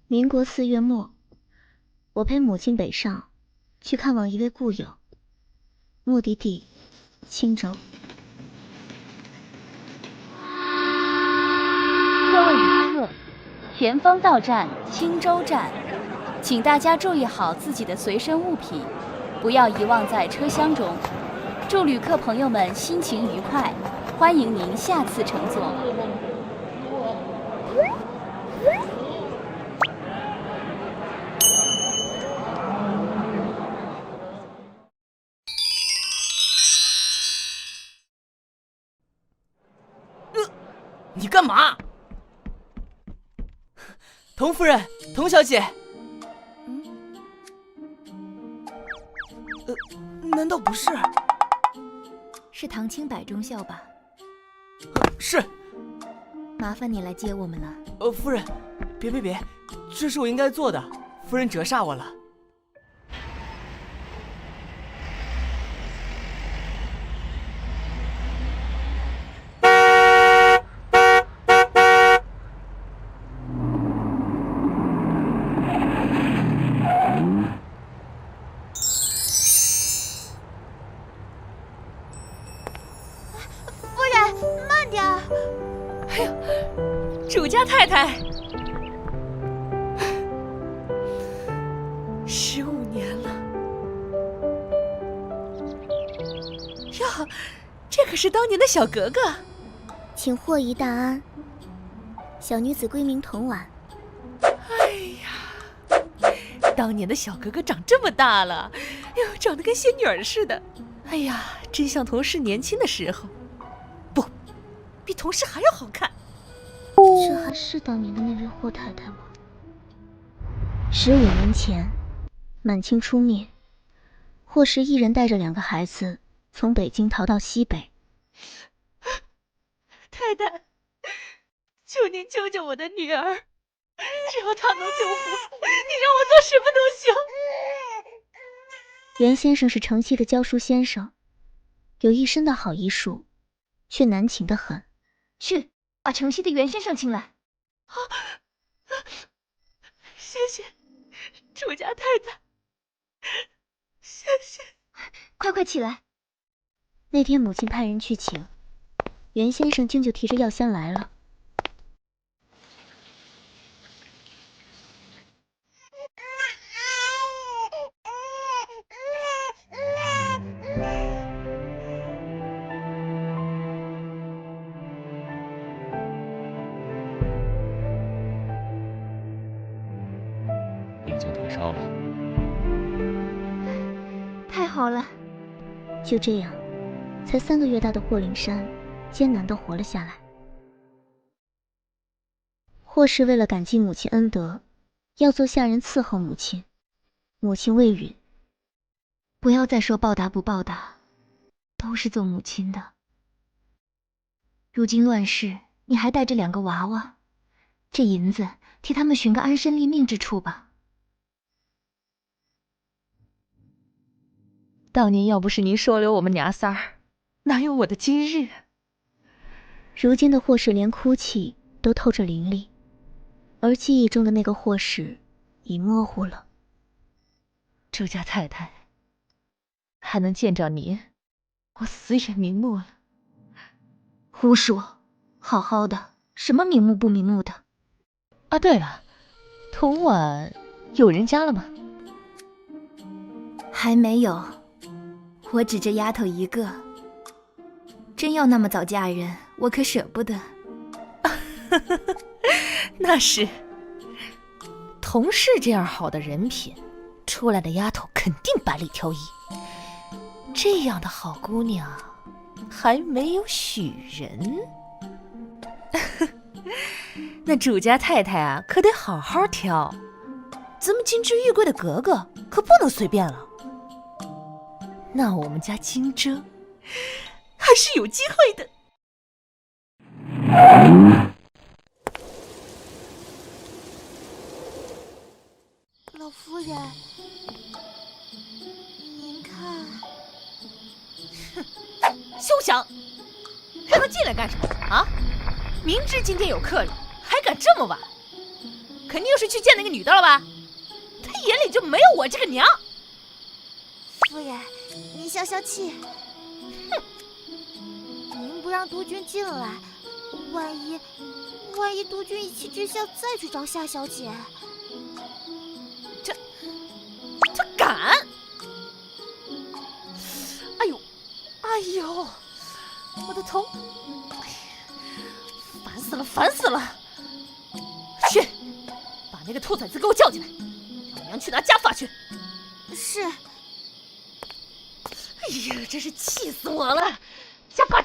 民国4月末，我陪母亲北上，去看望一位故友，目的地青州。各位旅客，前方到站青州站，请大家注意好自己的随身物品，不要遗忘在车厢中。祝旅客朋友们心情愉快，欢迎您下次乘坐。你干嘛？童夫人，童小姐。难道不是？是唐青柏中校吧？是。麻烦你来接我们了。夫人，别，这是我应该做的，夫人折煞我了。主家太太，15年了哟，这可是当年的小格格。请获一大安。小女子归名童婉。哎呀，当年的小格格长这么大了，哟，长得跟仙女儿似的。哎呀，真像童氏年轻的时候，不，比童氏还要好看。这还是当年的那位霍太太吗？15年前，满清出灭，霍氏一人带着2个孩子从北京逃到西北。太太，求您救救我的女儿，只要她能救活，你让我做什么都行。袁先生是城西的教书先生，有一身的好医术，却难请得很。去把城西的袁先生请来。谢谢主家太太，谢谢。快起来。那天母亲派人去请，袁先生竟就提着药箱来了。已经退烧了。太好了。就这样，才3个月大的霍灵山艰难地活了下来。霍氏为了感激母亲恩德，要做下人伺候母亲，母亲未允。不要再说报答不报答，都是做母亲的。如今乱世，你还带着2个娃娃，这银子替他们寻个安身立命之处吧。当年要不是您收留我们娘仨儿，哪有我的今日？如今的霍氏连哭泣都透着凌厉，而记忆中的那个霍氏已模糊了。主家太太，还能见着您，我死也瞑目了。胡说，好好的，什么瞑目不瞑目的？啊，对了，童婉有人家了吗？还没有，我只这丫头一个，真要那么早嫁人，我可舍不得。那是，童氏这样好的人品，出来的丫头肯定百里挑一。这样的好姑娘，还没有许人。那主家太太啊，可得好好挑，咱们金枝玉贵的格格可不能随便了。那我们家金铮还是有机会的。老夫人，您看。休想！让他进来干什么啊？明知今天有客人，还敢这么晚？肯定又是去见那个女的了吧？他眼里就没有我这个娘。夫人，您消消气。哼，您不让督军进来，万一督军一气之下再去找夏小姐，他敢！哎呦，我的头！烦死了！去，把那个兔崽子给我叫进来，让娘去拿家法去。是。哎呀，真是气死我了！家法！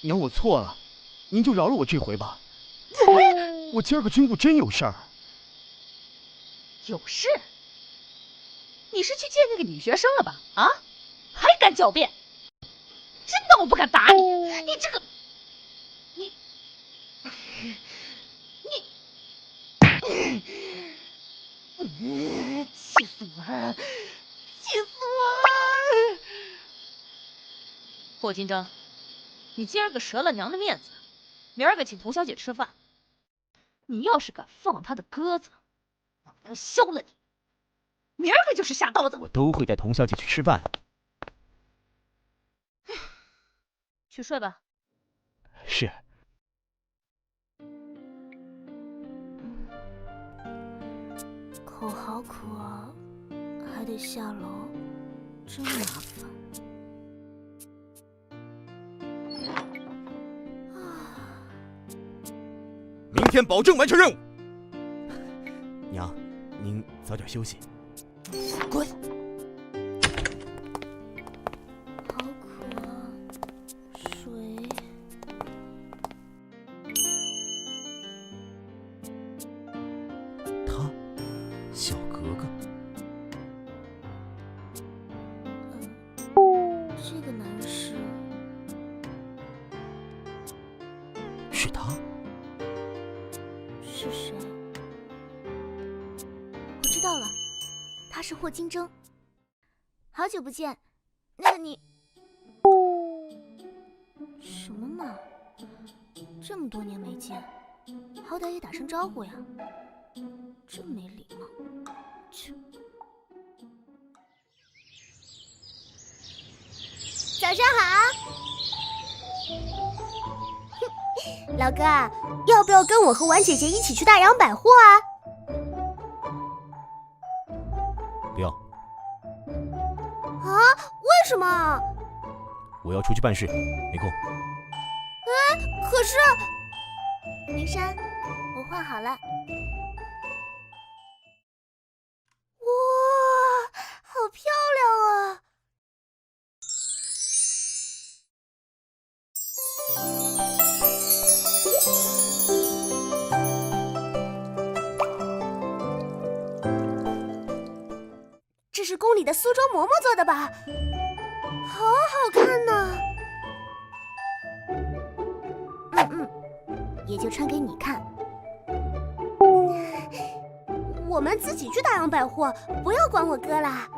娘，我错了，您就饶了我这回吧。我今儿个军部真有事儿。有事？你是去见那个女学生了吧？啊，还敢狡辩？真当我不敢打你？你这个，你，气死我了！霍金章，你今儿个折了娘的面子，明儿个请童小姐吃饭。你要是敢放她的鸽子，我能削了你！明儿个就是下刀子。我都会带童小姐去吃饭。去睡吧。是。口好渴啊，还得下楼，真麻烦。明天保证完成任务。娘，您早点休息。滚！好渴啊，水。他，小格格。这个男士是他。是谁？我知道了，他是霍金征。好久不见，那个你什么嘛？这么多年没见，好歹也打声招呼呀，真没礼貌。切！早上好。老哥，要不要跟我和婉姐姐一起去大洋百货啊？不要。啊？为什么？我要出去办事，没空。可是，林珊，我换好了。哇，好漂亮啊！这是宫里的苏州嬷嬷做的吧？好好看呢。也就穿给你看。我们自己去大洋百货，不要管我哥啦。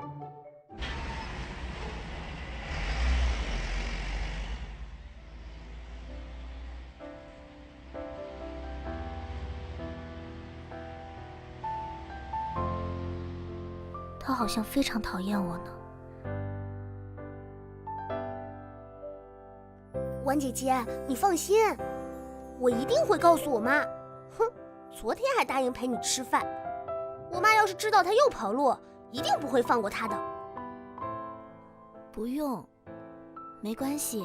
他好像非常讨厌我呢。婉姐姐，你放心，我一定会告诉我妈。哼，昨天还答应陪你吃饭，我妈要是知道他又跑路，一定不会放过他的。不用，没关系。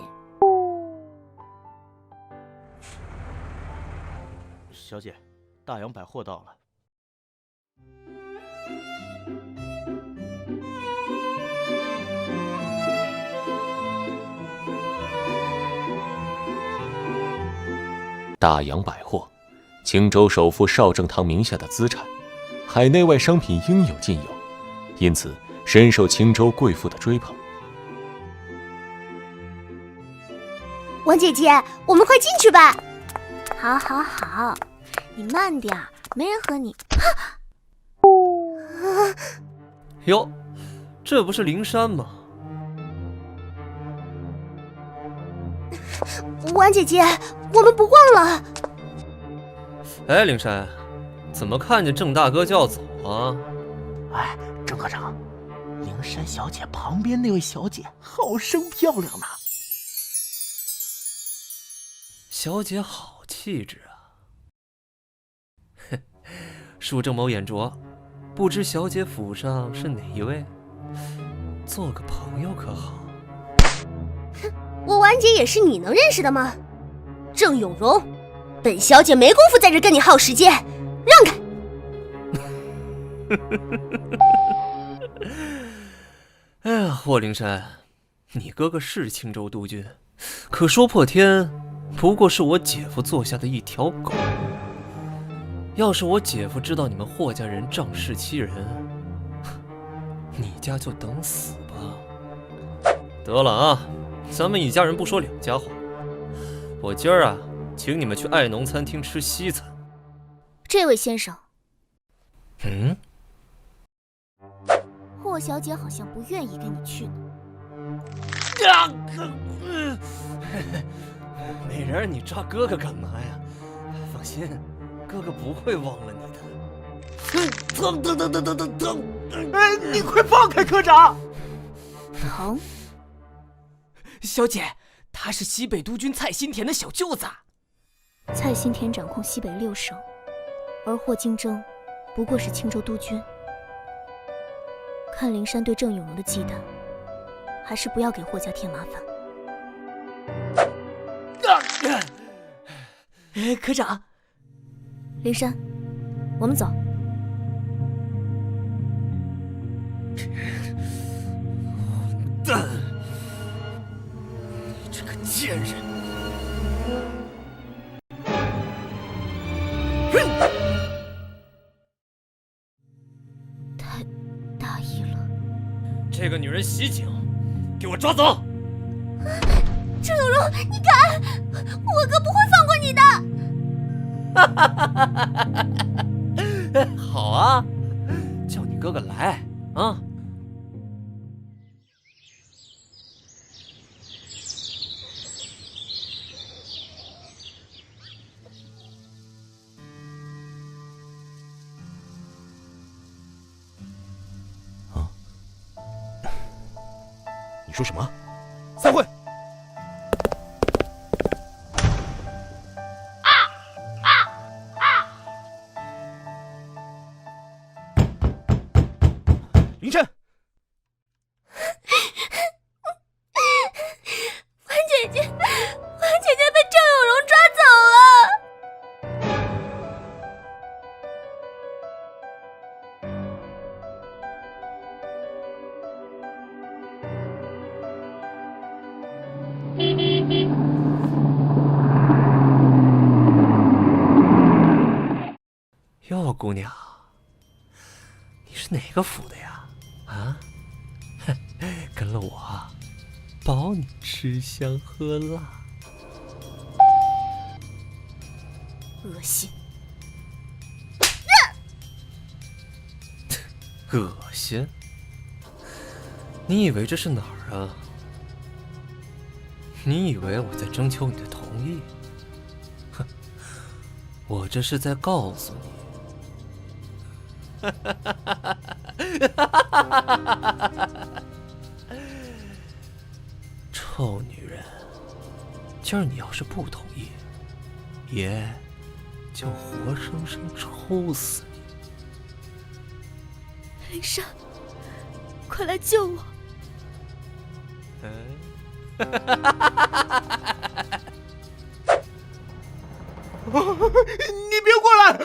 小姐，大洋百货到了。大洋百货，青州首富邵正堂名下的资产，海内外商品应有尽有，因此深受青州贵妇的追捧。婉姐姐，我们快进去吧。好，好，好，你慢点儿，没人和你。哟，这不是灵珊吗？婉姐姐，我们不逛了。哎，灵山，怎么看见郑大哥就要走啊？哎，郑科长，灵山小姐旁边那位小姐好生漂亮呢。小姐好气质啊！哼，恕郑某眼拙，不知小姐府上是哪一位？做个朋友可好？我婉姐也是你能认识的吗？郑永荣，本小姐没工夫在这跟你耗时间，让开！哎呀，霍灵山，你哥哥是青州督军，可说破天，不过是我姐夫做下的一条狗。要是我姐夫知道你们霍家人仗势欺人，你家就等死吧。得了啊，咱们一家人不说两家话。我今儿啊，请你们去爱农餐厅吃西餐。这位先生，霍小姐好像不愿意跟你去呢。美人，你抓哥哥干嘛呀？放心，哥哥不会忘了你的。疼！哎，你快放开科长！疼？小姐，他是西北督军蔡新田的小舅子。蔡新田掌控西北6省，而霍金征不过是青州督军。看灵山对郑永荣的忌惮，还是不要给霍家添麻烦。科长，灵山，我们走。蛋！你这个贱人！太大意了。这个女人袭警，给我抓走！郑永荣，你敢？我哥不会放过你的！好啊，叫你哥哥来啊！你说什么？散会！林琛，婉姐姐被郑永荣抓走了。哟，姑娘，你是哪个府的呀？啊，跟了我，保你吃香喝辣。恶心！恶心？你以为这是哪儿啊？你以为我在征求你的同意？哼，我这是在告诉你。臭女人，今儿你要是不同意，爷就活生生抽死你！灵山，快来救我！你别过来！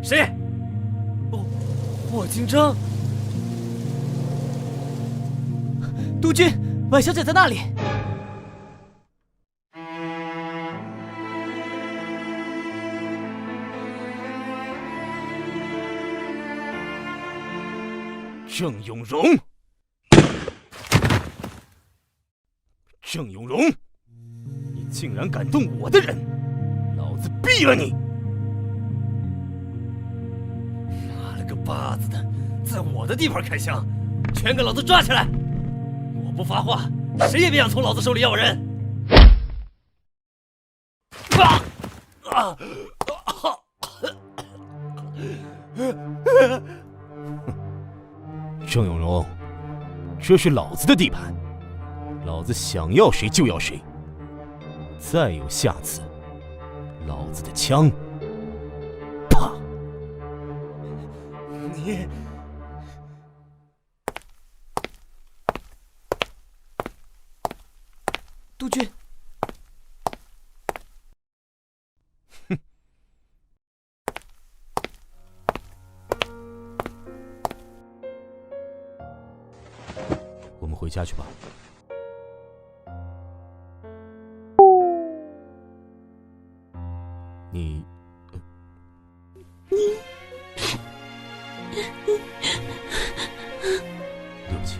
谁？霍金征。督军，婉小姐在那里。郑永荣，郑永荣，你竟然敢动我的人，老子毙了你！妈了个巴子的，在我的地盘开枪，全给老子抓起来！我不发话，谁也别想从老子手里要人！郑永荣，这是老子的地盘，老子想要谁就要谁。再有下次，老子的枪，啪！你。督军，我们回家去吧。你，对不起。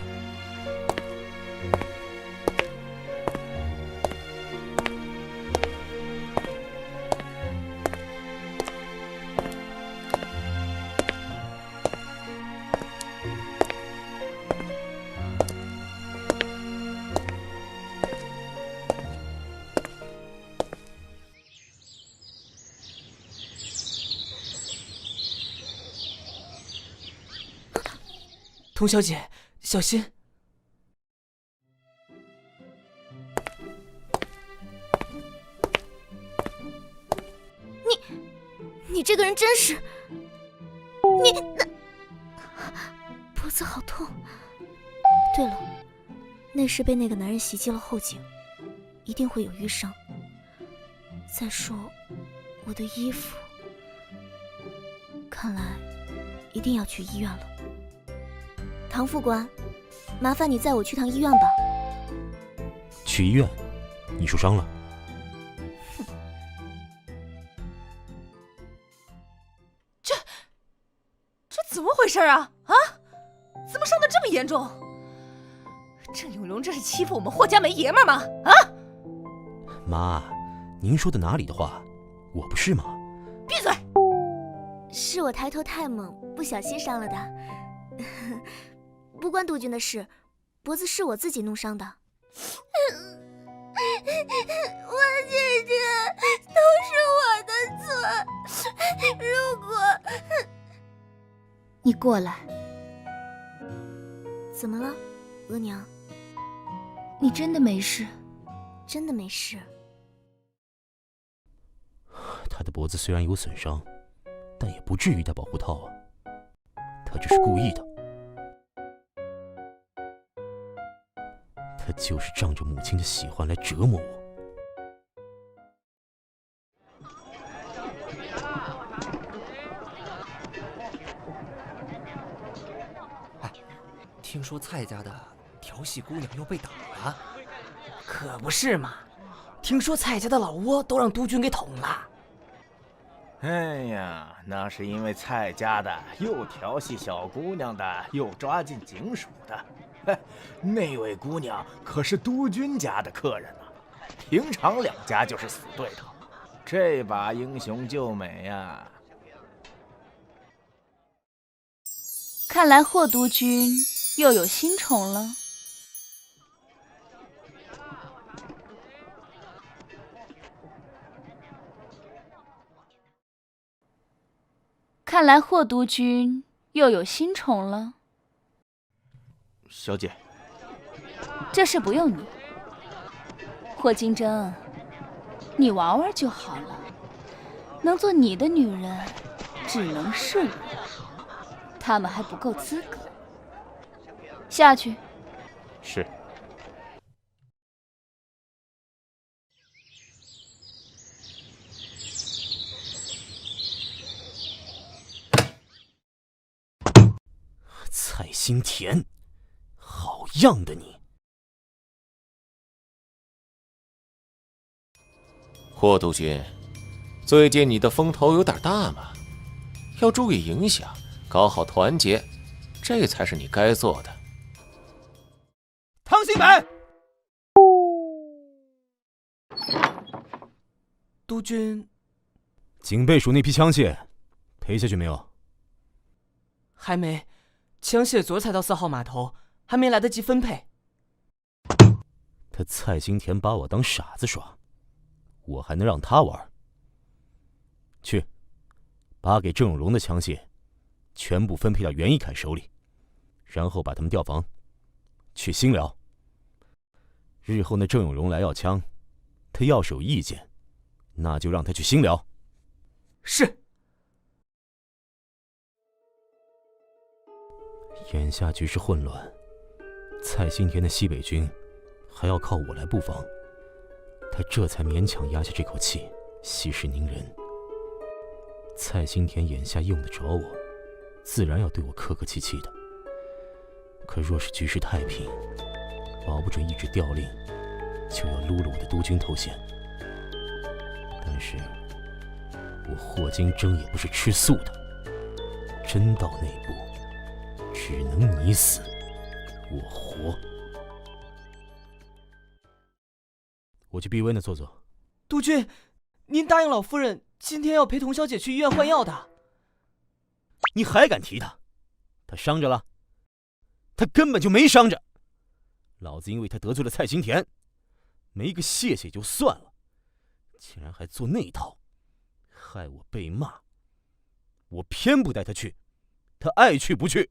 童小姐，小心！你这个人真是……脖子好痛。对了，那时被那个男人袭击了后颈，一定会有淤伤。再说，我的衣服，看来一定要去医院了。唐副官，麻烦你载我去趟医院吧。去医院？你受伤了？这怎么回事啊？啊？怎么伤得这么严重？郑永荣这是欺负我们霍家没爷们吗？啊！妈，您说的哪里的话？我不是吗？闭嘴！是我抬头太猛，不小心伤了的。不关督军的事，脖子是我自己弄伤的。我姐姐，都是我的错。如果……你过来。怎么了，额娘？你真的没事？真的没事。他的脖子虽然有损伤，但也不至于戴保护套啊。他这是故意的。他就是仗着母亲的喜欢来折磨我。听说蔡家的调戏姑娘又被打了，可不是嘛！听说蔡家的老窝都让督军给捅了。哎呀，那是因为蔡家的又调戏小姑娘的，又抓进警署的。那位姑娘可是督军家的客人啊，平常两家就是死对头。这把英雄救美呀！看来霍督军又有新宠了。看来霍督军又有新宠了。小姐，这事不用你。霍金针，你玩玩就好了。能做你的女人，只能是我。他们还不够资格。下去。是。蔡新田，好样的你！霍督军，最近你的风头有点大嘛，要注意影响，搞好团结，这才是你该做的。汤新北，督军，警备署那批枪械赔下去没有？还没，枪械昨儿才到4号码头，还没来得及分配。他蔡新田把我当傻子耍，我还能让他玩？去，把给郑永荣的枪械全部分配到袁一凯手里，然后把他们调防，去新辽。日后那郑永荣来要枪，他要是有意见，那就让他去新辽。是。眼下局势混乱，蔡新田的西北军还要靠我来布防，他这才勉强压下这口气，息事宁人。蔡新田眼下用得着我，自然要对我客客气气的。可若是局势太平，保不准一纸调令就要撸了我的督军头衔。但是我霍金争也不是吃素的，真到那步，只能你死我活。我去碧薇那坐坐。督军，您答应老夫人今天要陪童小姐去医院换药的。你还敢提她？她伤着了？她根本就没伤着。老子因为她得罪了蔡新田，没个谢谢就算了，竟然还做那一套，害我被骂。我偏不带她去，她爱去不去。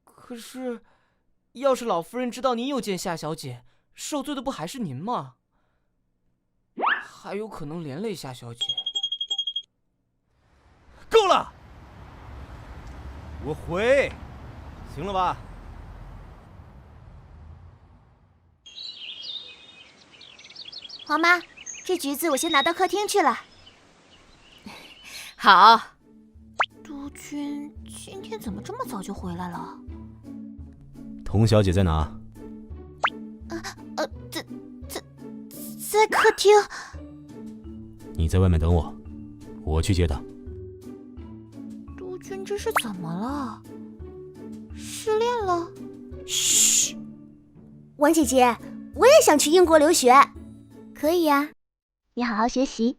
可是，要是老夫人知道您又见夏小姐，受罪的不还是您吗？还有可能连累夏小姐。够了！我回，行了吧？黄妈，这橘子我先拿到客厅去了。好。督军今天怎么这么早就回来了？童小姐在哪？在客厅。你在外面等我，我去接她。督军这是怎么了？失恋了？嘘，王姐姐，我也想去英国留学。可以呀，你好好学习。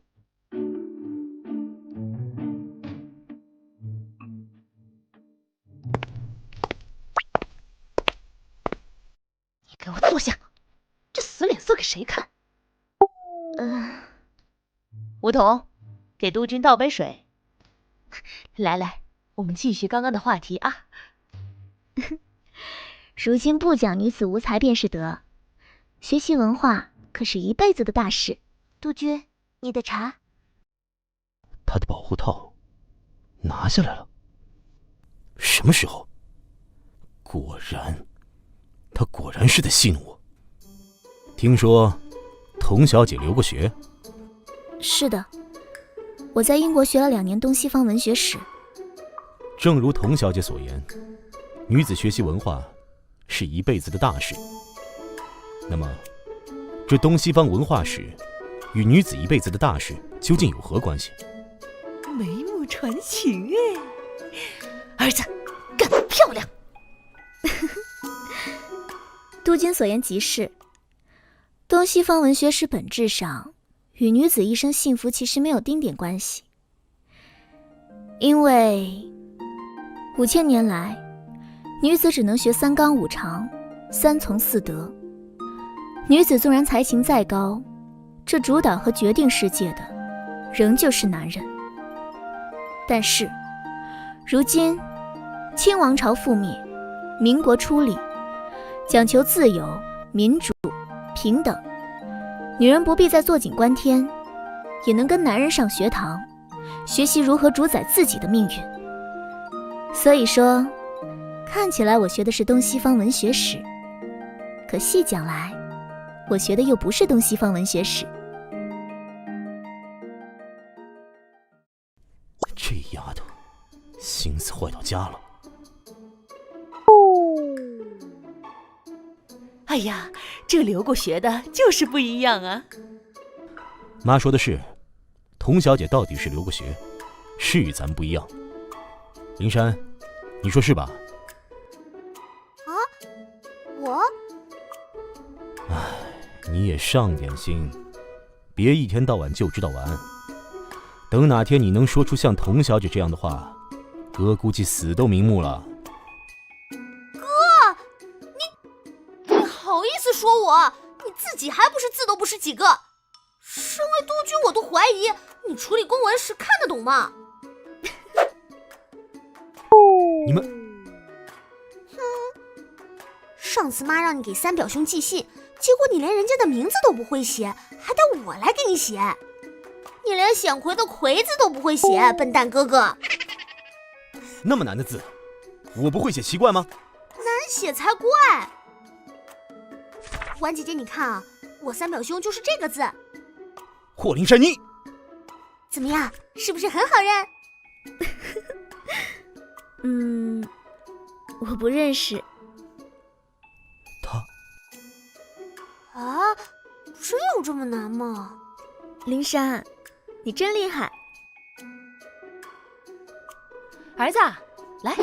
你给我坐下，这死脸色给谁看？梧桐，给督军倒杯水。来来，我们继续刚刚的话题啊。如今不讲女子无才便是德，学习文化可是一辈子的大事。督军，你的茶。他的保护套拿下来了。什么时候？果然，他果然是在戏弄我。听说童小姐留过学？是的，我在英国学了2年东西方文学史。正如童小姐所言，女子学习文化是一辈子的大事。那么，这东西方文化史与女子一辈子的大事究竟有何关系？眉目传情哎，儿子干得漂亮！督军所言极是。东西方文学史本质上与女子一生幸福其实没有丁点关系，因为5000年来，女子只能学3纲5常、3从4德。女子纵然才情再高，这主导和决定世界的仍旧是男人。但是如今清王朝覆灭，民国初立，讲求自由、民主、平等，女人不必再坐井观天，也能跟男人上学堂，学习如何主宰自己的命运。所以说，看起来我学的是东西方文学史，可细讲来，我学的又不是东西方文学史。这丫头心思坏到家了。哎呀，这留过学的就是不一样啊。妈说的是，童小姐到底是留过学，是与咱们不一样。灵山，你说是吧？啊，我？唉，你也上点心，别一天到晚就知道晚安。等哪天你能说出像童小姐这样的话，哥估计死都瞑目了。你好意思说我？你自己还不是字都不识几个？身为督军，我都怀疑你处理公文时看得懂吗？你们，上次妈让你给三表兄寄信，结果你连人家的名字都不会写，还得我来给你写。你连显魁的魁字都不会写，笨蛋哥哥！那么难的字，我不会写奇怪吗？难写才怪！婉姐姐，你看啊，我三表兄就是这个字。霍灵珊，你怎么样？是不是很好认？我不认识。他啊，真有这么难吗？灵珊，你真厉害。儿子，来，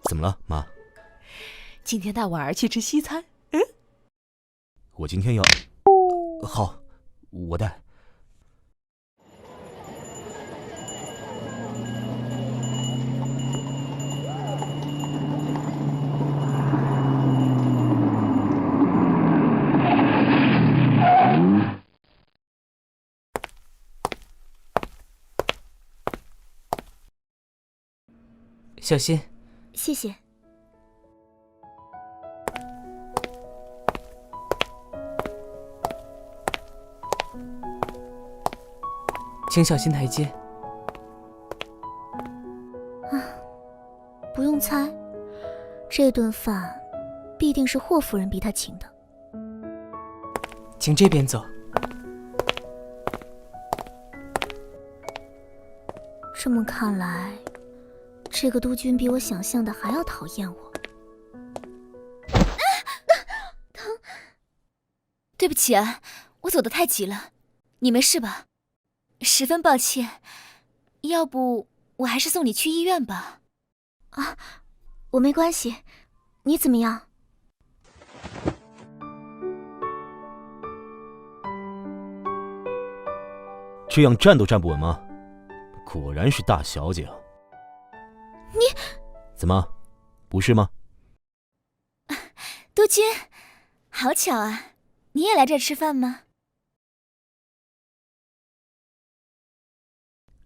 怎么了，妈？今天带婉儿去吃西餐。我今天要……好，我带。小心。谢谢。请小心台阶。不用猜，这顿饭必定是霍夫人逼他请的。请这边走。这么看来，这个督军比我想象的还要讨厌我。疼！对不起啊，我走得太急了，你没事吧？十分抱歉，要不我还是送你去医院吧。啊，我没关系，你怎么样？这样站都站不稳吗？果然是大小姐啊！你怎么，不是吗？督军，好巧啊，你也来这儿吃饭吗？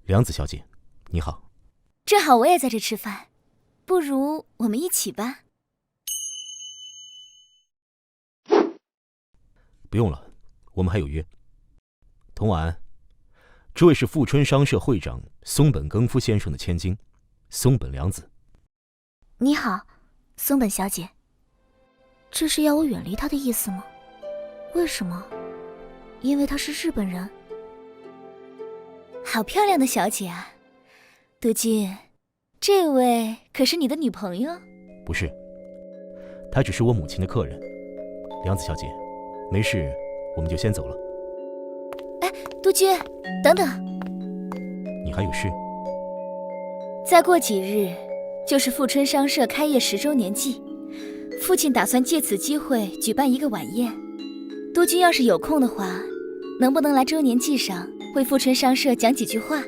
梁子小姐，你好。正好我也在这吃饭，不如我们一起吧。不用了，我们还有约。童婉，这位是富春商社会长松本耕夫先生的千金，松本良子。你好，松本小姐。这是要我远离他的意思吗？为什么？因为他是日本人。好漂亮的小姐啊，督军，这位可是你的女朋友？不是，她只是我母亲的客人。梁子小姐，没事，我们就先走了。哎，督军，等等，你还有事？再过几日就是富春商社开业10周年祭，父亲打算借此机会举办一个晚宴。督军要是有空的话，能不能来周年祭上为富春商社讲几句话？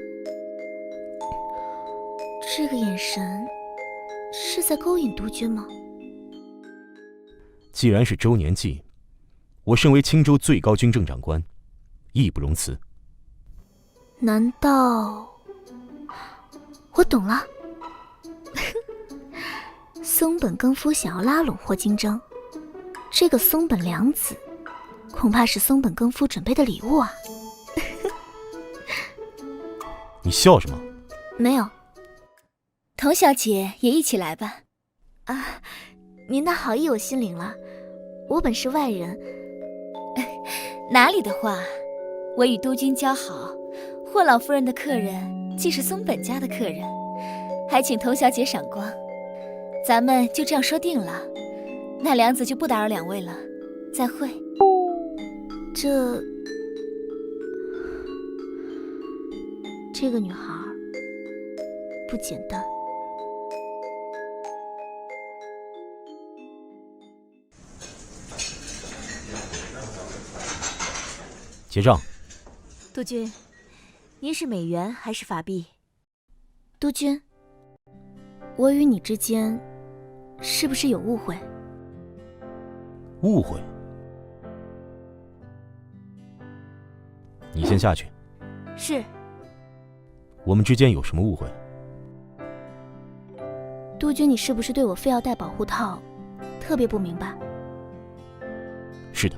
这个眼神是在勾引督军吗？既然是周年祭，我身为青州最高军政长官，义不容辞。难道我懂了？松本耕夫想要拉拢霍金征，这个松本良子恐怕是松本耕夫准备的礼物啊。你笑什么？没有。童小姐也一起来吧。啊，您的好意我心领了，我本是外人。哪里的话，我与督军交好，霍老夫人的客人既是松本家的客人，还请童小姐赏光。咱们就这样说定了，那梁子就不打扰两位了，再会。这个女孩不简单。结账。督军，您是美元还是法币？督军，我与你之间是不是有误会？误会？你先下去。是。我们之间有什么误会？督军，你是不是对我非要戴保护套，特别不明白？是的。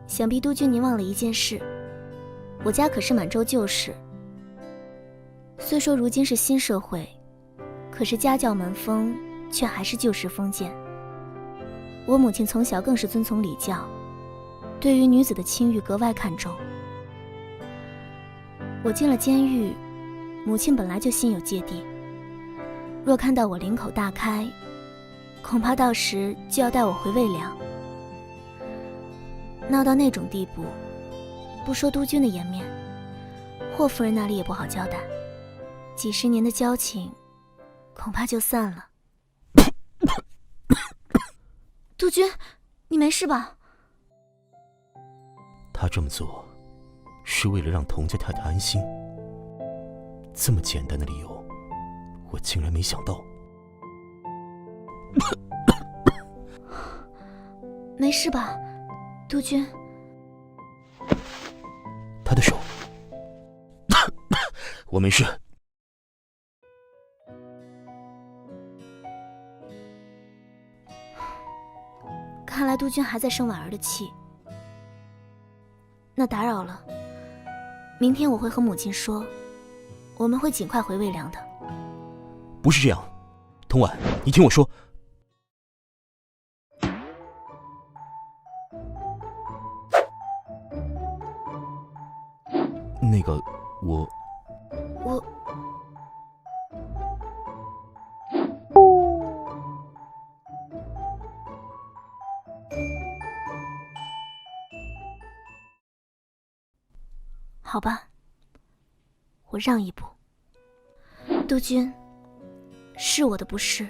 想必督军您忘了一件事，我家可是满洲旧氏。虽说如今是新社会，可是家教门风却还是旧时封建。我母亲从小更是遵从礼教，对于女子的清誉格外看重。我进了监狱，母亲本来就心有芥蒂，若看到我领口大开，恐怕到时就要带我回魏良。闹到那种地步，不说督军的颜面，霍夫人那里也不好交代，几十年的交情恐怕就散了。督军，你没事吧？他这么做是为了让童家太太安心，这么简单的理由我竟然没想到。没事吧，督军？他的手。我没事。看来督军还在生婉儿的气，那打扰了。明天我会和母亲说，我们会尽快回魏良的。不是这样，童婉，你听我说。那个，我好吧，我让一步。督军，是我的不是。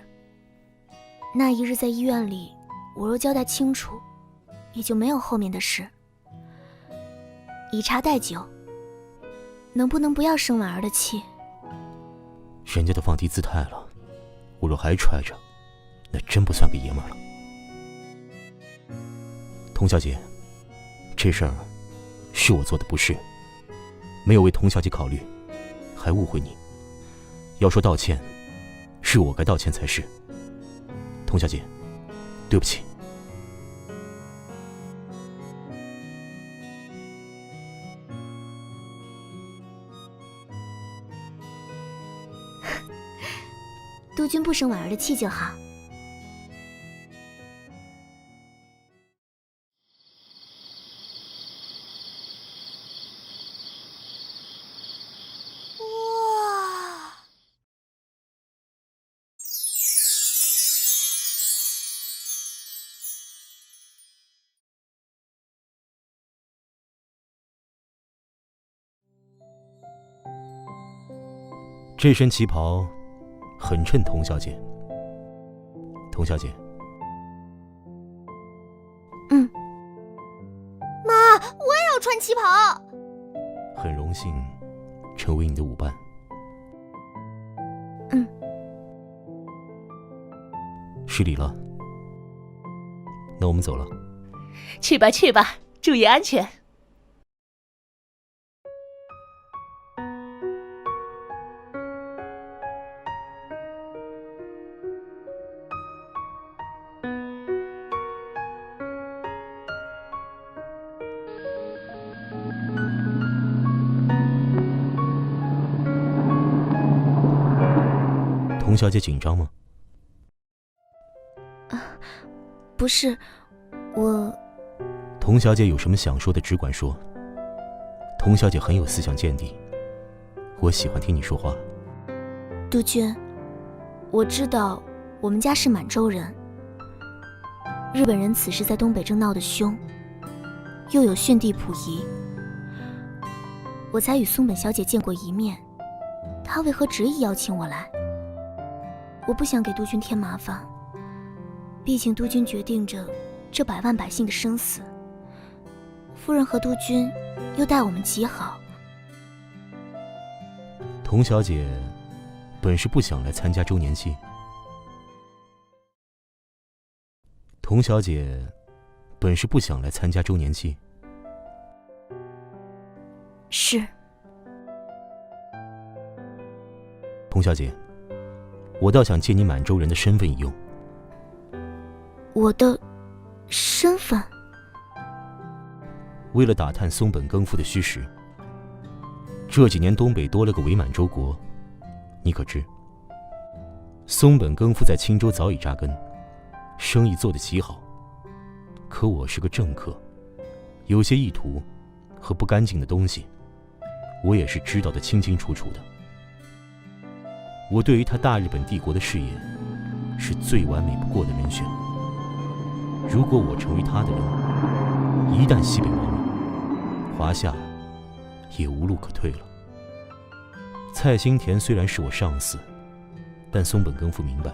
那一日在医院里，我若交代清楚，也就没有后面的事。以茶代酒，能不能不要生婉儿的气？人家都放低姿态了，我若还揣着，那真不算个爷们儿了。童小姐，这事儿是我做的不是，没有为童小姐考虑，还误会你。要说道歉，是我该道歉才是。童小姐，对不起。督军不生婉儿的气就好。这身旗袍很衬童小姐。童小姐，妈，我也要穿旗袍。很荣幸成为你的舞伴。失礼了，那我们走了。去吧去吧，注意安全。童小姐紧张吗？不是，我……童小姐有什么想说的只管说。童小姐很有思想见地，我喜欢听你说话。督军，我知道我们家是满洲人，日本人此时在东北正闹得凶，又有训地溥仪，我才与松本小姐见过一面，她为何执意邀请我来？我不想给督军添麻烦，毕竟督军决定着这百万百姓的生死，夫人和督军又待我们极好。童小姐本是不想来参加周年祭。童小姐本是不想来参加周年祭。是。童小姐，我倒想借你满洲人的身份一用。我的身份？为了打探松本耕夫的虚实，这几年东北多了个伪满洲国，你可知？松本耕夫在青州早已扎根，生意做得极好。可我是个政客，有些意图和不干净的东西，我也是知道得清清楚楚的。我对于他大日本帝国的事业，是最完美不过的人选。如果我成为他的人，一旦西北亡了，华夏也无路可退了。蔡新田虽然是我上司，但松本耕夫明白，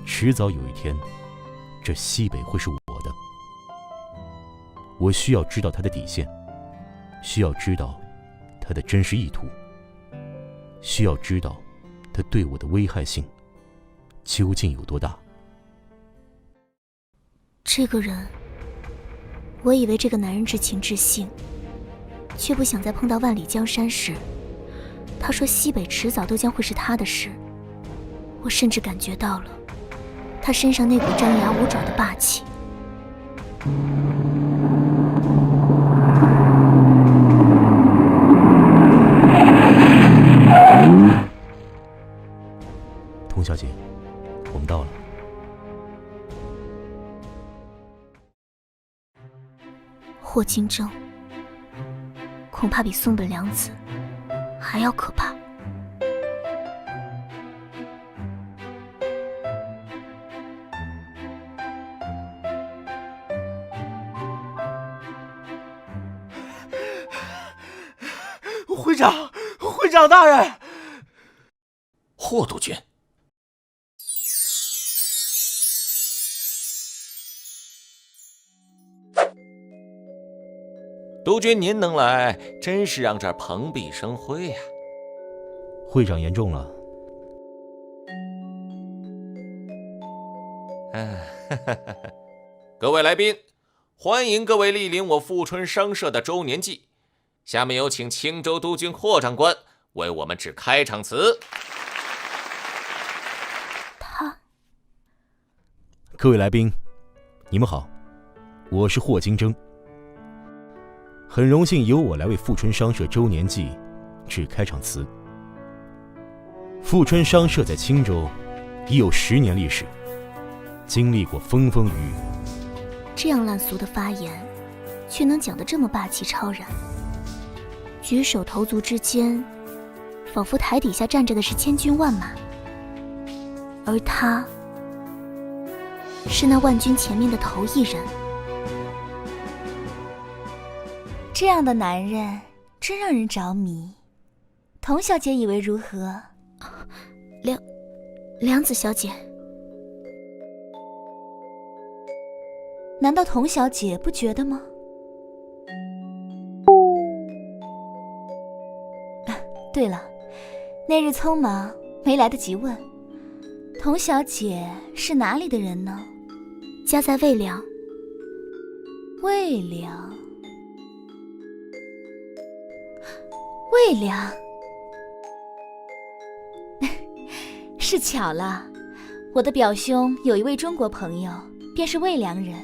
迟早有一天，这西北会是我的。我需要知道他的底线，需要知道他的真实意图，需要知道他对我的危害性究竟有多大。这个人，我以为这个男人至情至性，却不想在碰到万里江山时，他说西北迟早都将会是他的事。我甚至感觉到了他身上那股张牙舞爪的霸气。童小姐，我们到了。霍金正恐怕比松本凉子还要可怕。会长大人！霍督军，督军您能来，真是让这儿蓬荜生辉呀。会长言重了。各位来宾，欢迎各位莅临我富春商社的周年祭。下面有请青州督军霍长官为我们致开场词。各位来宾，你们好，我是霍金征，很荣幸由我来为富春商社周年祭致开场词。富春商社在青州已有10年历史，经历过风风雨雨。这样烂俗的发言，却能讲得这么霸气超然。举手投足之间，仿佛台底下站着的是千军万马，而他是那万军前面的头一人。这样的男人真让人着迷。童小姐以为如何？凉子小姐，难道童小姐不觉得吗？对了，那日匆忙没来得及问，童小姐是哪里的人呢？家在魏良。魏良，魏良，是巧了，我的表兄有一位中国朋友，便是魏良人。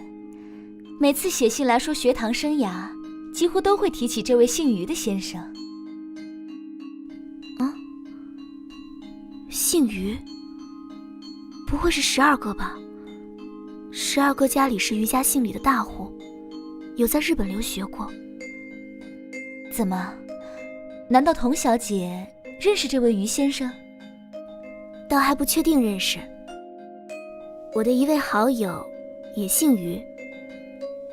每次写信来说学堂生涯，几乎都会提起这位姓于的先生。姓于？不会是12个吧？12个家里是于家姓李的大户，有在日本留学过。怎么？难道童小姐认识这位于先生？倒还不确定认识。我的一位好友也姓于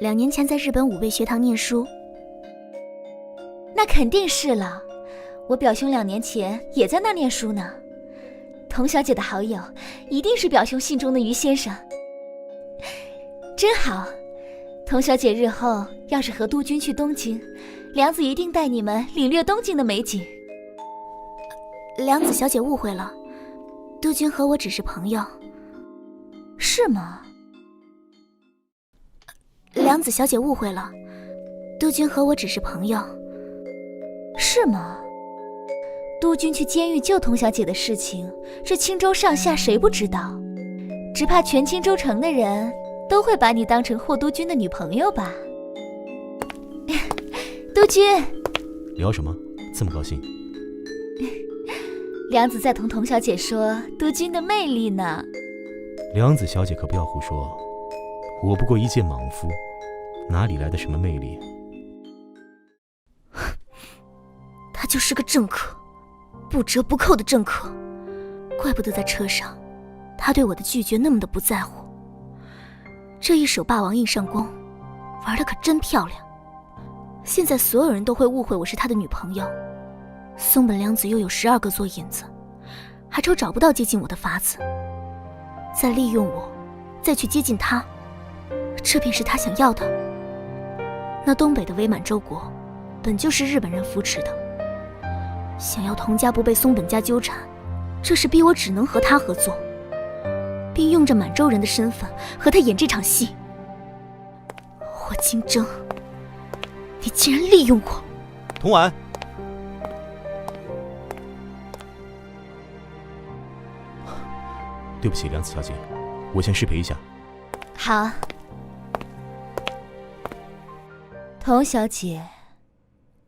，2年前在日本武备学堂念书。那肯定是了，我表兄2年前也在那儿念书呢。童小姐的好友一定是表兄信中的于先生，真好。童小姐日后要是和督军去东京，梁子一定带你们领略东京的美景。梁子小姐误会了，督军和我只是朋友。是吗？良子小姐误会了，督军和我只是朋友。是吗？督军去监狱救童小姐的事情，这青州上下谁不知道？只怕全青州城的人都会把你当成霍督军的女朋友吧？督军，聊什么？这么高兴？良子在同童小姐说督军的魅力呢。良子小姐可不要胡说，我不过一介莽夫，哪里来的什么魅力？他就是个政客，不折不扣的政客，怪不得在车上，他对我的拒绝那么的不在乎。这一手霸王硬上弓，玩得可真漂亮。现在所有人都会误会我是他的女朋友，松本良子又有12个做引子，还愁找不到接近我的法子，再利用我，再去接近他，这便是他想要的。那东北的伪满洲国，本就是日本人扶持的，想要童家不被松本家纠缠，这是逼我只能和他合作，并用着满洲人的身份和他演这场戏。霍金征，你竟然利用我！童婉，对不起，良子小姐，我先失陪一下。好，童小姐，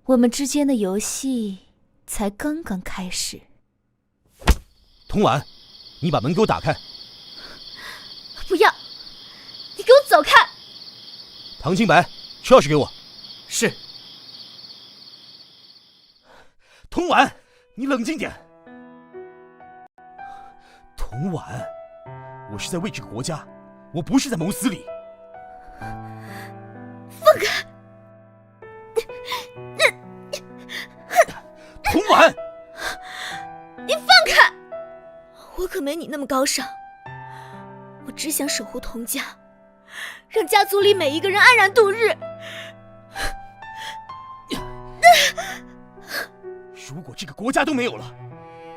我们之间的游戏才刚刚开始。童婉，你把门给我打开！不要！你给我走开！唐清白，车钥匙给我。是。童婉，你冷静点。童婉，我是在为这个国家，我不是在谋私利。放开！童婉，你放开！我可没你那么高尚，我只想守护童家，让家族里每一个人安然度日。如果这个国家都没有了，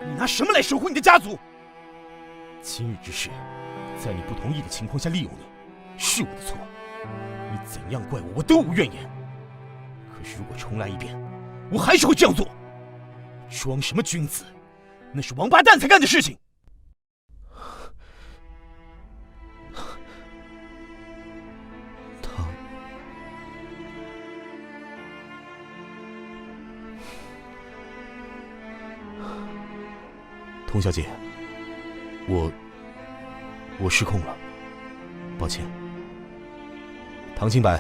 你拿什么来守护你的家族？今日之事，在你不同意的情况下利用你，是我的错。你怎样怪我，我都无怨言。可是如果重来一遍，我还是会这样做。装什么君子，那是王八蛋才干的事情。童小姐，我失控了，抱歉。唐清白，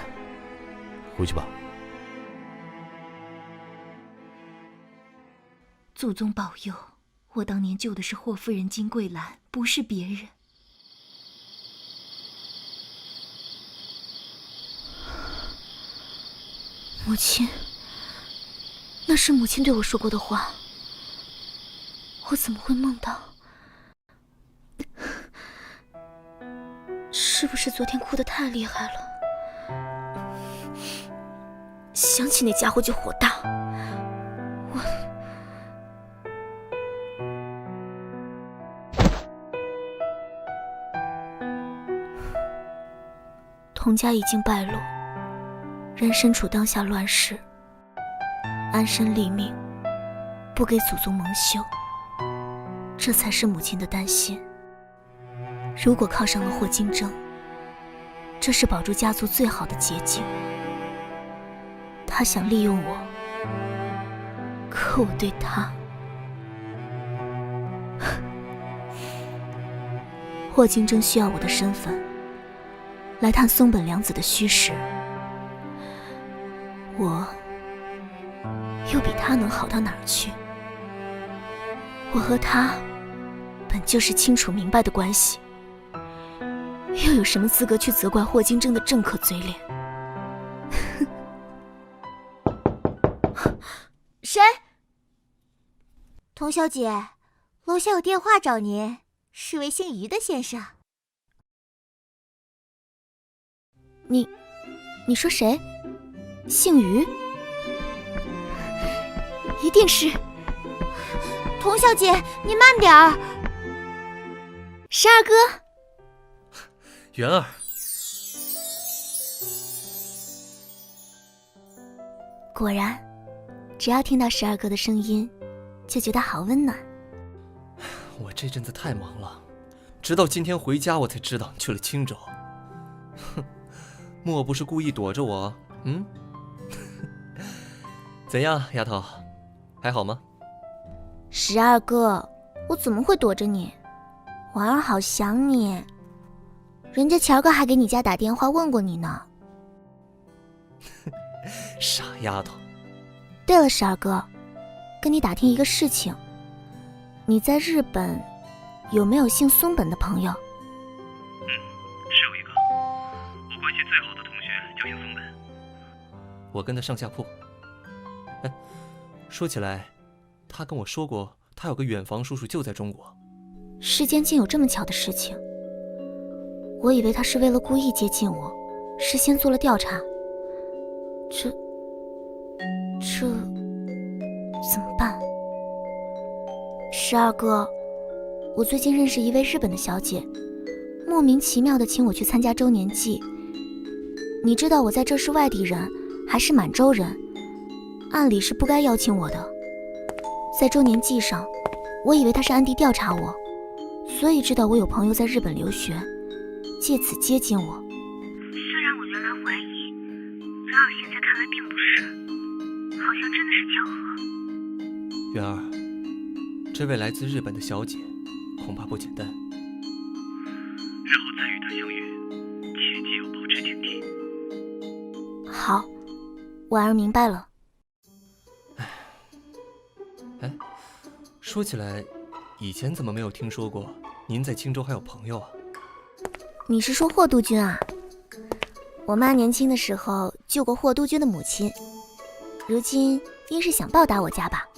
回去吧。祖宗保佑，我当年救的是霍夫人金桂兰，不是别人。母亲，那是母亲对我说过的话。我怎么会梦到？是不是昨天哭得太厉害了？想起那家伙就火大。童家已经败落，人身处当下乱世，安身立命，不给祖宗蒙羞。这才是母亲的担心。如果靠上了霍金征，这是保住家族最好的捷径。他想利用我，可我对他……霍金征需要我的身份来探松本良子的虚实，我又比他能好到哪儿去？我和他本就是清楚明白的关系，又有什么资格去责怪霍金征的政客嘴脸？谁？童小姐，楼下有电话找您，是位姓于的先生。你说谁？姓于？一定是。童小姐，你慢点儿。十二哥，元儿，果然，只要听到十二哥的声音，就觉得好温暖。我这阵子太忙了，直到今天回家我才知道你去了青州。哼，莫不是故意躲着我？嗯？怎样，丫头，还好吗？十二哥，我怎么会躲着你？婉儿好想你，人家钱儿哥还给你家打电话问过你呢。傻丫头。对了，十二哥，跟你打听一个事情，你在日本有没有姓松本的朋友？是有一个，我关系最好的同学就姓松本。我跟他上下铺。哎，说起来，他跟我说过，他有个远房叔叔就在中国。世间竟有这么巧的事情，我以为他是为了故意接近我，事先做了调查。这怎么办？十二哥，我最近认识一位日本的小姐，莫名其妙的请我去参加周年祭。你知道我在这是外地人，还是满洲人，按理是不该邀请我的。在周年祭上，我以为他是暗地调查我，所以知道我有朋友在日本留学，借此接近我。虽然我原来怀疑，然而现在看来并不是，好像真的是巧合。元儿，这位来自日本的小姐恐怕不简单。日后再与她相遇，切记要保持警惕。好，婉儿明白了。哎，说起来，以前怎么没有听说过您在青州还有朋友啊？你是说霍督军啊？我妈年轻的时候救过霍督军的母亲，如今应是想报答我家吧。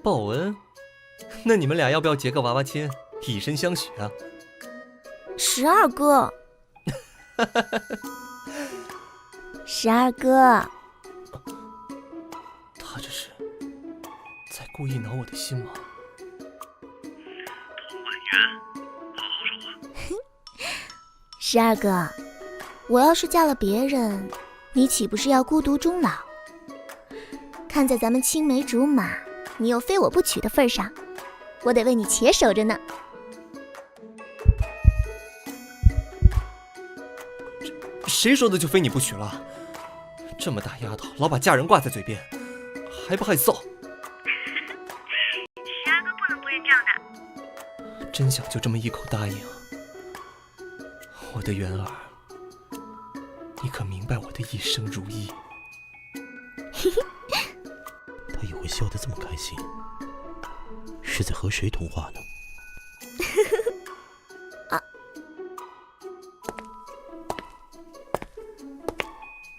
报恩？那你们俩要不要结个娃娃亲，以身相许啊？十二哥，十二哥，他这是在故意挠我的心吗？童婉渊，好好说话。十二哥，我要是嫁了别人，你岂不是要孤独终老？看在咱们青梅竹马，你又非我不娶的份上，我得为你且守着呢。谁说的就非你不娶了？这么大丫头，老把嫁人挂在嘴边，还不害臊？十二哥不能不认这样的。真想就这么一口答应？我的元儿，你可明白我的一生如意？他也会笑得这么开心，是在和谁通话呢？啊，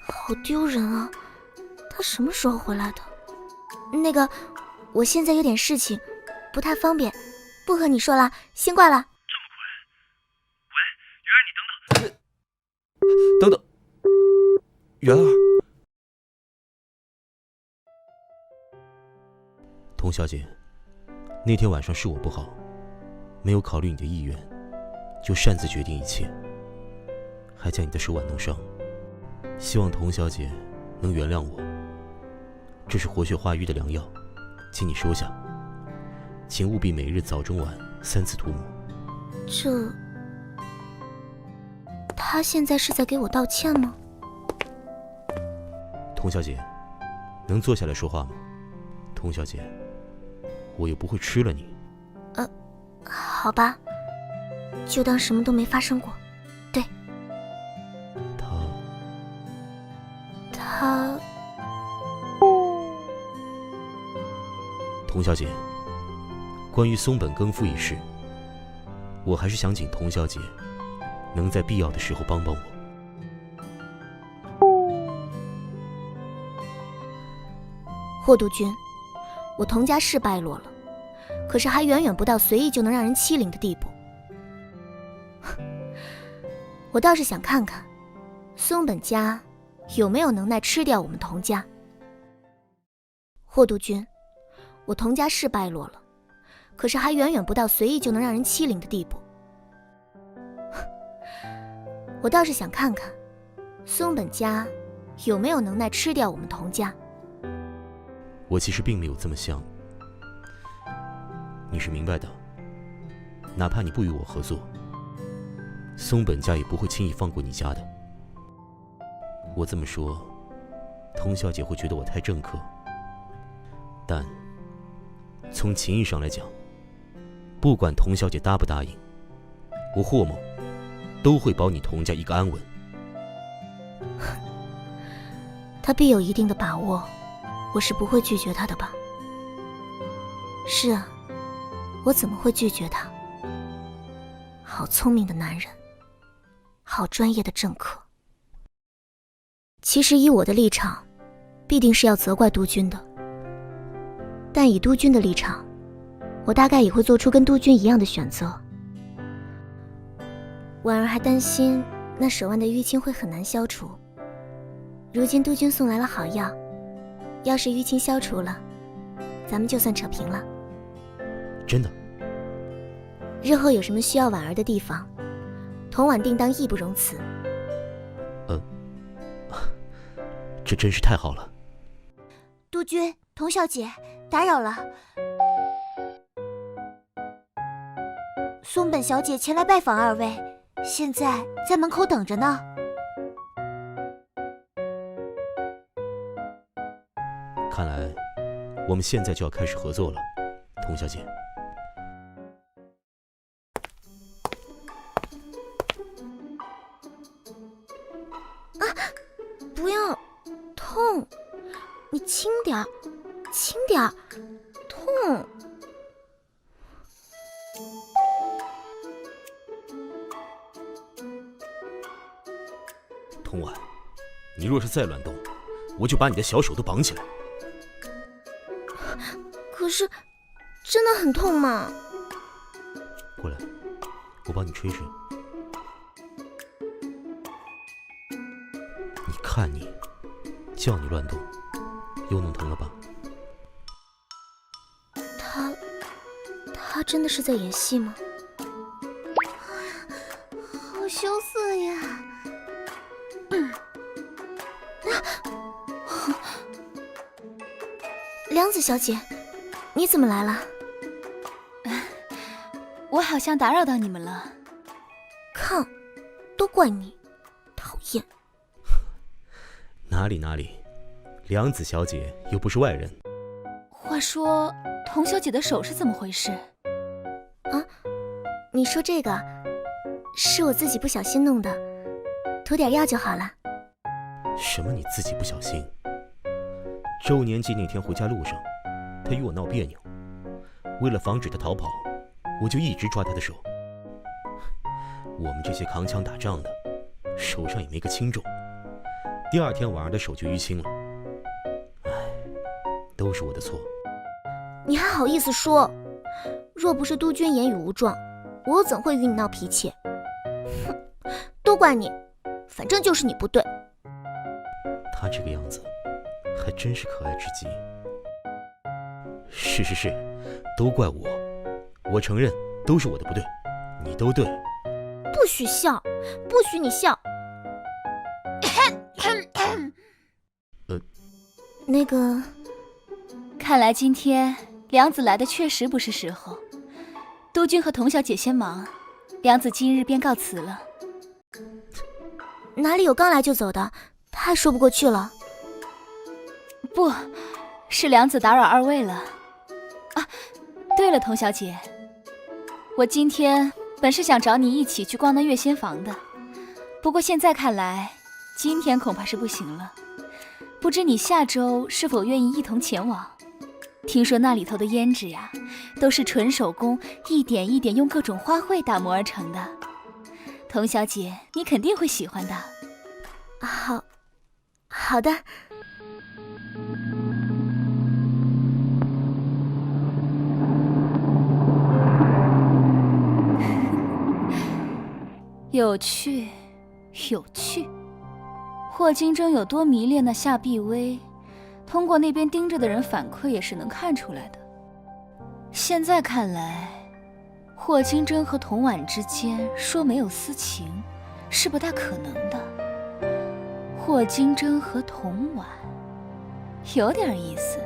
好丢人啊！他什么时候回来的？那个，我现在有点事情，不太方便，不和你说了，先挂了。这么快？喂，元儿，你等等。等等，元儿。童小姐，那天晚上是我不好，没有考虑你的意愿，就擅自决定一切，还将你的手腕弄伤。希望童小姐能原谅我。这是活血化瘀的良药，请你收下，请务必每日早中晚3次涂抹。他现在是在给我道歉吗？童小姐，能坐下来说话吗？童小姐，我又不会吃了你。好吧，就当什么都没发生过。对，他童小姐，关于松本耕夫一事，我还是想请童小姐能在必要的时候帮帮我。霍督军，我童家是败落了，可是还远远不到随意就能让人欺凌的地步。我倒是想看看松本家有没有能耐吃掉我们童家。霍督军，我童家是败落了，可是还远远不到随意就能让人欺凌的地步。我倒是想看看，松本家有没有能耐吃掉我们童家。我其实并没有这么想，你是明白的。哪怕你不与我合作，松本家也不会轻易放过你家的。我这么说，童小姐会觉得我太政客，但从情义上来讲，不管童小姐答不答应，我霍某都会保你童家一个安稳。他必有一定的把握，我是不会拒绝他的吧？是啊，我怎么会拒绝他？好聪明的男人，好专业的政客。其实以我的立场，必定是要责怪督军的，但以督军的立场，我大概也会做出跟督军一样的选择。婉儿还担心那手腕的淤青会很难消除，如今督军送来了好药，要是淤青消除了，咱们就算扯平了。真的？日后有什么需要婉儿的地方，童婉定当义不容辞。这真是太好了。督军，童小姐，打扰了。松本小姐前来拜访二位，现在在门口等着呢。看来我们现在就要开始合作了，童小姐。不要痛，你轻点儿，轻点儿，痛。童婉，你若是再乱动，我就把你的小手都绑起来。可是，真的很痛吗？过来，我帮你吹吹。你看你，叫你乱动，又弄疼了吧？他真的是在演戏吗？好羞涩呀！梁子小姐，你怎么来了？我好像打扰到你们了。看，都怪你，讨厌。哪里，梁子小姐又不是外人。话说，童小姐的手是怎么回事？啊，你说这个，是我自己不小心弄的，涂点药就好了。什么？你自己不小心？周年祭那天回家路上，他与我闹别扭，为了防止他逃跑，我就一直抓他的手。我们这些扛枪打仗的，手上也没个轻重。第二天婉儿的手就淤青了，唉，都是我的错。你还好意思说？若不是督军言语无状，我怎会与你闹脾气？哼，都怪你，反正就是你不对。他这个样子，还真是可爱至极。是，都怪我，我承认都是我的不对，你都对。不许笑，不许你笑。那个，看来今天梁子来的确实不是时候。督军和童小姐先忙，梁子今日便告辞了。哪里有刚来就走的？太说不过去了。不是梁子打扰二位了。啊，对了，童小姐，我今天本是想找你一起去逛那月仙房的，不过现在看来，今天恐怕是不行了。不知你下周是否愿意一同前往？听说那里头的胭脂呀，都是纯手工，一点一点用各种花卉打磨而成的。童小姐，你肯定会喜欢的。好的。有趣。霍金争有多迷恋那夏碧薇，通过那边盯着的人反馈也是能看出来的。现在看来，霍金珍和童婉之间说没有私情，是不大可能的。霍金珍和童婉，有点意思。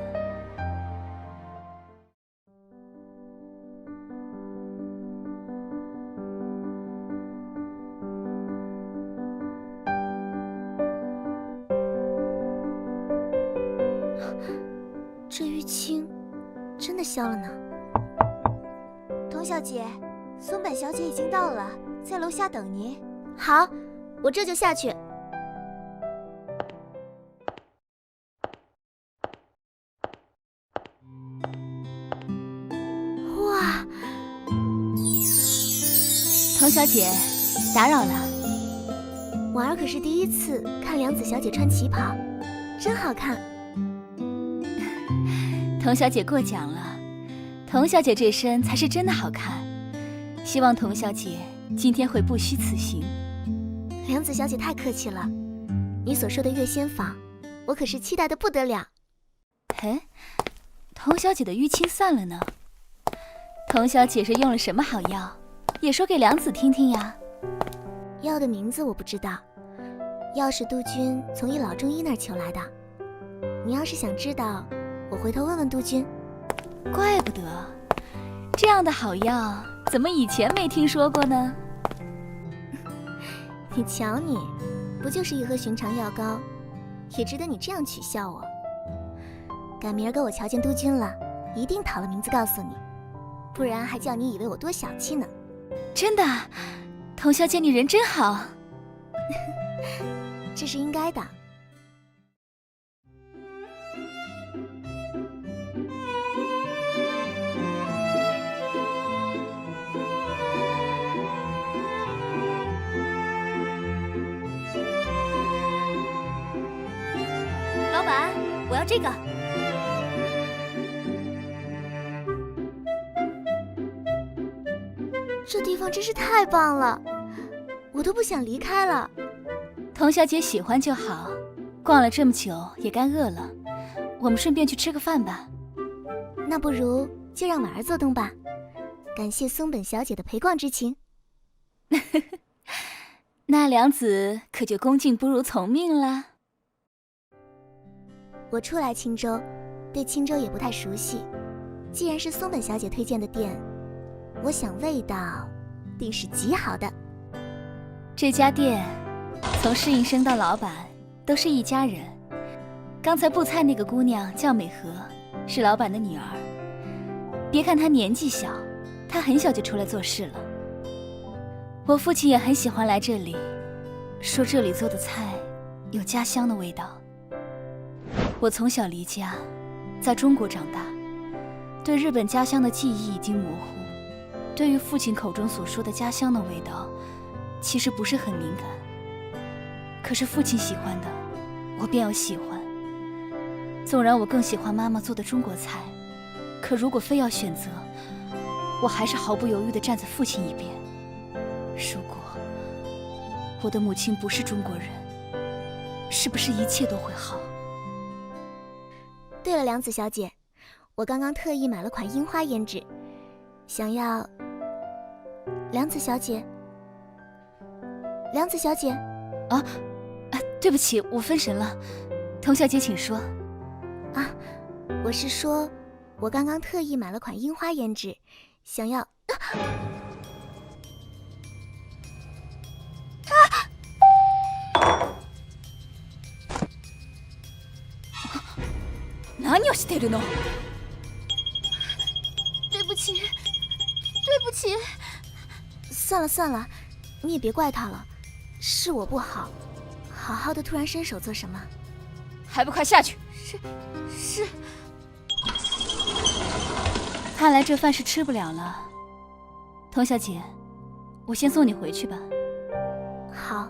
这淤青真的消了呢。童小姐，松本小姐已经到了，在楼下等您。好，我这就下去。哇，童小姐，打扰了。婉儿可是第一次看良子小姐穿旗袍，真好看。童小姐过奖了，童小姐这身才是真的好看。希望童小姐今天会不虚此行。良子小姐太客气了，你所说的月仙坊，我可是期待的不得了。哎，童小姐的淤青散了呢。童小姐是用了什么好药？也说给良子听听呀。药的名字我不知道，药是督军从一老中医那儿求来的。你要是想知道，我回头问问督军。怪不得，这样的好药怎么以前没听说过呢？你瞧你，不就是一盒寻常药膏，也值得你这样取笑我。赶明儿个我瞧见督军了，一定讨了名字告诉你，不然还叫你以为我多小气呢。真的，童小姐你人真好。这是应该的。老板，我要这个。这地方真是太棒了，我都不想离开了。童小姐喜欢就好，逛了这么久也该饿了，我们顺便去吃个饭吧。那不如就让婉儿做东吧，感谢松本小姐的陪逛之情。那良子可就恭敬不如从命啦。我初来青州，对青州也不太熟悉。既然是松本小姐推荐的店，我想味道定是极好的。这家店从侍应生到老板都是一家人。刚才布菜那个姑娘叫美和，是老板的女儿。别看她年纪小，她很小就出来做事了。我父亲也很喜欢来这里，说这里做的菜有家乡的味道。我从小离家，在中国长大，对日本家乡的记忆已经模糊。对于父亲口中所说的家乡的味道，其实不是很敏感。可是父亲喜欢的，我便要喜欢。纵然我更喜欢妈妈做的中国菜，可如果非要选择，我还是毫不犹豫地站在父亲一边。如果我的母亲不是中国人，是不是一切都会好？对了，良子小姐，我刚刚特意买了款樱花胭脂，想要。良子小姐，良子小姐，对不起，我分神了。童小姐，请说。我是说，我刚刚特意买了款樱花胭脂，想要。何をしてるの？对不起，对不起。算了算了，你也别怪他了，是我不好。好好的突然伸手做什么？还不快下去！是。看来这饭是吃不了了。童小姐，我先送你回去吧。好。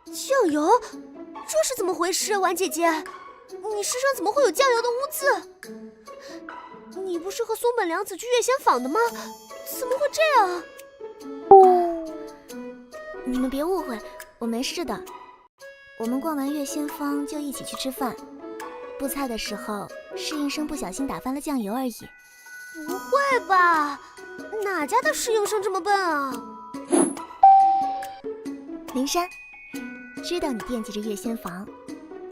酱油？这是怎么回事，婉姐姐？你身上怎么会有酱油的污渍？你不是和松本良子去月仙坊的吗？怎么会这样？你们别误会，我没事的。我们逛完月仙坊就一起去吃饭，布菜的时候侍应生不小心打翻了酱油而已。不会吧？哪家的侍应生这么笨啊？灵珊，知道你惦记着月仙坊，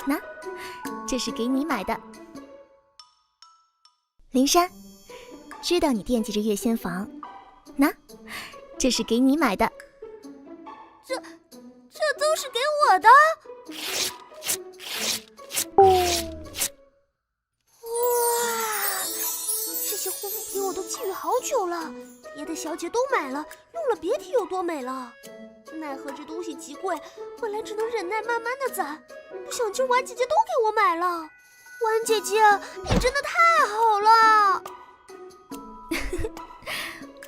那这是给你买的。灵珊，知道你惦记着月仙坊，那这是给你买的。这都是给我的。哇，这些护肤品我都觊觎好久了，别的小姐都买了，用了别提有多美了。奈何这东西极贵，本来只能忍耐慢慢的攒，不想今婉姐姐都给我买了。婉姐姐，你真的太好了。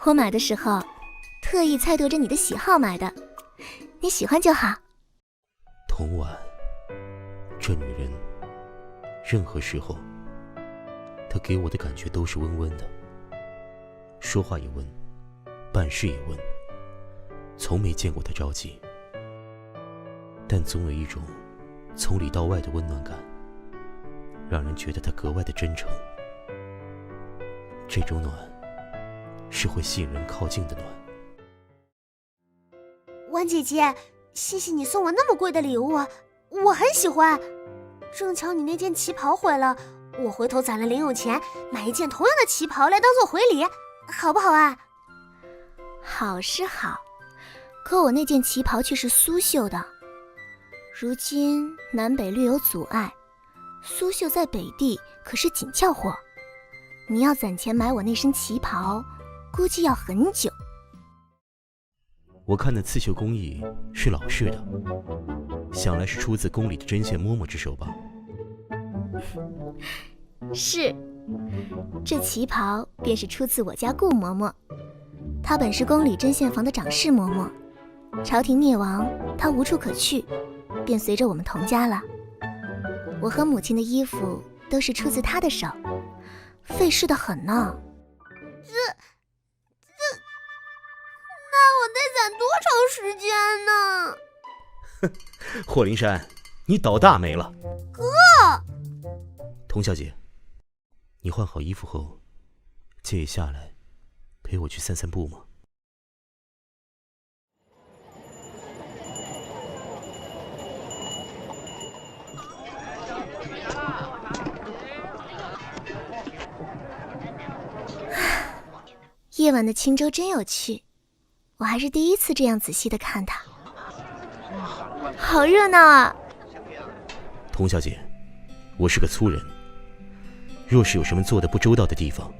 我买的时候特意猜度着你的喜好买的，你喜欢就好。童婉，这女人任何时候她给我的感觉都是温温的，说话也温，办事也温，从没见过她着急，但总有一种从里到外的温暖感，让人觉得她格外的真诚。这种暖是会吸引人靠近的暖。婉姐姐，谢谢你送我那么贵的礼物，我很喜欢。正巧你那件旗袍毁了，我回头攒了零用钱，买一件同样的旗袍来当做回礼，好不好啊？好是好，可我那件旗袍却是苏绣的。如今南北略有阻碍，苏绣在北地可是紧俏货。你要攒钱买我那身旗袍，估计要很久。我看那刺绣工艺是老式的，想来是出自宫里的针线嬷嬷之手吧？是，这旗袍便是出自我家顾嬷嬷，她本是宫里针线房的掌事嬷嬷，朝廷灭亡，她无处可去，便随着我们同家了。我和母亲的衣服都是出自她的手，费事的很呢。那我得攒多长时间呢？霍灵珊，你倒大霉了。哥，童小姐，你换好衣服后，介意下来陪我去散散步吗？夜晚的青州真有趣，我还是第一次这样仔细的看它。好热闹啊！童小姐，我是个粗人，若是有什么做得不周到的地方，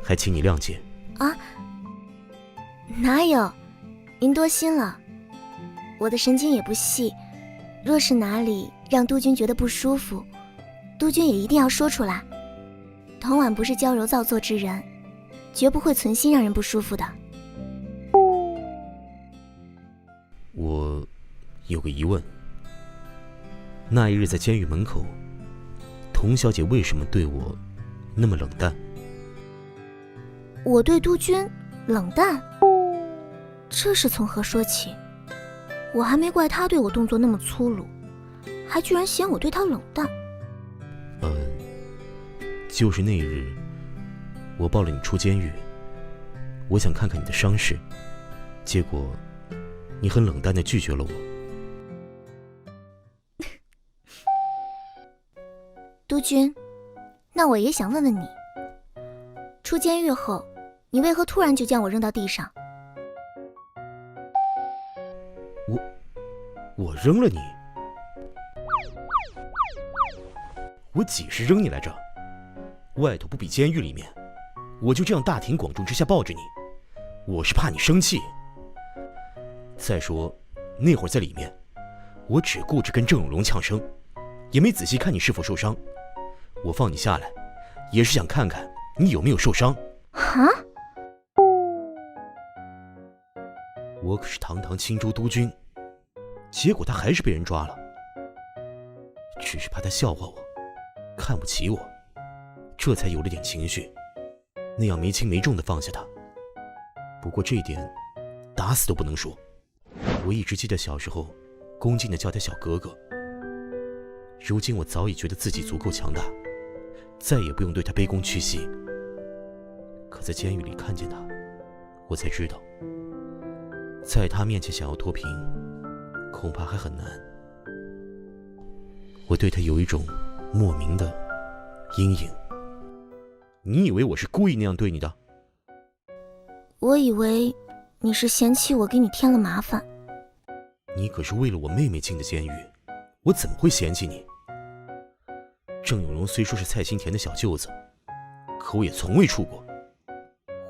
还请你谅解。啊？哪有？您多心了。我的神经也不细，若是哪里让督军觉得不舒服，督军也一定要说出来。童婉不是娇柔造作之人，绝不会存心让人不舒服的。我有个疑问，那一日在监狱门口，童小姐为什么对我那么冷淡？我对督军冷淡？这是从何说起？我还没怪他对我动作那么粗鲁，还居然嫌我对他冷淡。就是那日我抱了你出监狱，我想看看你的伤势，结果你很冷淡地拒绝了我。督军，那我也想问问你，出监狱后，你为何突然就将我扔到地上？我扔了你？我几时扔你来着？外头不比监狱里面，我就这样大庭广众之下抱着你，我是怕你生气。再说那会儿在里面，我只顾着跟郑永荣呛声，也没仔细看你是否受伤。我放你下来，也是想看看你有没有受伤。啊？我可是堂堂青州督军，结果他还是被人抓了。只是怕他笑话我，看不起我，这才有了点情绪，那样没轻没重的放下他。不过这一点打死都不能说。我一直记得小时候恭敬地叫他小哥哥。如今我早已觉得自己足够强大，再也不用对他卑躬屈膝。可在监狱里看见他，我才知道，在他面前想要脱贫，恐怕还很难。我对他有一种莫名的阴影。你以为我是故意那样对你的？我以为你是嫌弃我给你添了麻烦。你可是为了我妹妹进的监狱，我怎么会嫌弃你？郑永荣虽说是蔡新田的小舅子，可我也从未处过。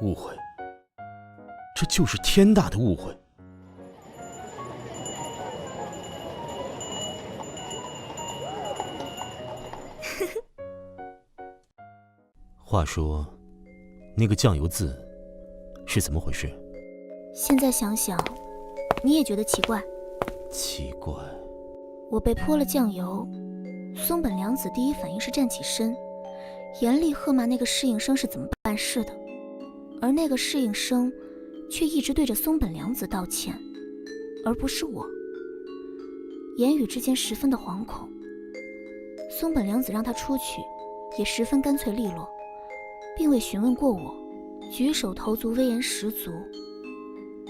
误会，这就是天大的误会。话说，那个酱油字是怎么回事？现在想想，你也觉得奇怪。奇怪，我被泼了酱油，松本凉子第一反应是站起身，严厉喝骂那个侍应生是怎么办事的，而那个侍应生却一直对着松本凉子道歉，而不是我。言语之间十分的惶恐。松本凉子让他出去，也十分干脆利落，并未询问过我，举手投足威严十足。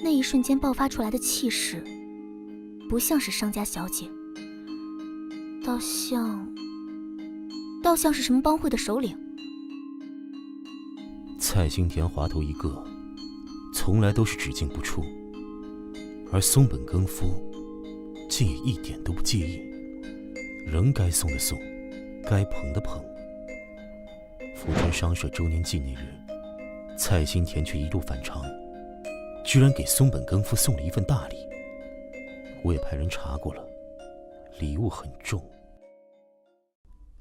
那一瞬间爆发出来的气势，不像是商家小姐，倒像是什么帮会的首领。蔡新田滑头一个，从来都是只进不出，而松本耕夫竟也一点都不介意，仍该送的送，该捧的捧。福川商社周年纪念日，蔡新田却一路反常，居然给松本耕夫送了一份大礼。我也派人查过了，礼物很重。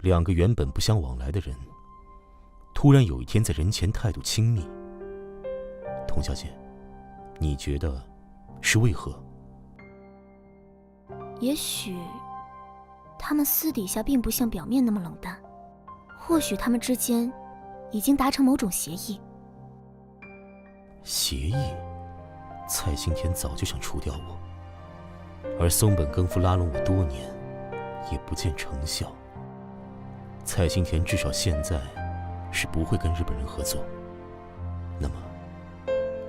两个原本不相往来的人，突然有一天在人前态度亲密。童小姐，你觉得是为何？也许他们私底下并不像表面那么冷淡，或许他们之间已经达成某种协议。协议？蔡新田早就想除掉我，而松本耕夫拉拢我多年，也不见成效。蔡新田至少现在是不会跟日本人合作。那么，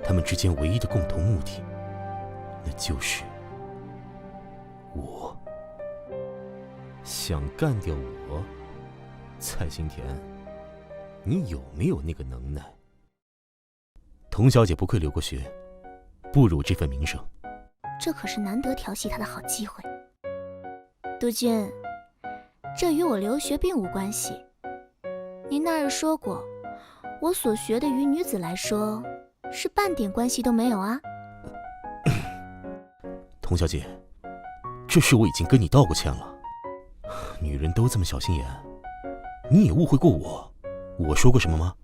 他们之间唯一的共同目的，那就是我。想干掉我？蔡新田，你有没有那个能耐？童小姐不愧留过学，不辱这份名声。这可是难得调戏他的好机会。督军，这与我留学并无关系。您那日说过，我所学的于女子来说，是半点关系都没有啊。童小姐，这事我已经跟你道过歉了。女人都这么小心眼，你也误会过我。我说过什么吗？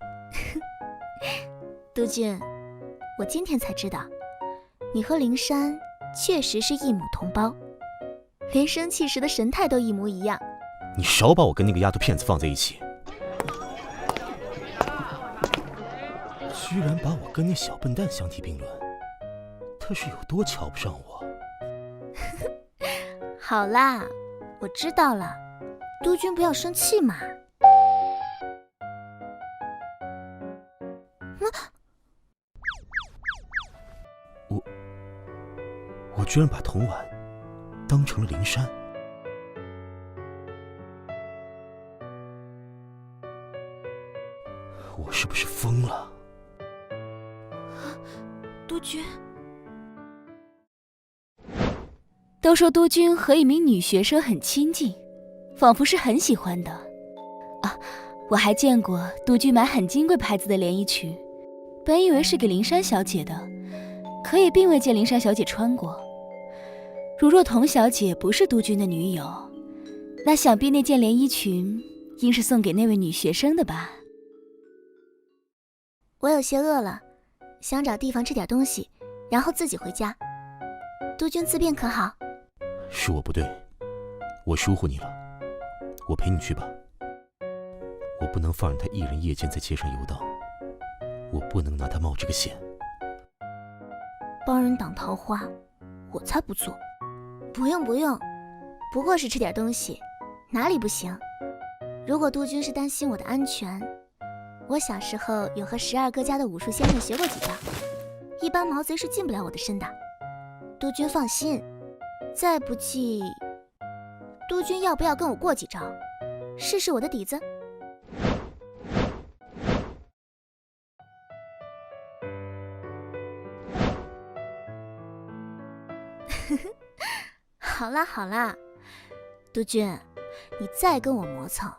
督军，我今天才知道，你和灵山确实是一母同胞，连生气时的神态都一模一样。你少把我跟那个丫头片子放在一起，居然把我跟那小笨蛋相提并论，他是有多瞧不上我？好啦，我知道了，督军不要生气嘛。我居然把童婉当成了灵山。我是不是疯了？督军，都说督军和一名女学生很亲近，仿佛是很喜欢的。啊，我还见过督军买很金贵牌子的连衣裙，本以为是给灵山小姐的，可也并未见灵山小姐穿过。如若童小姐不是督军的女友，那想必那件连衣裙应是送给那位女学生的吧。我有些饿了，想找地方吃点东西，然后自己回家。督军自便可好？是我不对，我疏忽你了，我陪你去吧。我不能放任他一人夜间在街上游荡，我不能拿他冒这个险。帮人挡桃花，我才不做。不用不用，不过是吃点东西，哪里不行？如果督军是担心我的安全，我小时候有和12个家的武术先生学过几招，一般毛贼是近不了我的身的。督军放心，再不济，督军要不要跟我过几招，试试我的底子？好啦好啦，督军，你再跟我磨蹭，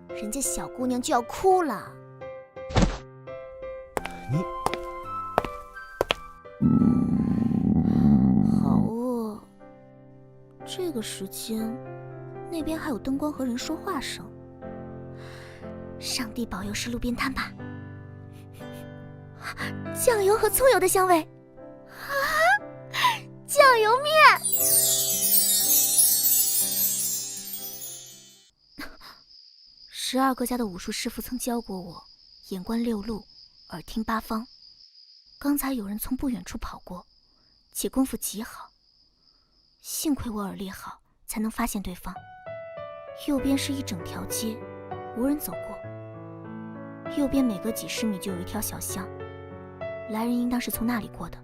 人家小姑娘就要哭了。你好饿，这个时间，那边还有灯光和人说话声。上帝保佑是路边摊吧。酱油和葱油的香味啊！酱油面。12个家的武术师傅曾教过我，眼观六路，耳听八方。刚才有人从不远处跑过，且功夫极好。幸亏我耳力好，才能发现对方。右边是一整条街，无人走过。右边每隔几十米就有一条小巷，来人应当是从那里过的。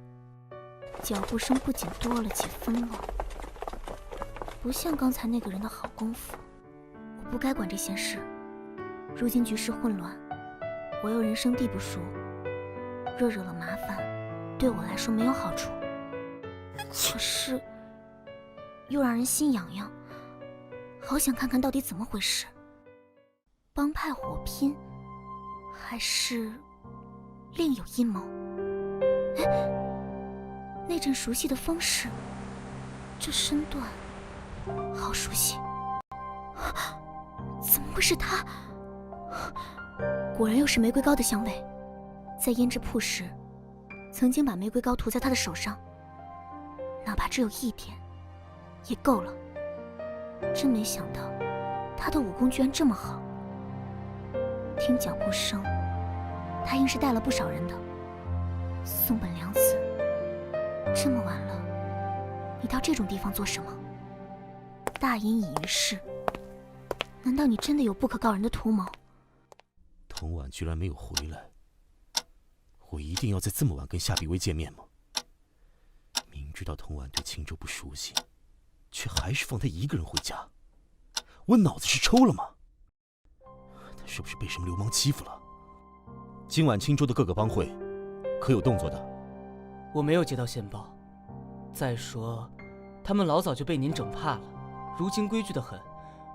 脚步声不仅多了几分了，不像刚才那个人的好功夫。我不该管这件事。如今局势混乱，我又人生地不熟，若惹了麻烦，对我来说没有好处。可是又让人心痒痒，好想看看到底怎么回事。帮派火拼，还是另有阴谋？哎，那阵熟悉的风势，这身段好熟悉，怎么会是他？果然又是玫瑰膏的香味。在胭脂铺时，曾经把玫瑰膏涂在他的手上，哪怕只有一点，也够了。真没想到，他的武功居然这么好。听脚步声，他应是带了不少人的。松本凉子，这么晚了，你到这种地方做什么？大隐隐于市，难道你真的有不可告人的图谋？童婉居然没有回来，我一定要在这么晚跟夏碧薇见面吗？明知道童婉对青州不熟悉，却还是放她一个人回家，我脑子是抽了吗？她是不是被什么流氓欺负了？今晚青州的各个帮会可有动作的？我没有接到线报。再说，他们老早就被您整怕了，如今规矩得很，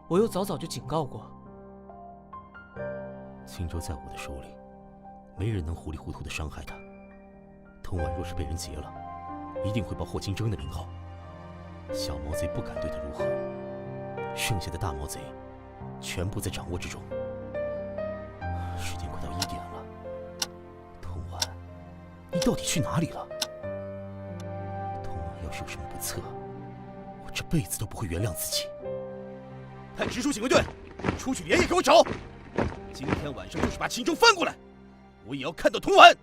我又早早就警告过。青州在我的手里，没人能糊里糊涂的伤害他。童婉若是被人劫了，一定会报霍金征的名号。小毛贼不敢对他如何，剩下的大毛贼全部在掌握之中。时间快到1点了，童婉，你到底去哪里了？童婉要是有什么不测，我这辈子都不会原谅自己。派直属警卫队出去连夜给我找，今天晚上就是把秦州翻过来，我也要看到童婉。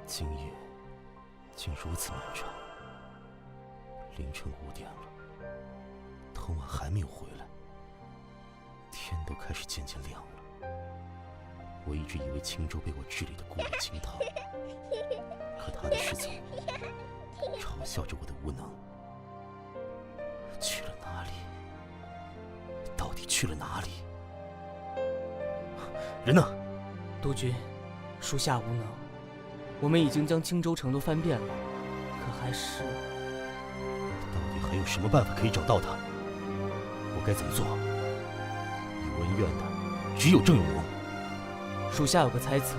今夜竟如此漫长，凌晨5点了，童婉还没有回来，天都开始渐渐亮了。我一直以为青州被我治理的固若金汤，可他的侍从嘲笑着我的无能。去了哪里？到底去了哪里？人呢？督军，属下无能。我们已经将青州城都翻遍了，可还是……到底还有什么办法可以找到他？我该怎么做？有恩怨的只有郑永荣。属下有个猜测，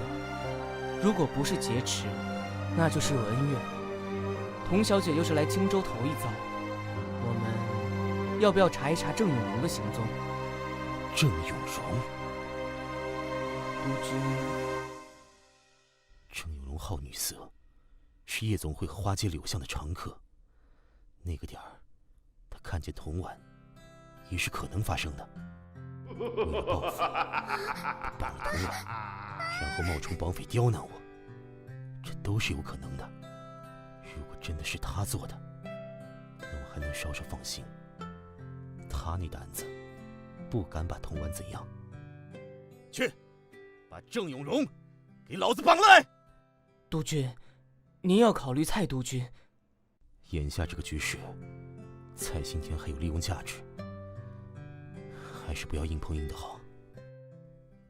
如果不是劫持，那就是有恩怨。童小姐又是来青州头一遭，我们要不要查一查郑永荣的行踪？郑永荣，督军。郑永荣好女色，是夜总会和花街柳巷的常客。那个点儿，他看见童婉，也是可能发生的。为了报复，绑了童婉，然后冒充绑匪刁难我，这都是有可能的。如真的是他做的，那我还能稍稍放心。他那胆子，不敢把童婉怎样。去，把郑永荣给老子绑来！督军，您要考虑蔡督军。眼下这个局势，蔡新田还有利用价值，还是不要硬碰硬的好。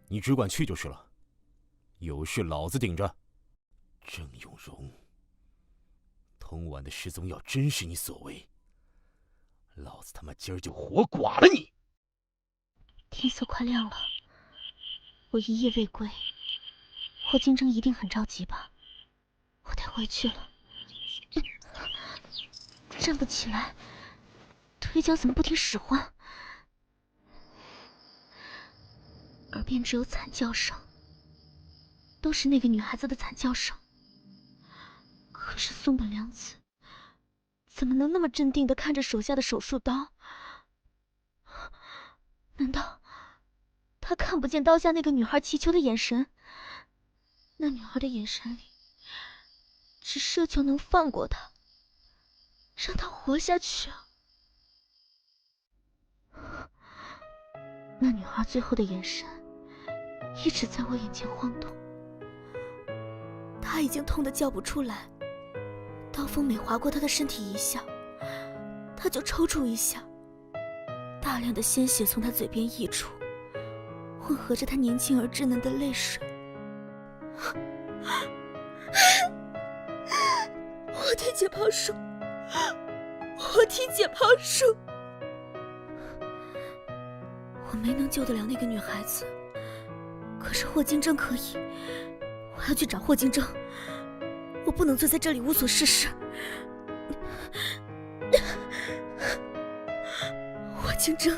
你只管去就是了，有事老子顶着。郑永荣，童婉的失踪要真是你所为，老子他妈今儿就活剐了你！天色快亮了，我一夜未归，霍金征一定很着急吧？我得回去了。站不起来，腿脚怎么不听使唤？耳边只有惨叫声，都是那个女孩子的惨叫声。可是松本凉子怎么能那么镇定地看着手下的手术刀？难道他看不见刀下那个女孩祈求的眼神？那女孩的眼神里只奢求能放过他，让他活下去啊！那女孩最后的眼神一直在我眼前晃动。他已经痛得叫不出来，刀锋每划过他的身体一下，他就抽搐一下，大量的鲜血从他嘴边溢出，混合着他年轻而稚嫩的泪水。活体解剖术，活体解剖术！我没能救得了那个女孩子，可是霍金征可以。我要去找霍金征，我不能坐在这里无所事事。霍金征，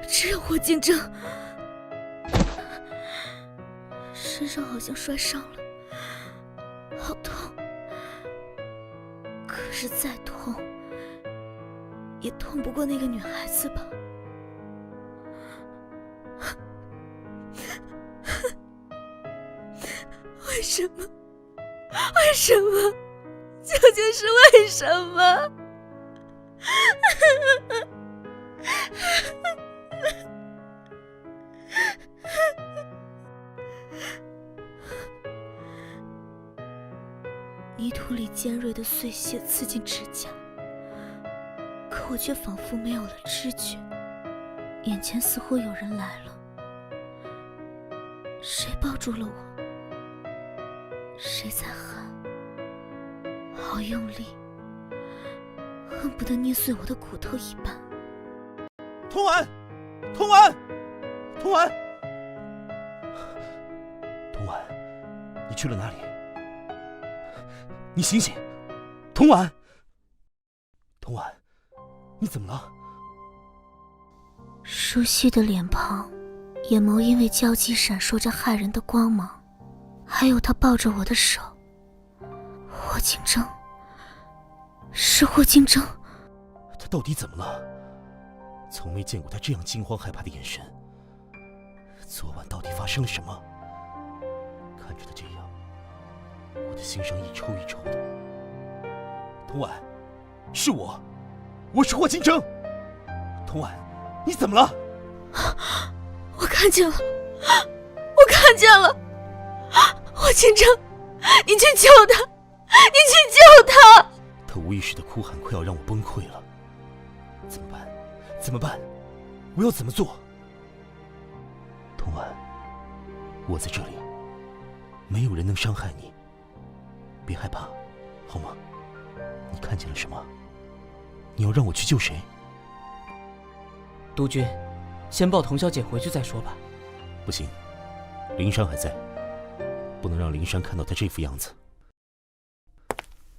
只有霍金征。身上好像摔伤了，好痛。可是再痛，也痛不过那个女孩子吧。为什么？为什么？究竟是为什么？泥土里尖锐的碎屑刺进指甲，可我却仿佛没有了知觉。眼前似乎有人来了，谁抱住了我？谁在喊？好用力，恨不得捏碎我的骨头一般。童婉，童婉，童婉，童婉，你去了哪里？你醒醒，童婉，童婉，你怎么了？熟悉的脸庞，眼眸因为焦急闪烁着骇人的光芒，还有他抱着我的手。霍金征，是霍金征。他到底怎么了？从没见过他这样惊慌害怕的眼神。昨晚到底发生了什么？看着他这样，我的心上一抽一抽的。童婉，是我是霍金征。童婉，你怎么了？我看见了，我看见了，霍金征，你去救他，你去救他！他无意识的哭喊快要让我崩溃了。怎么办？怎么办？我要怎么做？童婉，我在这里，没有人能伤害你，别害怕，好吗？你看见了什么？你要让我去救谁？督军，先抱童小姐回去再说吧。不行，灵山还在，不能让灵山看到他这副样子。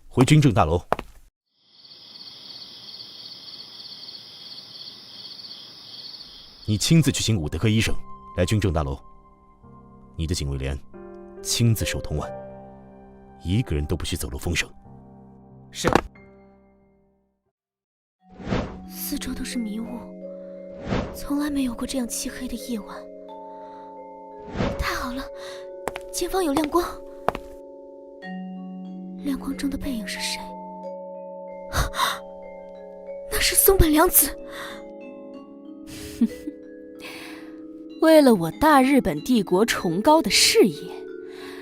回军政大楼。你亲自去请伍德科医生来军政大楼。你的警卫连亲自守童婉，一个人都不许走漏风声。是。四周都是迷雾，从来没有过这样漆黑的夜晚。太好了，前方有亮光。亮光中的背影是谁？那是松本凉子。为了我大日本帝国崇高的事业，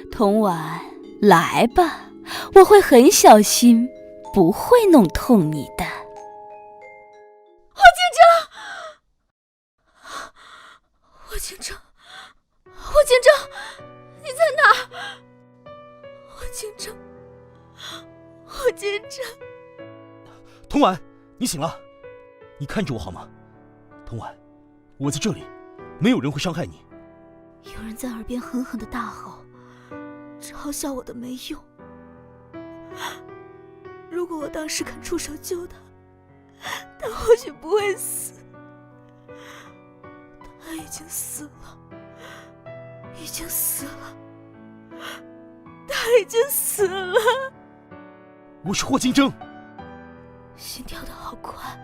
童婉，来吧，我会很小心，不会弄痛你的。霍京城，霍京城，你在哪？霍京城，霍京城。童婉，你醒了，你看着我好吗？童婉，我在这里，没有人会伤害你。有人在耳边狠狠地大吼，嘲笑我的没用。如果我当时肯出手救他，他或许不会死。他已经死了，已经死了，他已经死了。我是霍金征。心跳得好快，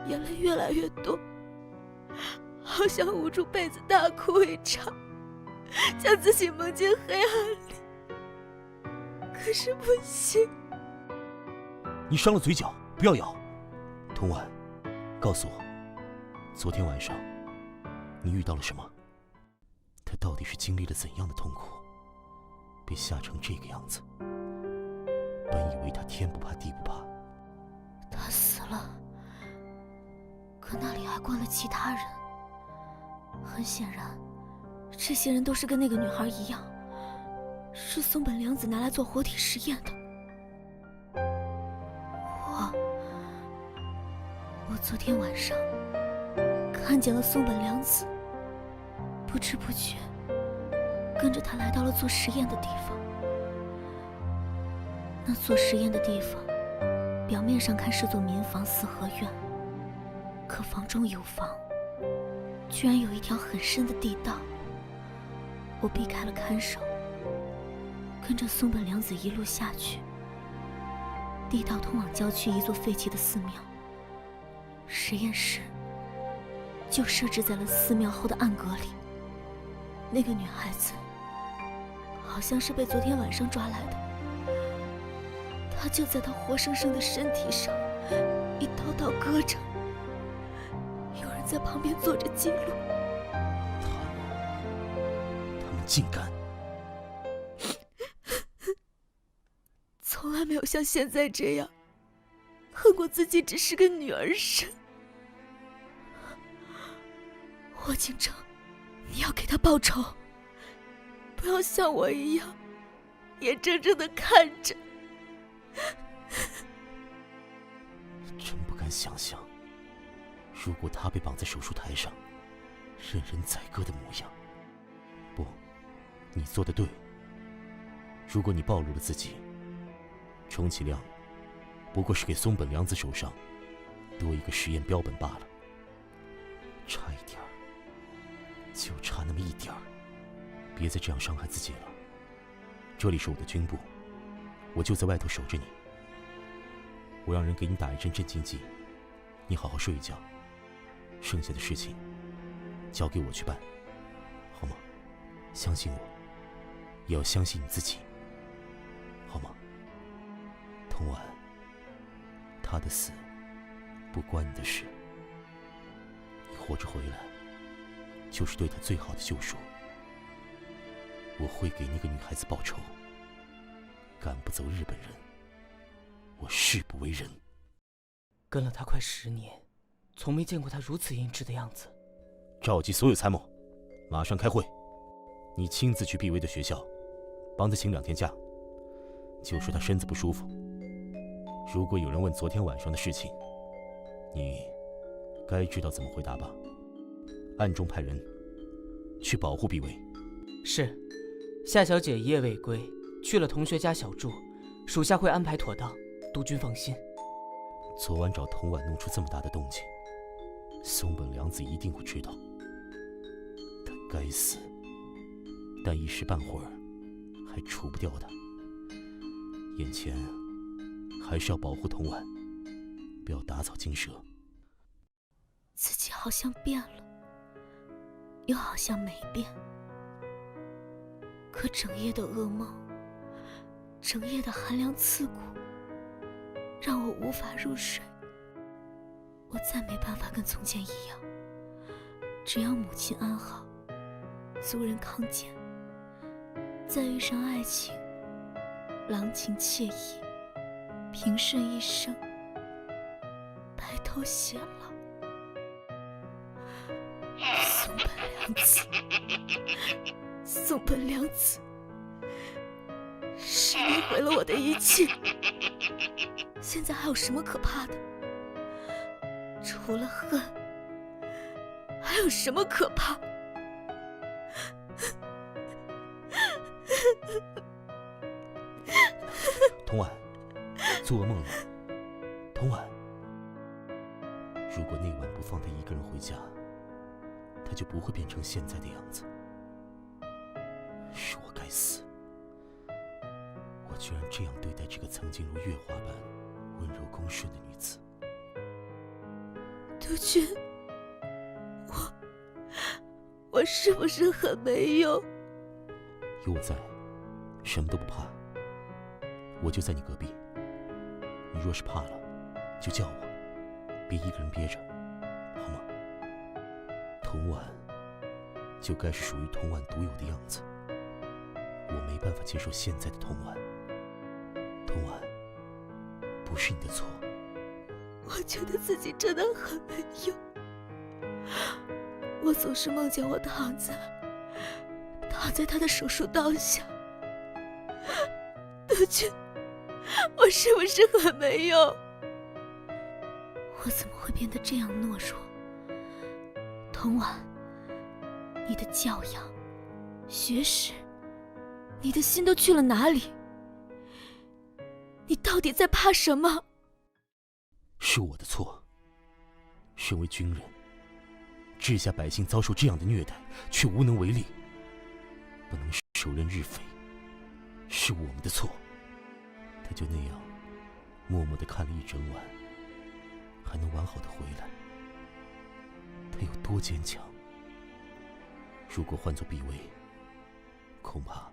眼泪越来越多，好想捂住被子大哭一场，将自己蒙进黑暗里。可是不行。你伤了嘴角，不要咬。童婉，告诉我，昨天晚上你遇到了什么？他到底是经历了怎样的痛苦，被吓成这个样子？本以为他天不怕地不怕，他死了，可那里还关了其他人。很显然，这些人都是跟那个女孩一样，是松本凉子拿来做活体实验的。我昨天晚上看见了松本凉子，不知不觉跟着他来到了做实验的地方。那做实验的地方表面上看是座民房四合院，可房中有房，居然有一条很深的地道。我避开了看守，跟着松本凉子一路下去。地道通往郊区一座废弃的寺庙，实验室就设置在了寺庙后的暗格里。那个女孩子好像是被昨天晚上抓来的，她就在她活生生的身体上一刀刀割着，有人在旁边做着记录。他们竟敢！从来没有像现在这样恨过自己只是个女儿身。霍京城，你要给他报仇，不要像我一样眼睁睁地看着。真不敢想象，如果他被绑在手术台上，任人宰割的模样。不，你做得对。如果你暴露了自己，充其量不过是给松本凉子手上多一个实验标本罢了。差一点儿，就差那么一点儿，别再这样伤害自己了。这里是我的军部，我就在外头守着你。我让人给你打一针镇静剂，你好好睡一觉，剩下的事情交给我去办，好吗？相信我，也要相信你自己，好吗？童婉，他的死不关你的事，你活着回来就是对他最好的救赎。我会给那个女孩子报仇，赶不走日本人，我誓不为人。跟了他快10年，从没见过他如此英质的样子。召集所有参谋，马上开会。你亲自去毕威的学校，帮他请2天假，就说他身子不舒服。如果有人问昨天晚上的事情，你该知道怎么回答吧。暗中派人去保护毕威。是，夏小姐一夜未归，去了同学家小住，属下会安排妥当，督军放心。昨晚找童婉弄出这么大的动静，松本凉子一定会知道。他该死，但一时半会儿还除不掉他。眼前还是要保护童婉，不要打草惊蛇。自己好像变了，又好像没变。可整夜的噩梦，整夜的寒凉刺骨，让我无法入睡。我再没办法跟从前一样，只要母亲安好，族人康健，再遇上爱情，郎情妾意，平顺一生，白头偕老。松本凉子，松本凉子，是你毁了我的一切，现在还有什么可怕的？除了恨，还有什么可怕？童婉，做噩梦了吗？童婉，如果那晚不放他一个人回家，他就不会变成现在的样子。是我该死，我居然这样对待这个曾经如月华般温柔恭顺的女子。督军，我是不是很没用？有我在，什么都不怕。我就在你隔壁，你若是怕了，就叫我，别一个人憋着，好吗？童婉就该是属于童婉独有的样子，我没办法接受现在的童婉。童婉，不是你的错。我觉得自己真的很没用，我总是梦见我躺在他的手术刀下。督军，我是不是很没用？我怎么会变得这样懦弱？童婉，你的教养、学识，你的心都去了哪里？你到底在怕什么？是我的错。身为军人，治下百姓遭受这样的虐待，却无能为力，不能手刃日匪，是我们的错。他就那样默默地看了一整晚，还能完好的回来，他有多坚强？如果换作碧薇，恐怕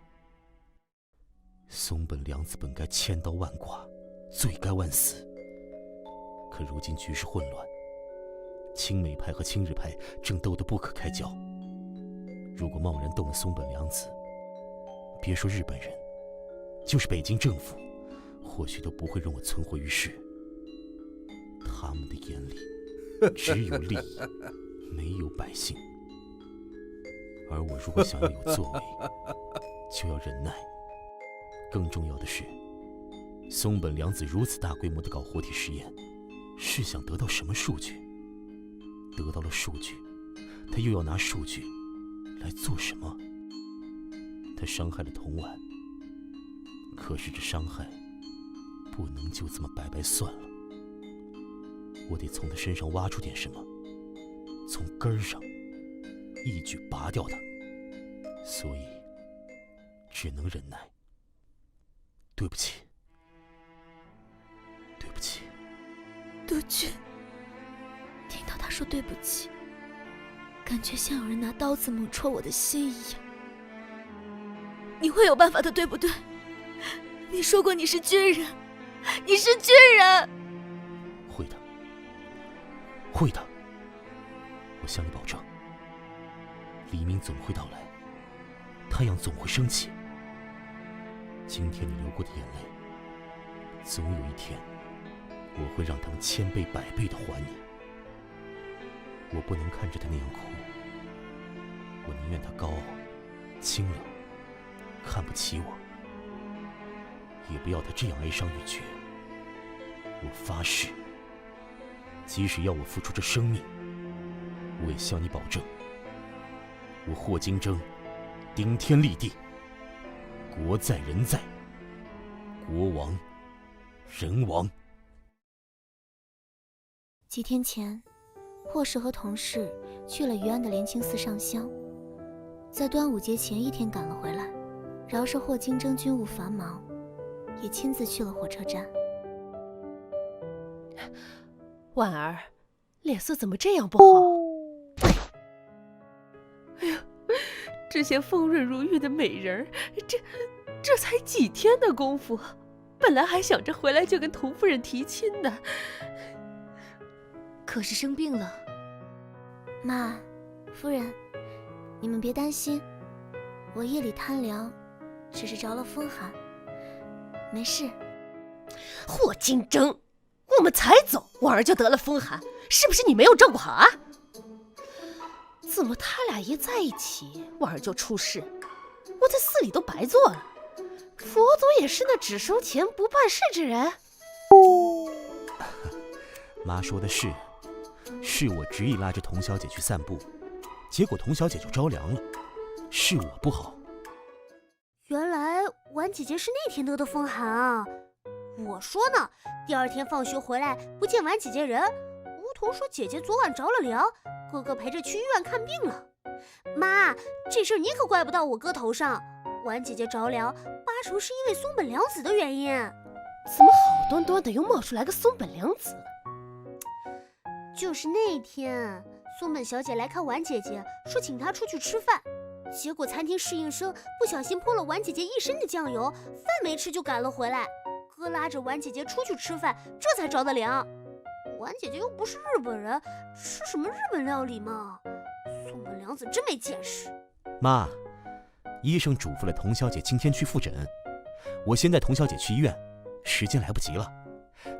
松本凉子本该千刀万剐，罪该万死。可如今局势混乱，亲美派和亲日派正斗得不可开交。如果贸然动了松本凉子，别说日本人，就是北京政府，或许都不会容我存活于世。他们的眼里只有利益，没有百姓。而我如果想要有作为，就要忍耐。更重要的是，松本凉子如此大规模地搞活体实验，是想得到什么数据？得到了数据，他又要拿数据来做什么？他伤害了童婉，可是这伤害不能就这么白白算了。我得从他身上挖出点什么，从根儿上一举拔掉他。所以只能忍耐。对不起，对不起。督军，听到他说对不起，感觉像有人拿刀子猛戳我的心一样。你会有办法的，对不对？你说过你是军人，你是军人。会的，会的，我向你保证。黎明总会到来，太阳总会升起。今天你流过的眼泪，总有一天我会让他们1000倍100倍的还你。我不能看着他那样哭，我宁愿他高傲、清冷，看不起我，也不要他这样哀伤欲绝。我发誓，即使要我付出这生命，我也向你保证，我霍金征顶天立地，国在人在，国亡人亡。几天前，霍氏和同事去了余安的莲清寺上香，在端午节前一天赶了回来。饶是霍金征军务繁忙，也亲自去了火车站。婉儿，脸色怎么这样不好？哎呀，之前丰润如玉的美人儿，这才几天的功夫，本来还想着回来就跟童夫人提亲的，可是生病了。妈，夫人，你们别担心，我夜里贪凉，只是着了风寒，没事。霍金征，我们才走，婉儿就得了风寒，是不是你没有照顾好啊？怎么他俩一在一起，婉儿就出事？我在寺里都白做了。佛祖也是那只收钱不办事之人。妈说的是我执意拉着童小姐去散步，结果童小姐就着凉了，是我不好。原来婉姐姐是那天得的风寒啊！我说呢，第二天放学回来不见婉姐姐人，梧桐说姐姐昨晚着了凉，哥哥陪着去医院看病了。妈，这事儿你可怪不到我哥头上，婉姐姐着凉8成是因为松本凉子的原因。怎么好端端的又冒出来个松本凉子？就是那天，松本小姐来看婉姐姐，说请她出去吃饭，结果餐厅侍应生不小心泼了婉姐姐一身的酱油，饭没吃就赶了回来。哥拉着婉姐姐出去吃饭，这才着的凉。婉姐姐又不是日本人，吃什么日本料理嘛？松本凉子真没见识。妈，医生嘱咐了童小姐今天去复诊，我先带童小姐去医院，时间来不及了，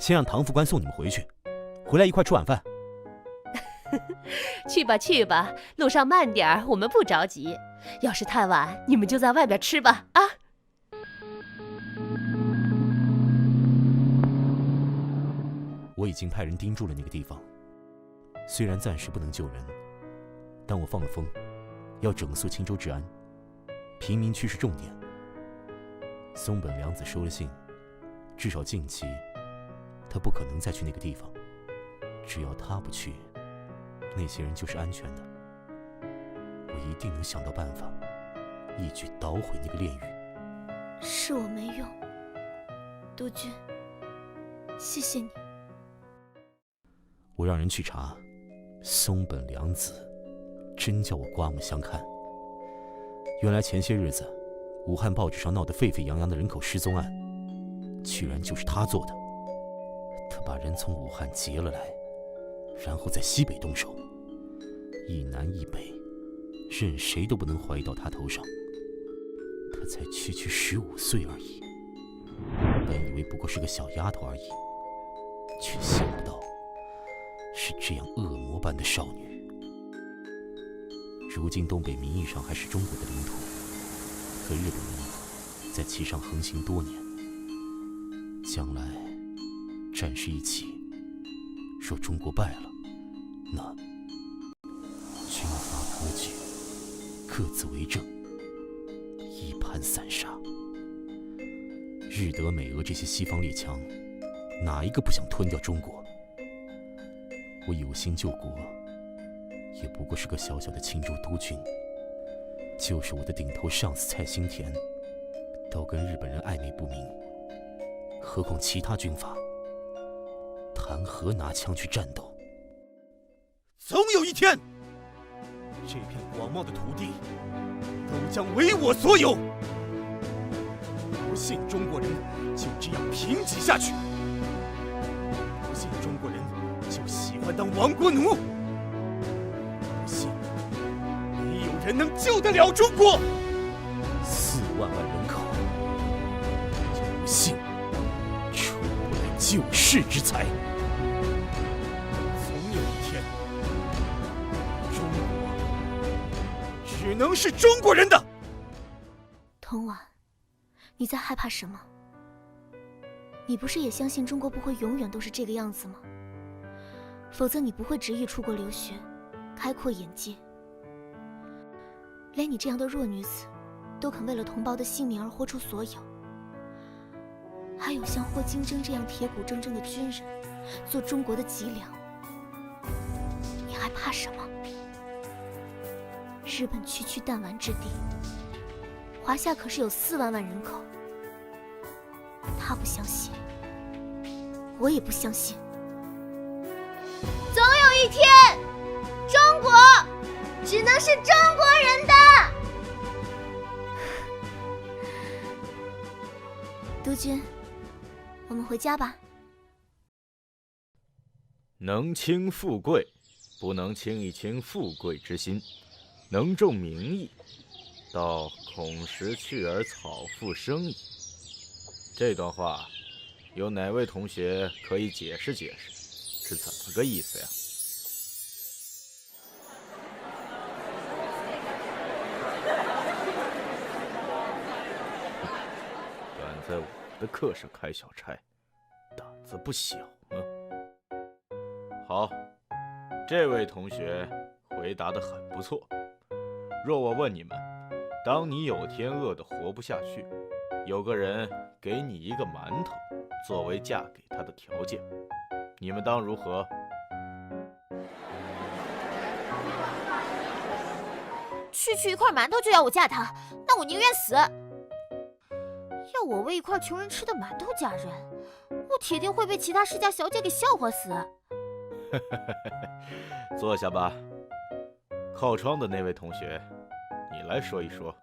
先让唐副官送你们回去，回来一块吃晚饭。去吧去吧，路上慢点儿，我们不着急。要是太晚，你们就在外边吃吧啊！我已经派人盯住了那个地方，虽然暂时不能救人，但我放了风，要整肃青州治安，贫民区是重点。松本凉子收了信，至少近期他不可能再去那个地方。只要他不去，那些人就是安全的。我一定能想到办法，一举捣毁那个炼狱。是我没用，督军，谢谢你。我让人去查，松本凉子真叫我刮目相看。原来前些日子武汉报纸上闹得沸沸扬扬的人口失踪案，居然就是他做的。他把人从武汉劫了来，然后在西北动手，一南一北，任谁都不能怀疑到他头上。他才区15岁而已，本以为不过是个小丫头而已，却想不到是这样恶魔般的少女。如今东北名义上还是中国的领土，可日本人在其上横行多年。将来战事一起，若中国败了，那军阀割据，各自为政，一盘散沙。日德美俄这些西方列强，哪一个不想吞掉中国？我有心救国，也不过是个小小的青州督军，就是我的顶头上司蔡新田都跟日本人暧昧不明，何况其他军阀，谈何拿枪去战斗？总有一天，这片广袤的土地都将为我所有。不信中国人就这样贫瘠下去，不信中国人就喜欢当亡国奴，不信没有人能救得了中国。4万万人口，就不信出不来救世之才。总有一天，中国只能是中国人的。童婉，你在害怕什么？你不是也相信中国不会永远都是这个样子吗？否则你不会执意出国留学，开阔眼界。连你这样的弱女子，都肯为了同胞的性命而豁出所有。还有像霍金征这样铁骨铮铮的军人，做中国的脊梁。你还怕什么？日本区区弹丸之地，华夏可是有4万万人口。他不相信，我也不相信。总有一天，中国只能是中国人的。督军，我们回家吧。能轻富贵，不能轻一轻富贵之心；能重名义，到孔时去而草复生矣。这段话，有哪位同学可以解释解释，是怎么个意思呀？敢在我的课上开小差，胆子不小呢。好，这位同学回答得很不错。若我问你们，当你有天饿得活不下去，有个人给你一个馒头作为嫁给他的条件，你们当如何？区区一块馒头就要我嫁他，那我宁愿死。要我为一块穷人吃的馒头嫁人，我铁定会被其他世家小姐给笑话死。坐下吧。靠窗的那位同学，你来说一说，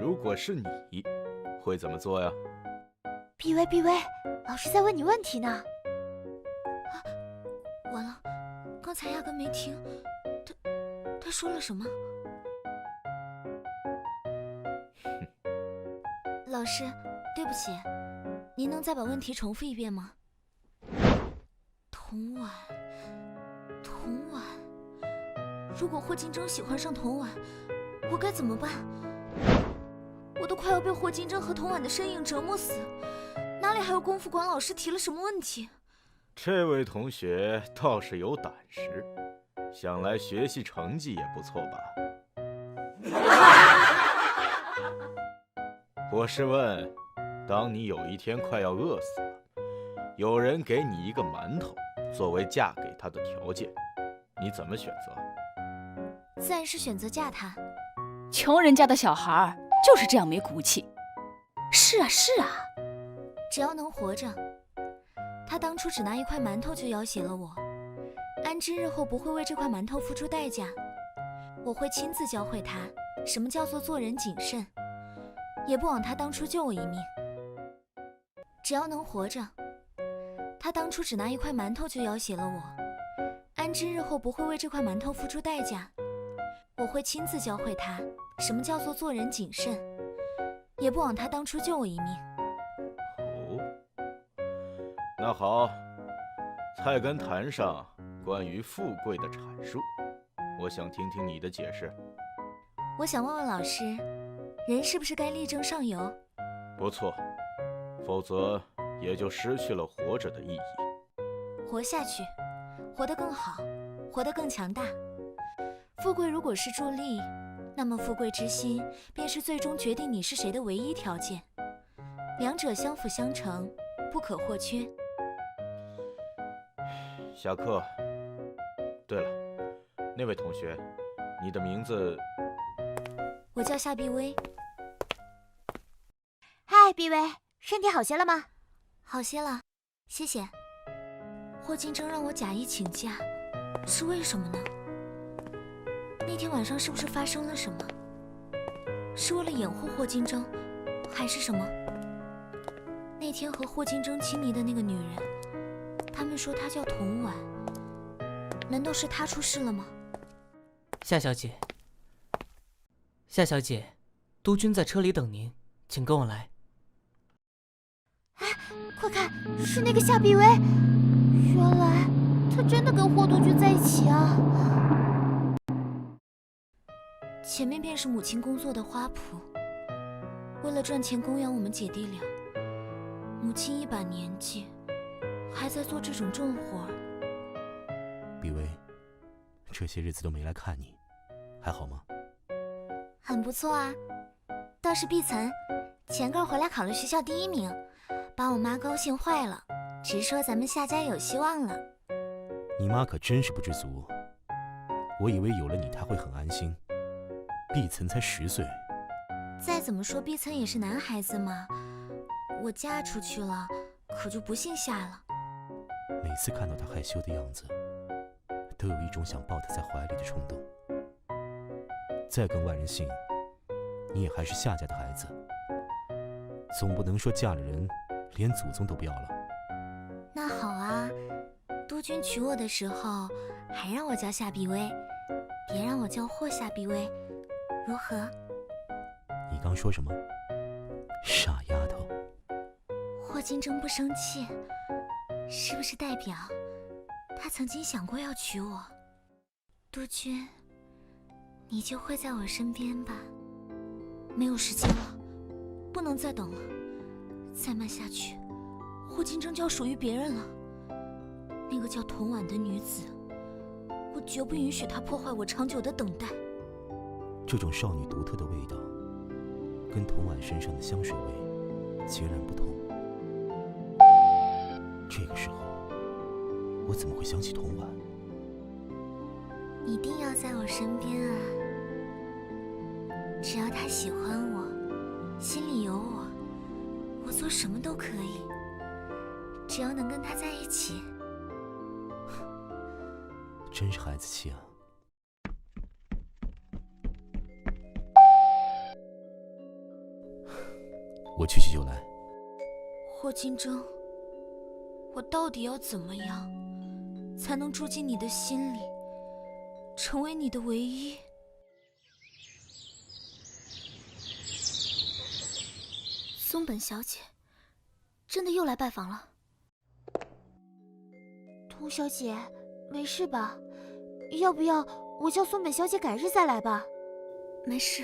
如果是你，会怎么做呀？毕威，老师在问你问题呢。完了，刚才压根没听，他说了什么？老师，对不起，您能再把问题重复一遍吗？童婉，如果霍金征喜欢上童婉，我该怎么办？我都快要被霍金征和童婉的身影折磨死，哪里还有功夫管老师提了什么问题？这位同学倒是有胆识，想来学习成绩也不错吧？我是问，当你有一天快要饿死了，有人给你一个馒头作为嫁给他的条件，你怎么选择？自然是选择嫁他。穷人家的小孩就是这样没骨气。是啊，只要能活着。他当初只拿一块馒头就要挟了我，安之日后不会为这块馒头付出代价。我会亲自教会他什么叫做做人谨慎，也不枉他当初救我一命。只要能活着。他当初只拿一块馒头就要挟了我，安之日后不会为这块馒头付出代价。我会亲自教会他什么叫做做人谨慎，也不枉他当初救我一命。哦，那好，菜根谭上关于富贵的阐述，我想听听你的解释。我想问问老师，人是不是该力争上游？不错，否则也就失去了活着的意义。活下去，活得更好，活得更强大。富贵如果是助力，那么富贵之心便是最终决定你是谁的唯一条件，两者相辅相成，不可或缺。下课。对了，那位同学，你的名字？我叫夏碧薇。嗨，碧薇，身体好些了吗？好些了，谢谢。霍金征让我假意请假，是为什么呢？那天晚上是不是发生了什么？是为了掩护霍金征，还是什么？那天和霍金征亲昵的那个女人，他们说她叫童婉，难道是她出事了吗？夏小姐，督军在车里等您，请跟我来。哎，快看，是那个夏碧薇，原来她真的跟霍督军在一起啊！前面便是母亲工作的花圃，为了赚钱供养我们姐弟俩，母亲一把年纪，还在做这种重活。碧薇，这些日子都没来看你，还好吗？很不错啊，倒是碧岑，前个回来考了学校第1名，把我妈高兴坏了，直说咱们夏家有希望了。你妈可真是不知足，我以为有了你她会很安心。碧岑才10岁，再怎么说碧岑也是男孩子嘛，我嫁出去了，可就不姓夏了。每次看到她害羞的样子，都有一种想抱她在怀里的冲动。再跟外人姓，你也还是夏家的孩子，总不能说嫁了人连祖宗都不要了。那好啊，督君娶我的时候，还让我叫夏碧薇，别让我叫霍夏碧薇，如何？你刚说什么？傻丫头。霍金正不生气，是不是代表他曾经想过要娶我？督军，你就会在我身边吧？没有时间了，不能再等了，再慢下去，霍金正就要属于别人了。那个叫童婉的女子，我绝不允许她破坏我长久的等待。这种少女独特的味道，跟童婉身上的香水味截然不同。这个时候，我怎么会想起童婉？一定要在我身边啊！只要她喜欢我，心里有我，我做什么都可以。只要能跟她在一起。真是孩子气啊！我去就来。霍金正，我到底要怎么样才能住进你的心里，成为你的唯一？松本小姐真的又来拜访了。童小姐，没事吧？要不要我叫松本小姐改日再来吧？没事。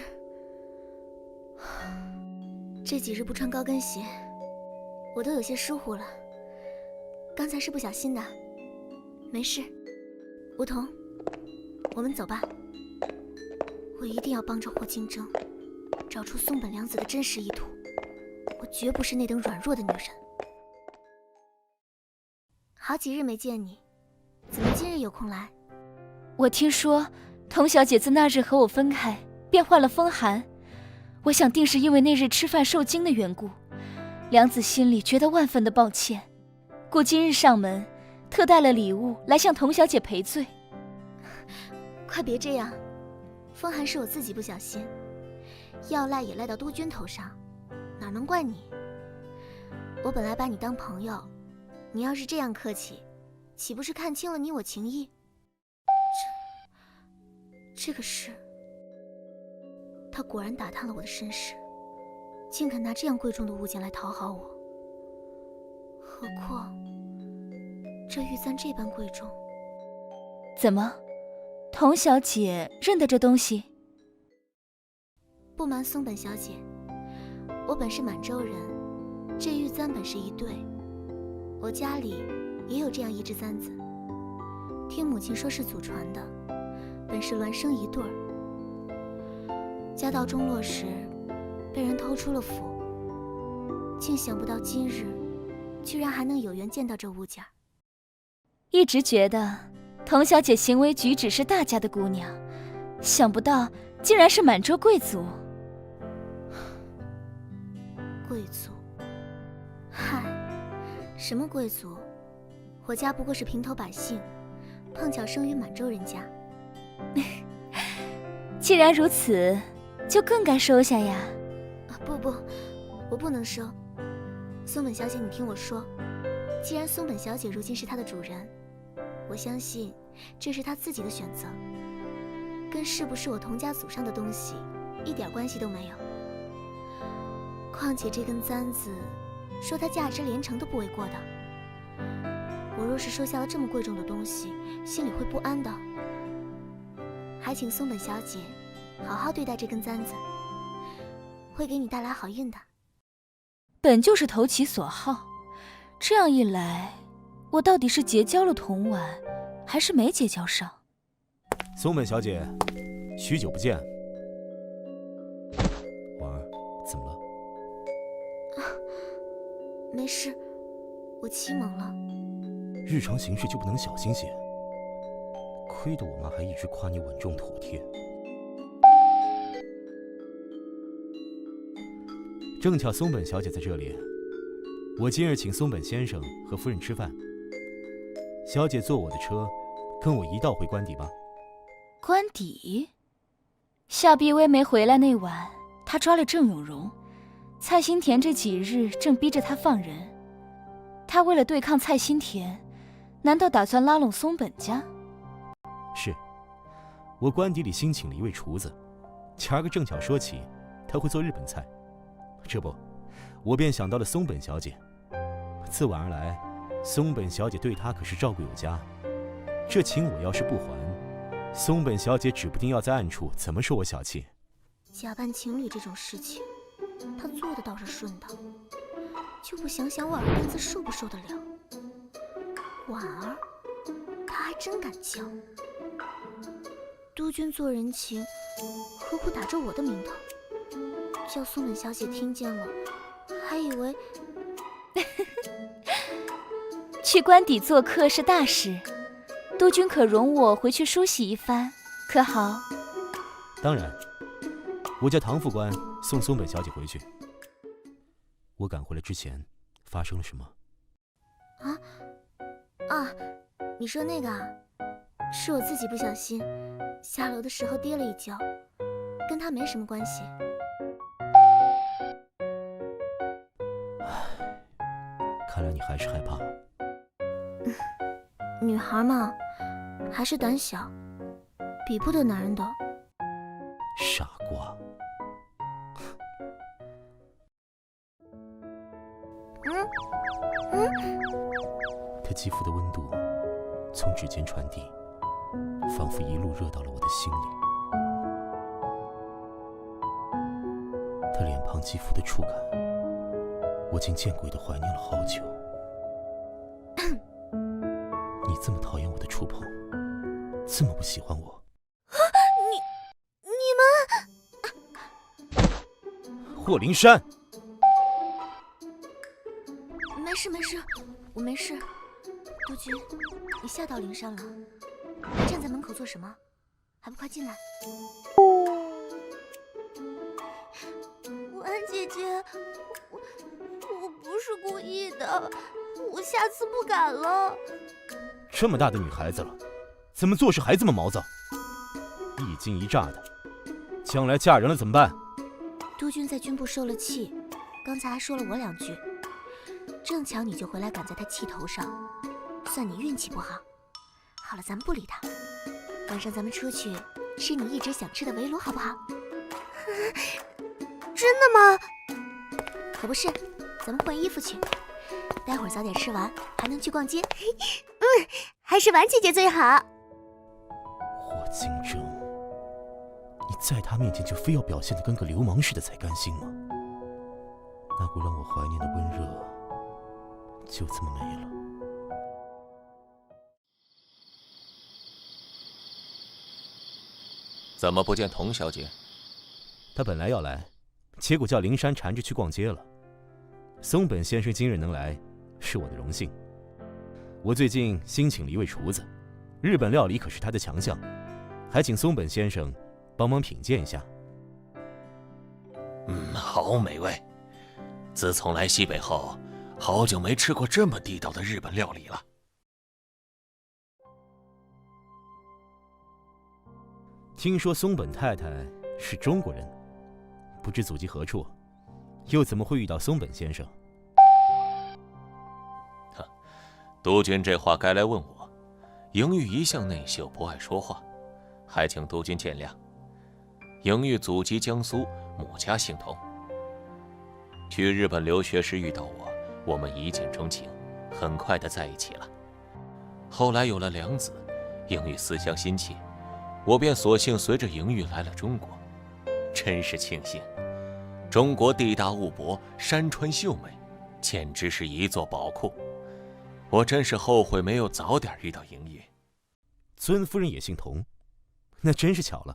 这几日不穿高跟鞋，我都有些疏忽了。刚才是不小心的，没事。梧桐，我们走吧。我一定要帮着霍金正找出松本凉子的真实意图。我绝不是那等软弱的女人。好几日没见你，怎么今日有空来？我听说童小姐自那日和我分开，便患了风寒。我想定是因为那日吃饭受惊的缘故，梁子心里觉得万分的抱歉，故今日上门，特带了礼物来向童小姐赔罪。快别这样，风寒是我自己不小心，要赖也赖到督军头上，哪能怪你？我本来把你当朋友，你要是这样客气，岂不是看清了你我情谊？这个事，他果然打探了我的身世，竟敢拿这样贵重的物件来讨好我。何况这玉簪这般贵重。怎么，童小姐认得这东西？不瞒松本小姐，我本是满洲人，这玉簪本是一对，我家里也有这样一只簪子，听母亲说是祖传的，本是孪生一对儿。家道中落时，被人偷出了府，竟想不到今日，居然还能有缘见到这物件。一直觉得童小姐行为举止是大家的姑娘，想不到竟然是满洲贵族。贵族？嗨，什么贵族？我家不过是平头百姓，碰巧生于满洲人家。既然如此，就更该收下呀。不，我不能收。松本小姐，你听我说，既然松本小姐如今是她的主人，我相信这是她自己的选择，跟是不是我童家祖上的东西一点关系都没有。况且这根簪子，说它价值连城都不为过的。我若是收下了这么贵重的东西，心里会不安的。还请松本小姐好好对待这根簪子，会给你带来好运的。本就是投其所好，这样一来，我到底是结交了童婉，还是没结交上？松本小姐，许久不见。婉儿，怎么了？没事，我启蒙了。日常行事就不能小心些？亏得我妈还一直夸你稳重妥帖。正巧松本小姐在这里，我今日请松本先生和夫人吃饭。小姐坐我的车，跟我一道回官邸吧。官邸？夏碧薇没回来那晚，他抓了郑永荣，蔡新田这几日正逼着他放人。他为了对抗蔡新田，难道打算拉拢松本家？是，我官邸里新请了一位厨子，前儿个正巧说起他会做日本菜，这不，我便想到了松本小姐。自晚而来，松本小姐对他可是照顾有加，这情我要是不还，松本小姐指不定要在暗处怎么说我小气。假扮情侣这种事情，他做的倒是顺当，就不想想婉儿根子受不受得了。婉儿，他还真敢叫。督军做人情，何苦打着我的名头？叫松本小姐听见了，还以为……去官邸做客是大事，督军可容我回去梳洗一番，可好？当然，我叫唐副官送松本小姐回去。我赶回来之前发生了什么？你说那个啊，是我自己不小心下楼的时候跌了一跤，跟他没什么关系。看来你还是害怕。女孩嘛，还是胆小，比不得男人的。傻瓜。他肌肤的温度从指尖传递，仿佛一路热到了我的心里。他脸庞肌肤的触感，我竟见鬼的怀念了好久。你这么讨厌我的触碰，这么不喜欢我，你们霍灵珊！没事，我没事。督军，你吓到灵珊了，站在门口做什么？还不快进来！婉姐姐，我不是故意的，我下次不敢了。这么大的女孩子了，怎么做事还这么毛躁？一惊一乍的，将来嫁人了怎么办？督军在军部受了气，刚才还说了我2句，正巧你就回来赶在他气头上，算你运气不好。好了，咱们不理他，晚上咱们出去吃你一直想吃的围炉，好不好？真的吗？可不是，咱们换衣服去，待会儿早点吃完还能去逛街。还是婉姐姐最好。霍金正，你在他面前就非要表现得跟个流氓似的才甘心吗？那股让我怀念的温热就这么没了。怎么不见童小姐？她本来要来，结果叫灵珊缠着去逛街了。松本先生今日能来，是我的荣幸。我最近新请了一位厨子，日本料理可是他的强项，还请松本先生帮忙品鉴一下。好美味！自从来西北后，好久没吃过这么地道的日本料理了。听说松本太太是中国人，不知祖籍何处，又怎么会遇到松本先生？督军这话该来问我。莹玉一向内秀，不爱说话，还请督军见谅。莹玉祖籍江苏，母家姓童。去日本留学时遇到我们一见钟情，很快的在一起了。后来有了两子，莹玉思乡心切，我便索性随着莹玉来了中国。真是庆幸，中国地大物博，山川秀美，简直是一座宝库。我真是后悔没有早点遇到莹玉。尊夫人也姓童，那真是巧了。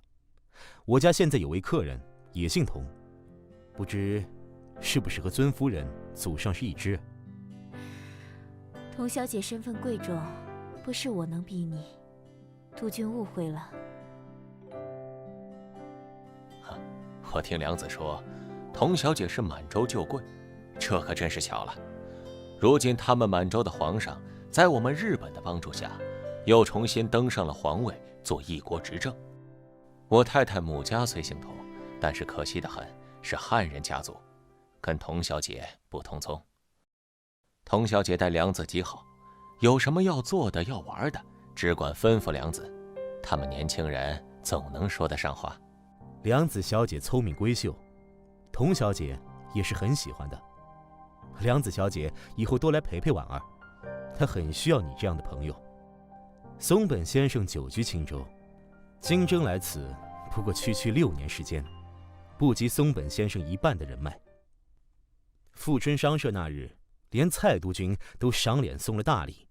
我家现在有位客人也姓童，不知是不是和尊夫人祖上是一支？童小姐身份贵重，不是我能比拟，督军误会了。我听梁子说，童小姐是满洲旧贵，这可真是巧了。如今他们满洲的皇上在我们日本的帮助下，又重新登上了皇位，做一国执政。我太太母家虽姓童，但是可惜的很，是汉人家族，跟童小姐不同宗。童小姐待梁子极好，有什么要做的要玩的，只管吩咐梁子，他们年轻人总能说得上话。梁子小姐聪明闺秀，童小姐也是很喜欢的。梁子小姐以后多来陪陪婉儿，她很需要你这样的朋友。松本先生久居青州，经征来此不过区6年时间，不及松本先生一半的人脉。富春商社那日，连蔡督军都赏脸送了大礼，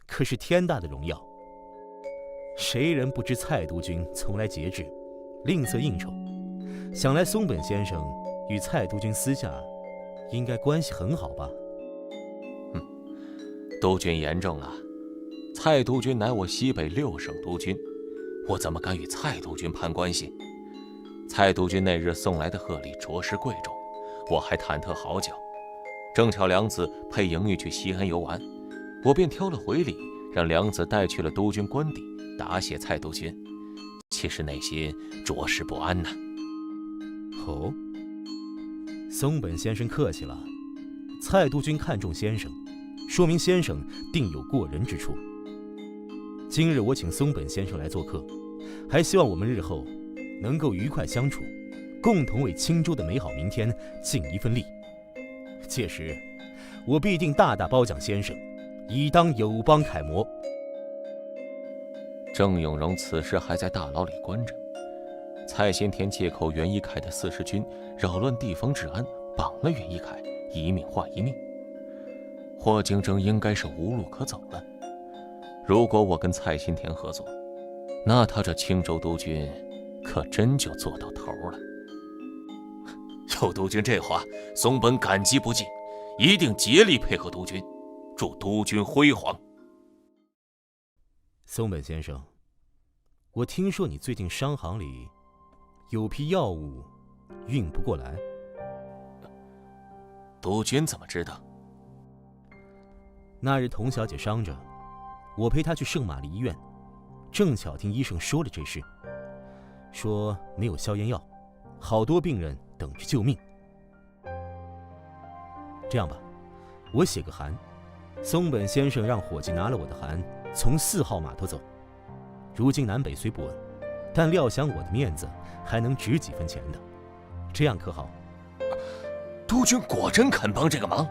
可是天大的荣耀。谁人不知蔡督军从来节制，吝啬应酬，想来松本先生与蔡督军私下应该关系很好吧？督军言重了，蔡督军乃我西北6省督军，我怎么敢与蔡督军攀关系？蔡督军那日送来的贺礼着实贵重，我还忐忑好久。正巧梁子陪莹玉去西安游玩，我便挑了回礼，让梁子带去了督军官邸，答谢蔡督军。其实内心着实不安呐。哦，松本先生客气了，蔡督军看重先生，说明先生定有过人之处。今日我请松本先生来做客，还希望我们日后能够愉快相处，共同为青州的美好明天尽一份力。届时，我必定大大褒奖先生，以当友邦楷模。郑永荣此时还在大牢里关着，蔡新田借口袁一凯的40军扰乱地方治安，绑了袁一凯，一命换一命。霍京征应该是无路可走了。如果我跟蔡新田合作，那他这青州督军可真就做到头了。有督军这话，松本感激不尽，一定竭力配合督军，祝督军辉煌。松本先生，我听说你最近商行里有批药物运不过来。督军怎么知道？那日童小姐伤着，我陪她去圣玛丽医院，正巧听医生说了这事，说没有消炎药，好多病人等着救命。这样吧，我写个函，松本先生让伙计拿了我的函，从4号码头走。如今南北虽不稳，但料想我的面子还能值几分钱的，这样可好？督军果真肯帮这个忙。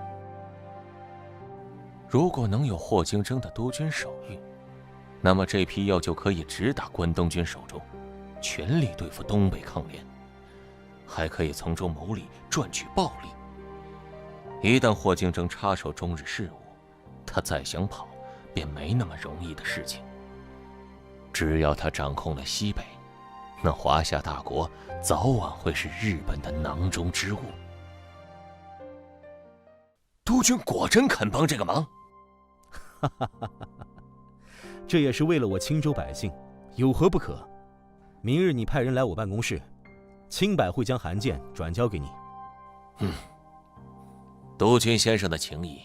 如果能有霍京征的督军手谕，那么这批药就可以直打关东军手中，全力对付东北抗联，还可以从中牟利，赚取暴利。一旦霍京征插手中日事务，他再想跑便没那么容易的事情。只要他掌控了西北，那华夏大国早晚会是日本的囊中之物。督军果真肯帮这个忙。这也是为了我青州百姓，有何不可？明日你派人来我办公室，青柏会将函件转交给你。督军先生的情谊，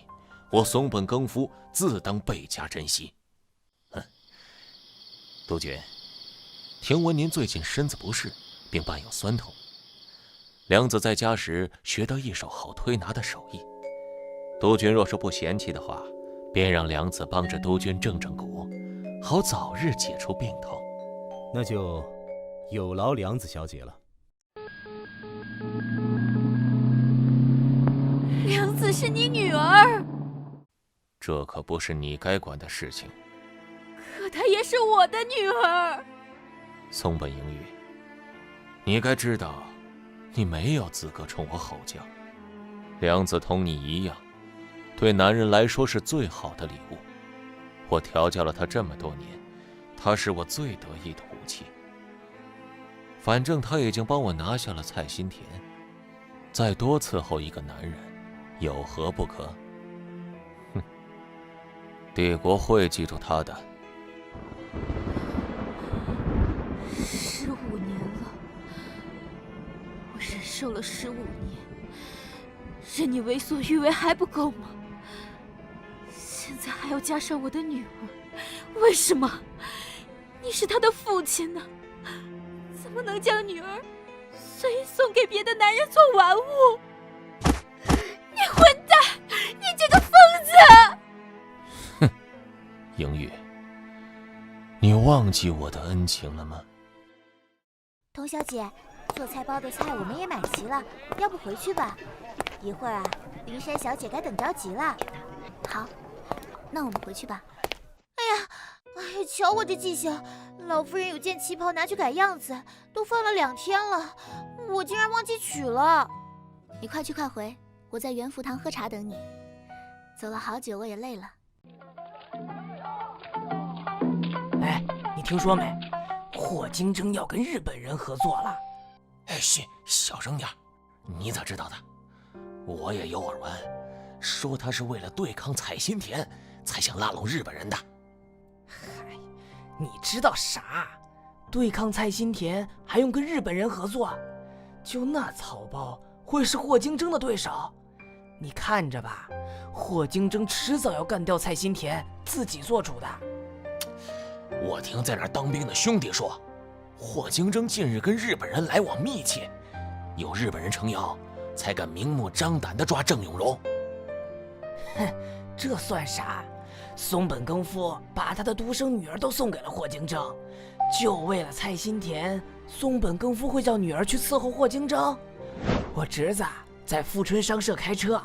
我松本耕夫自当倍加珍惜。督军，听闻您最近身子不适，并伴有酸痛。梁子在家时学得一手好推拿的手艺，督军若是不嫌弃的话，便让梁子帮着督军正骨，好早日解除病痛。那就有劳梁子小姐了。梁子是你女儿，这可不是你该管的事情。可她也是我的女儿。松本英玉，你该知道，你没有资格冲我吼叫。梁子同你一样，对男人来说是最好的礼物。我调教了他这么多年，他是我最得意的武器。反正他已经帮我拿下了蔡新田，再多伺候一个男人，有何不可？哼，帝国会记住他的。15年了，我忍受了15年，任你为所欲为还不够吗？现在还要加上我的女儿，为什么？你是她的父亲呢，怎么能将女儿随意送给别的男人做玩物？你混蛋！你这个疯子！莹玉，你忘记我的恩情了吗？童小姐，做菜包的菜我们也买齐了，要不回去吧？一会儿啊，灵山小姐该等着急了。好，那我们回去吧。哎呀，瞧我这记性，老夫人有件旗袍拿去改样子，都放了2天了，我竟然忘记取了。你快去快回，我在元福堂喝茶等你。走了好久，我也累了。哎，你听说没？霍金正要跟日本人合作了。哎，嘘，小声点。你咋知道的？我也有耳闻，说他是为了对抗蔡新田才想拉拢日本人的。嗨，你知道啥？对抗蔡新田还用跟日本人合作？就那草包会是霍金正的对手？你看着吧，霍金正迟早要干掉蔡新田，自己做主的。我听在那儿当兵的兄弟说，霍金正近日跟日本人来往密切，有日本人撑腰，才敢明目张胆地抓郑永荣。哼，这算啥？松本耕夫把他的独生女儿都送给了霍金正，就为了蔡新田，松本耕夫会叫女儿去伺候霍金正？我侄子在富春商社开车，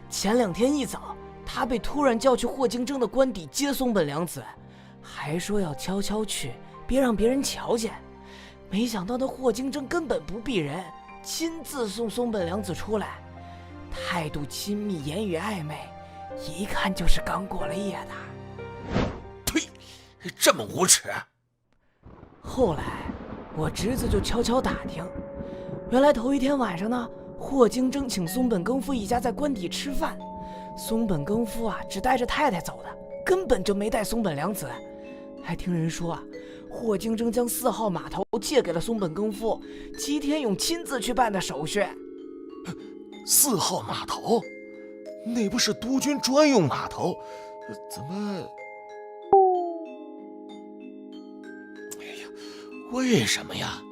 前2天一早，他被突然叫去霍金正的官邸接松本良子，还说要悄悄去，别让别人瞧见。没想到那霍金正根本不避人，亲自送松本良子出来，态度亲密，言语暧昧，一看就是刚过了夜的。呸！这么无耻！后来我侄子就悄悄打听，原来头一天晚上呢，霍金正请松本耕夫一家在官邸吃饭，松本耕夫啊只带着太太走的，根本就没带松本良子。还听人说啊，霍金正将4号码头借给了松本耕夫，吉田勇亲自去办的手续。4号码头？那不是督军专用码头？怎么？哎呀，为什么呀？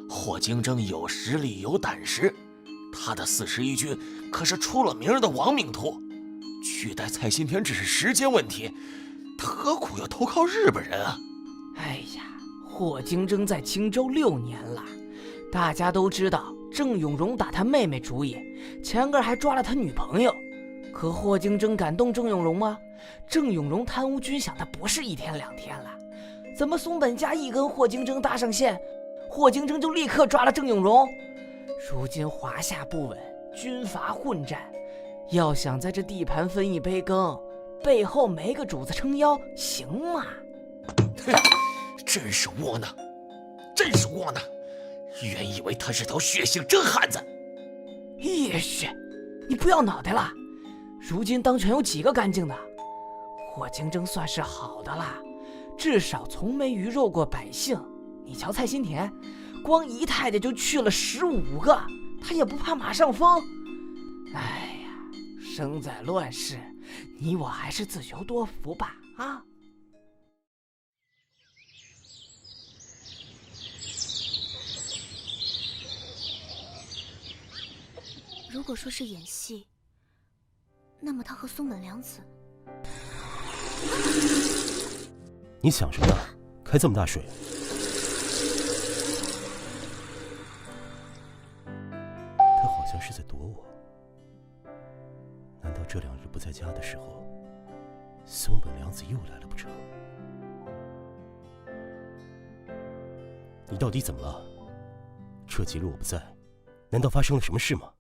霍金正有实力有胆识，他的41军可是出了名的亡命徒，取代蔡新田只是时间问题，他何苦要投靠日本人啊？哎呀，霍金正在青州6年了，大家都知道郑永荣打他妹妹主意，前个还抓了他女朋友。可霍金正敢动郑永荣吗？郑永荣贪污军饷，他不是1天2天了。怎么松本家一跟霍金正搭上线，霍金正就立刻抓了郑永荣？如今华夏不稳，军阀混战，要想在这地盘分一杯羹，背后没个主子撑腰，行吗？真是窝囊，真是窝囊！原以为他是头血性真汉子。也许你不要脑袋了，如今当权有几个干净的？霍金正算是好的了，至少从没鱼肉过百姓。你瞧蔡新田，光姨太太就去了15个，他也不怕马上疯。哎呀，生在乱世，你我还是自求多福吧啊！如果说是演戏，那么他和松本良子……你想什么呢？开这么大水？他好像是在躲我。难道这2日不在家的时候，松本良子又来了不成？你到底怎么了？这几日我不在，难道发生了什么事吗？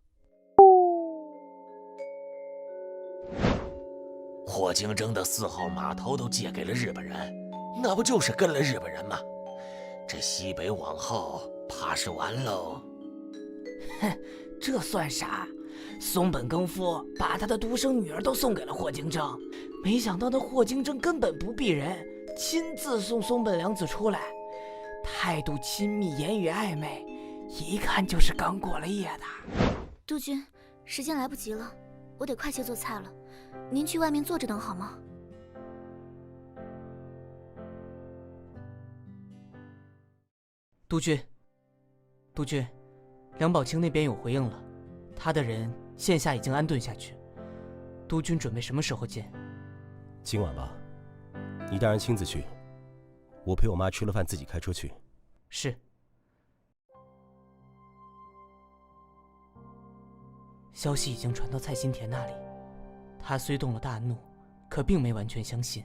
霍金正的4号码头都借给了日本人，那不就是跟了日本人吗？这西北往后怕是完喽。哼，这算啥？松本耕夫把他的独生女儿都送给了霍金正，没想到那霍金正根本不避人，亲自送松本良子出来，态度亲密，言语暧昧，一看就是刚过了夜的。督军，时间来不及了，我得快些做菜了。您去外面坐着等好吗？督军，梁宝清那边有回应了，他的人现下已经安顿下去。督军准备什么时候见？今晚吧。你带人亲自去，我陪我妈吃了饭，自己开车去。是。消息已经传到蔡新田那里，他虽动了大怒，可并没完全相信，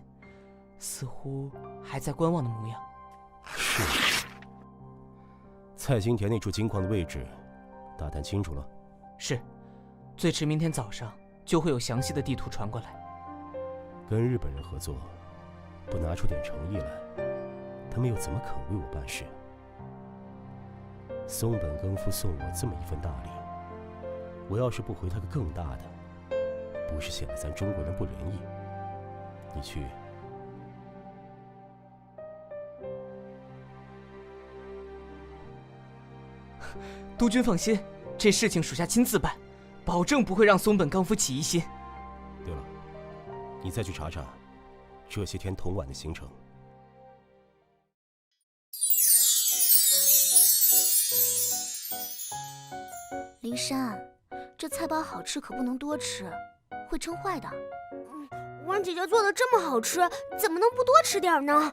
似乎还在观望的模样。是。蔡新田那处金矿的位置，打探清楚了？是，最迟明天早上就会有详细的地图传过来。跟日本人合作，不拿出点诚意来，他们又怎么肯为我办事？松本耕夫送我这么一份大礼，我要是不回他个更大的，不是显得咱中国人不仁义？你去。督军放心，这事情属下亲自办，保证不会让松本刚夫起疑心。对了，你再去查查这些天同晚的行程。林珊，这菜包好吃可不能多吃，会撑坏的。王姐姐做的这么好吃，怎么能不多吃点呢？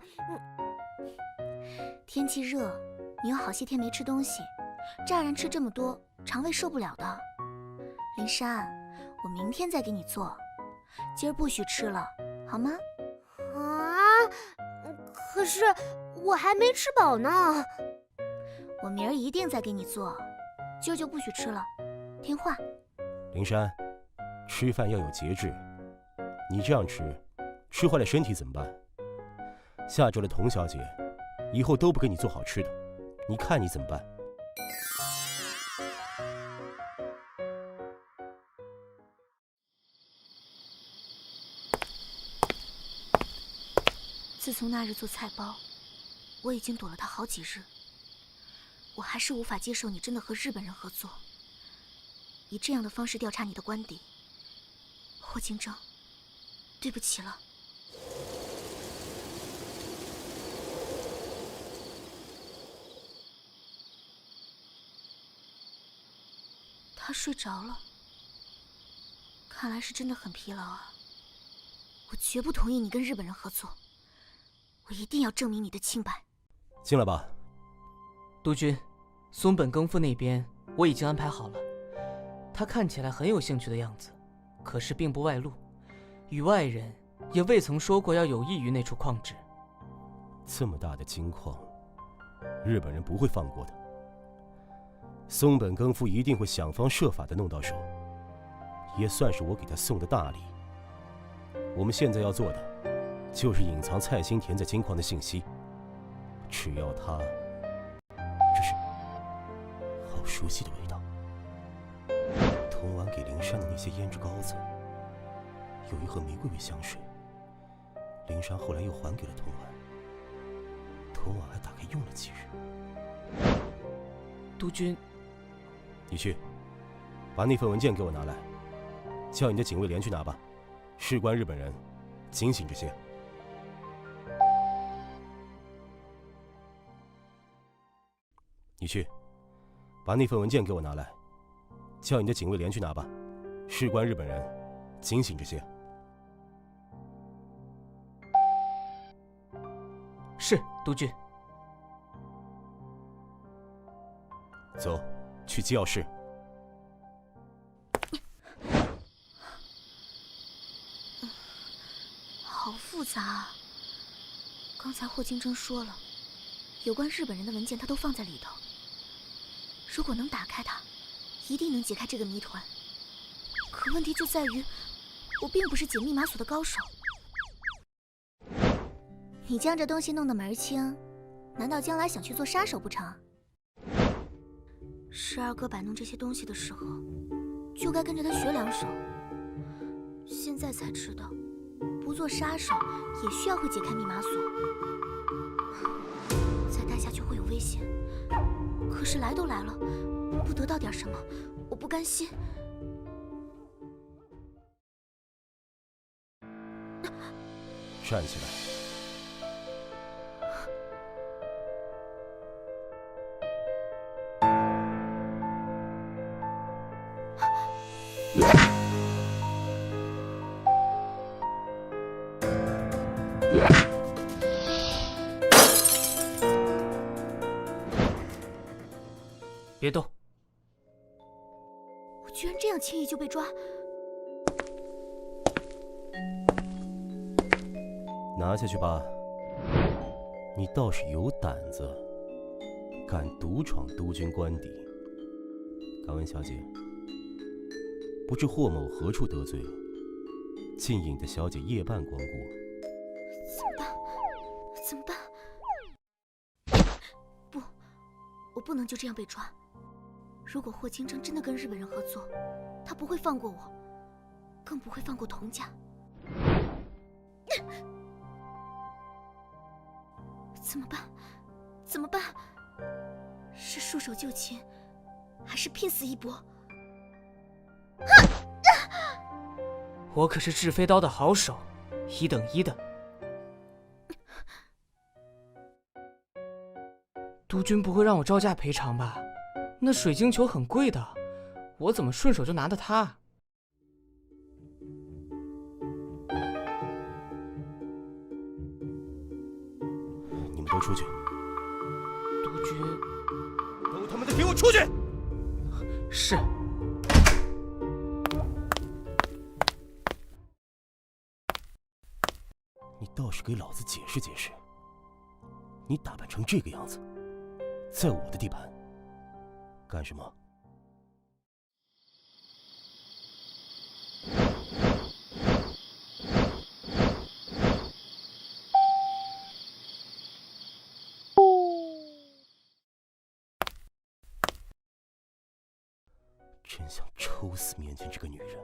天气热，你有好些天没吃东西，乍然吃这么多，肠胃受不了的。林珊，我明天再给你做，今儿不许吃了，好吗？啊，可是我还没吃饱呢。我明儿一定再给你做，今儿就不许吃了，听话。林珊，吃饭要有节制，你这样吃坏了身体怎么办？下周的童小姐以后都不给你做好吃的，你看你怎么办？自从那日做菜包，我已经躲了他好几日。我还是无法接受你真的和日本人合作，以这样的方式调查你的官邸。霍金正，对不起了。他睡着了，看来是真的很疲劳啊。我绝不同意你跟日本人合作，我一定要证明你的清白。进来吧。督军，松本耕夫那边我已经安排好了，他看起来很有兴趣的样子，可是并不外露，与外人也未曾说过要有益于那处矿址。这么大的金矿，日本人不会放过的。松本耕夫一定会想方设法的弄到手，也算是我给他送的大礼。我们现在要做的，就是隐藏蔡新田在金矿的信息。只要他，这是好熟悉的味道。童晚给林珊的那些胭脂膏子，有一盒玫瑰味香水，林珊后来又还给了童晚，童晚还打开用了几日。督军，你去把那份文件给我拿来，叫你的警卫连去拿吧。事关日本人，警醒这些。你去把那份文件给我拿来，叫你的警卫连去拿吧。事关日本人，警醒这些。是，督军。走，去机要室。好复杂啊！刚才霍金正说了，有关日本人的文件他都放在里头。如果能打开它，一定能解开这个谜团。可问题就在于，我并不是解密码锁的高手。你将这东西弄得门儿清，难道将来想去做杀手不成？十二哥摆弄这些东西的时候，就该跟着他学两手。现在才知道，不做杀手也需要会解开密码锁。再待下去会有危险，可是来都来了，不得到点什么，我不甘心。站起来。别动！我居然这样轻易就被抓！拿下去吧！你倒是有胆子，敢独闯督军官邸。敢问小姐，不知霍某何处得罪，竟引得小姐夜半光顾？怎么办？怎么办？不，我不能就这样被抓。如果霍清征真的跟日本人合作，他不会放过我，更不会放过童家。怎么办？怎么办？是束手就擒，还是拼死一搏？我可是炙飞刀的好手，1等1的。督军不会让我招价赔偿吧？那水晶球很贵的，我怎么顺手就拿的它？你们都出去！督军，都他妈的给我出去！是。你倒是给老子解释解释！你打扮成这个样子，在我的地盘干什么？真想抽死面前这个女人！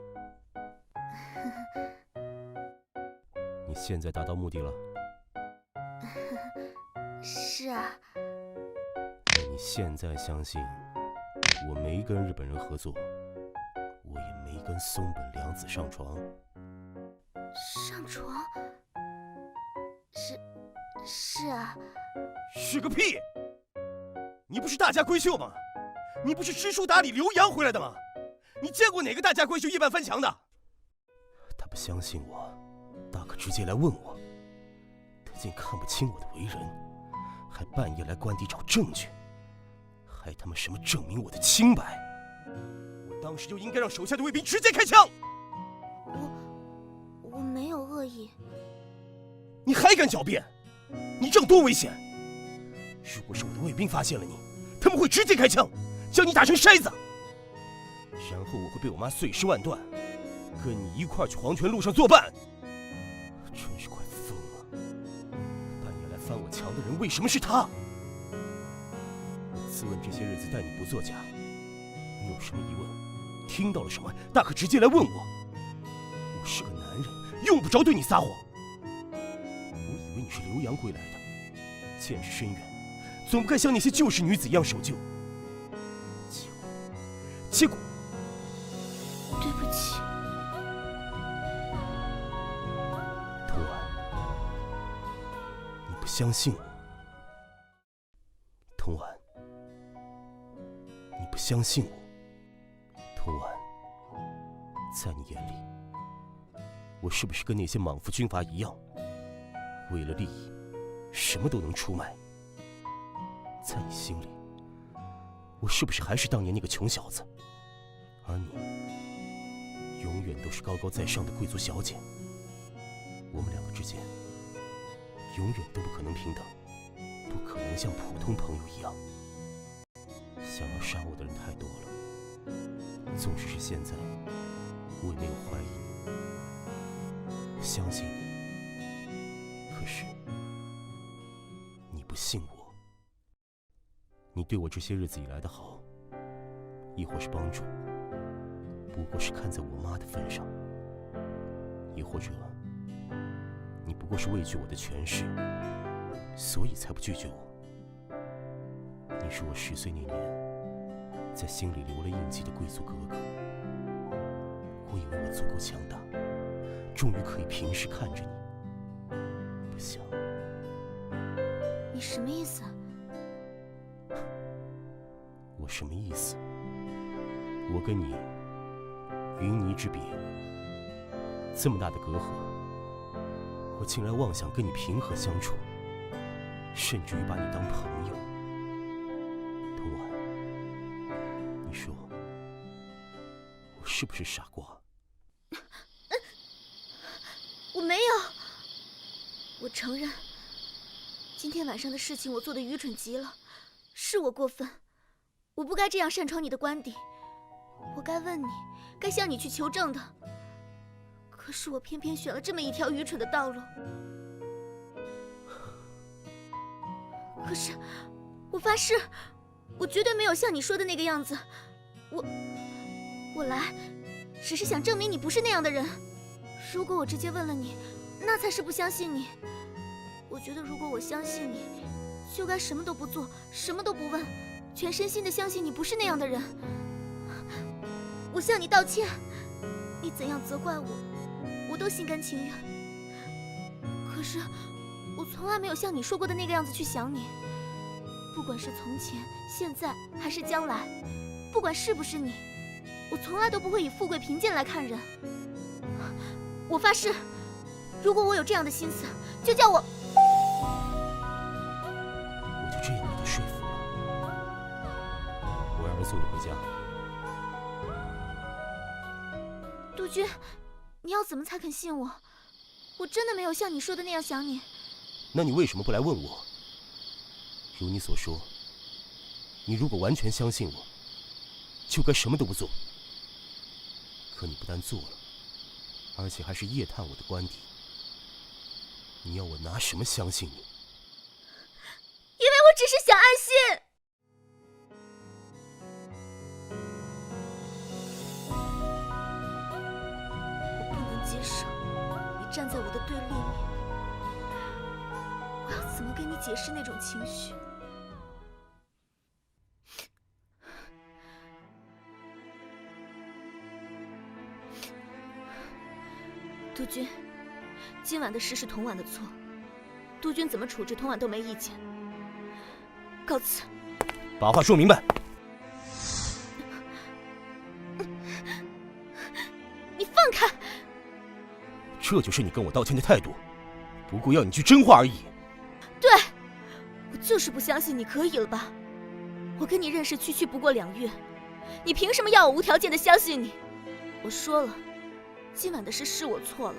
你现在达到目的了？是啊。那你现在相信我没跟日本人合作，我也没跟松本凉子上床？上床？是啊。是个屁！你不是大家闺秀吗？你不是知书达理留洋回来的吗？你见过哪个大家闺秀夜半翻墙的？他不相信我，大可直接来问我。他竟看不清我的为人，还半夜来官邸找证据，还他妈什么证明我的清白？我当时就应该让手下的卫兵直接开枪。我没有恶意。你还敢狡辩？你这样多危险！如果是我的卫兵发现了你，他们会直接开枪，将你打成筛子，然后我会被我妈碎尸万段，跟你一块去黄泉路上作伴。真是快疯了！半夜来翻我墙的人为什么是他？我自问这些日子待你不作假，你有什么疑问？听到了什么，大可直接来问我。我是个男人，用不着对你撒谎。我以为你是留洋归来的，见识深远，总不该像那些旧式女子一样守旧。结果，对不起，童婉，你不相信我。童婉，你不相信我。童婉，在你眼里，我是不是跟那些莽夫军阀一样，为了利益，什么都能出卖？在你心里，我是不是还是当年那个穷小子？而你，永远都是高高在上的贵族小姐。我们两个之间，永远都不可能平等，不可能像普通朋友一样。想要杀我的人太多了，纵使是现在，我也没有怀疑你，我相信你。可是，你不信我。你对我这些日子以来的好，亦或是帮助，不过是看在我妈的份上，亦或者你不过是畏惧我的权势，所以才不拒绝我。你是我10岁那年在心里留了印记的贵族哥哥，我以为我足够强大，终于可以平视看着你，不想。你什么意思？我什么意思？我跟你云泥之别，这么大的隔阂，我竟然妄想跟你平和相处，甚至于把你当朋友。童婉，是不是傻瓜？我没有，我承认，今天晚上的事情我做的愚蠢极了，是我过分，我不该这样擅闯你的官邸，我该问你，该向你去求证的。可是我偏偏选了这么一条愚蠢的道路。可是，我发誓，我绝对没有像你说的那个样子。我来，只是想证明你不是那样的人。如果我直接问了你，那才是不相信你。我觉得如果我相信你，就该什么都不做，什么都不问，全身心的相信你不是那样的人。我向你道歉，你怎样责怪我都心甘情愿。可是，我从来没有像你说过的那个样子去想你。不管是从前、现在还是将来，不管是不是你，我从来都不会以富贵贫贱来看人。我发誓，如果我有这样的心思，就叫我……我就这样被他说服了。我让人送你回家。杜鹃，你要怎么才肯信我？我真的没有像你说的那样想你。那你为什么不来问我？如你所说，你如果完全相信我，就该什么都不做。可你不但做了，而且还是夜探我的官邸。你要我拿什么相信你？因为我只是想安心。我不能接受你站在我的对立面。我要怎么跟你解释那种情绪？杜鹃，今晚的事是童婉的错，杜鹃怎么处置童婉都没意见。告辞。把话说明白。你放开！这就是你跟我道歉的态度，不过要你句真话而已。对，我就是不相信你可以了吧？我跟你认识区不过2月，你凭什么要我无条件的相信你？我说了，今晚的事是我错了，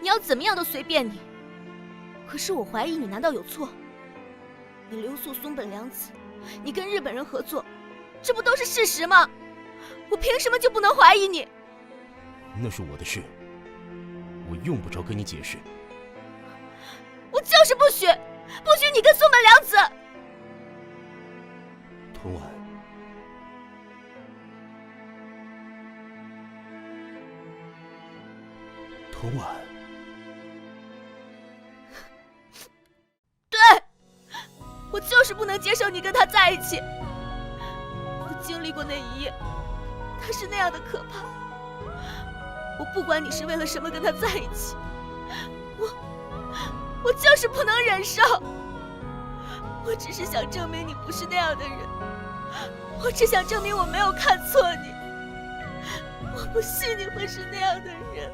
你要怎么样都随便你。可是我怀疑你难道有错？你留宿松本凉子，你跟日本人合作，这不都是事实吗？我凭什么就不能怀疑你？那是我的事，我用不着跟你解释。我就是不许你跟松本凉子。童婉，童婉，对，我就是不能接受你跟他在一起。我经历过那一夜，他是那样的可怕。我不管你是为了什么跟他在一起，我就是不能忍受。我只是想证明你不是那样的人，我只想证明我没有看错你。我不信你会是那样的人。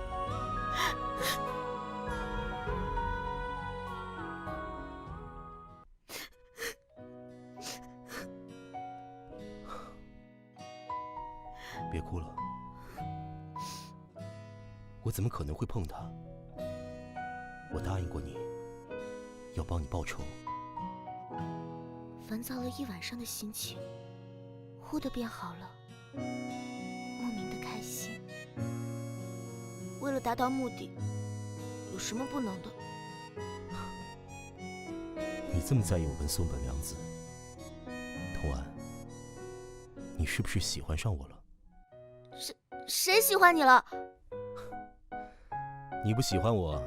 别哭了，我怎么可能会碰他？我答应过你，要帮你报仇。烦躁了一晚上的心情，忽地变好了，莫名的开心。为了达到目的，有什么不能的？你这么在意我跟松本凉子，童婉，你是不是喜欢上我了？谁喜欢你了？你不喜欢我，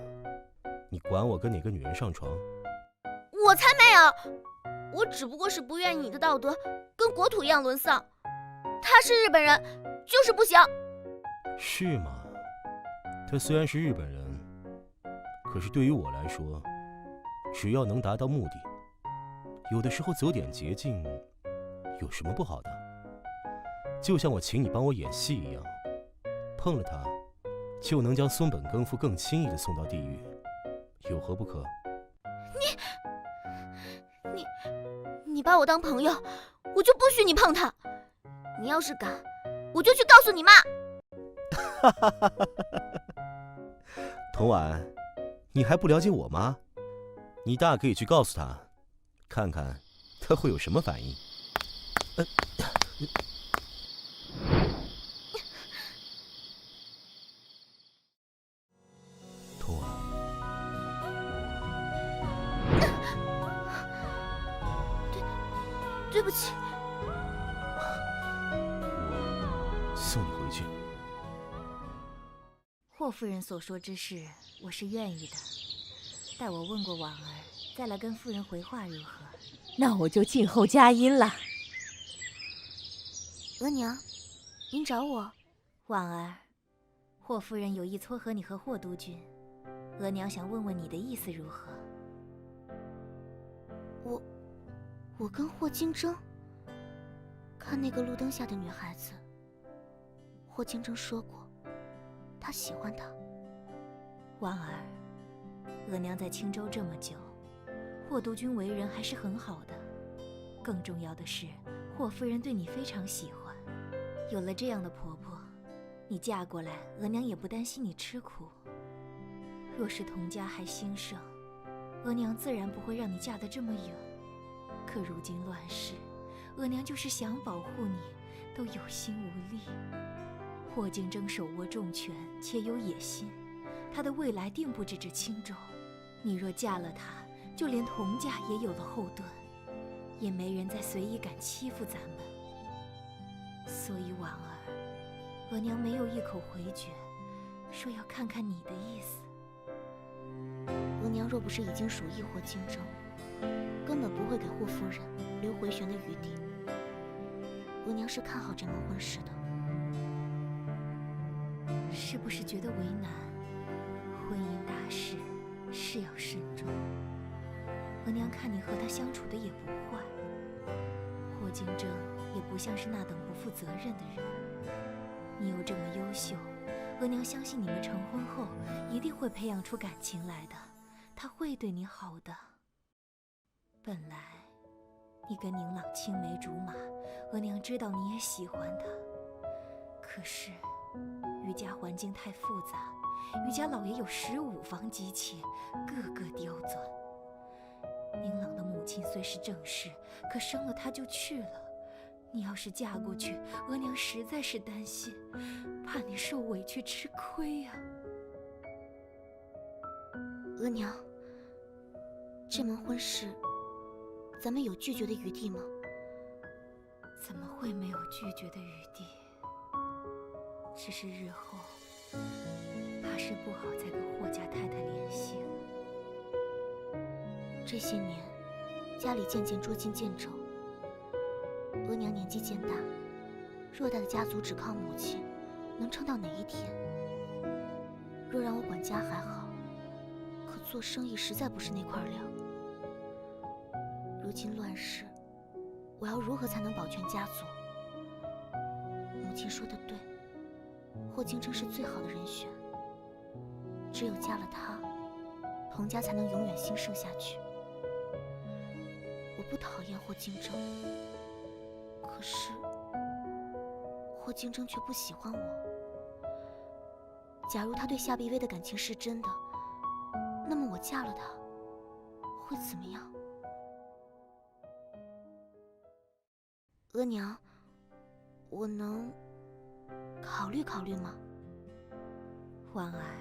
你管我跟哪个女人上床？我才没有！我只不过是不愿意你的道德跟国土一样沦丧。他是日本人，就是不行。是吗？他虽然是日本人，可是对于我来说，只要能达到目的，有的时候走点捷径，有什么不好的？就像我请你帮我演戏一样，碰了他，就能将松本耕夫更轻易地送到地狱，有何不可？你把我当朋友，我就不许你碰他。你要是敢，我就去告诉你妈。童婉，你还不了解我吗？你大可以去告诉他，看看他会有什么反应。童婉，对不起，我送你回去。霍夫人所说之事，我是愿意的。待我问过婉儿，再来跟夫人回话如何？那我就静候佳音了。额娘，您找我？婉儿，霍夫人有意撮合你和霍督军，额娘想问问你的意思如何？我跟霍金铮看那个路灯下的女孩子，霍金铮说过，他喜欢她。婉儿，额娘在青州这么久，霍督军为人还是很好的。更重要的是，霍夫人对你非常喜欢。有了这样的婆婆，你嫁过来，额娘也不担心你吃苦。若是童家还兴盛，额娘自然不会让你嫁得这么远。可如今乱世，额娘就是想保护你，都有心无力。霍金铮手握重权，且有野心，他的未来定不止这青州。你若嫁了他，就连童家也有了后盾，也没人再随意敢欺负咱们。所以婉儿，额娘没有一口回绝，说要看看你的意思。额娘若不是已经属意霍金铮，根本不会给霍夫人留回旋的余地。额娘是看好这门婚事的。是不是觉得为难？婚姻大事，是要慎重。额娘看你和他相处的也不坏，霍金铮也不像是那等不负责任的人。你又这么优秀，额娘相信你们成婚后一定会培养出感情来的，他会对你好的。本来你跟宁朗青梅竹马，额娘知道你也喜欢他，可是余家环境太复杂，余家老爷有15房姬妾，个个刁钻。宁朗的母亲虽是正室，可生了他就去了。你要是嫁过去，额娘实在是担心，怕你受委屈吃亏呀。额娘，这门婚事，咱们有拒绝的余地吗？怎么会没有拒绝的余地？只是日后怕是不好再跟霍家太太联系了。这些年，家里渐渐捉襟见肘，额娘年纪渐大，偌大的家族只靠母亲，能撑到哪一天？若让我管家还好，可做生意实在不是那块料。如今乱世，我要如何才能保全家族？母亲说的对，霍金铮是最好的人选。只有嫁了他，童家才能永远兴盛下去。我不讨厌霍金铮，可是霍金铮却不喜欢我。假如他对夏碧薇的感情是真的，那么我嫁了他，会怎么样？额娘，我能考虑考虑吗？婉儿，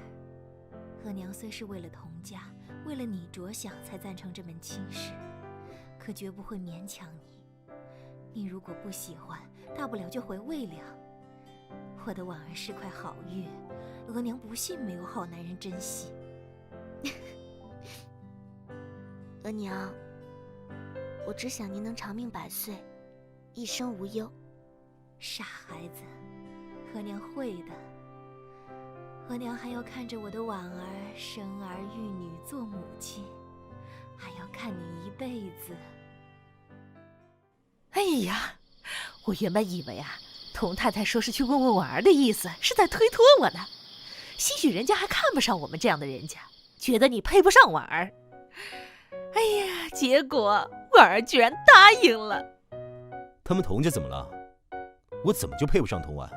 额娘虽是为了童家，为了你着想才赞成这门亲事，可绝不会勉强你。你如果不喜欢，大不了就回魏良。我的婉儿是块好玉，额娘不信没有好男人珍惜。额娘，我只想您能长命百岁，一生无忧。傻孩子，额娘会的。额娘还要看着我的婉儿生儿育女做母亲，还要看你一辈子。哎呀，我原本以为啊，童太太说是去问问婉儿的意思，是在推脱我呢。兴许人家还看不上我们这样的人家，觉得你配不上婉儿。哎呀，结果婉儿居然答应了。他们童家怎么了？我怎么就配不上童婉？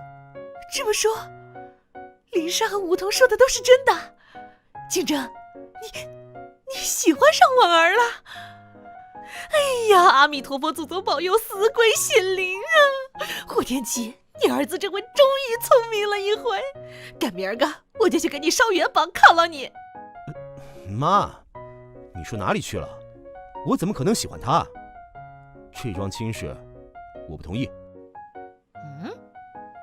这么说，林珊和梧桐说的都是真的。竞争，你喜欢上婉儿了？哎呀，阿弥陀佛，祖宗保佑，死鬼显灵啊！霍天琪，你儿子这回终于聪明了一回，赶明儿个我就去给你烧元宝犒劳你。妈，你说哪里去了？我怎么可能喜欢他？这桩亲事，我不同意。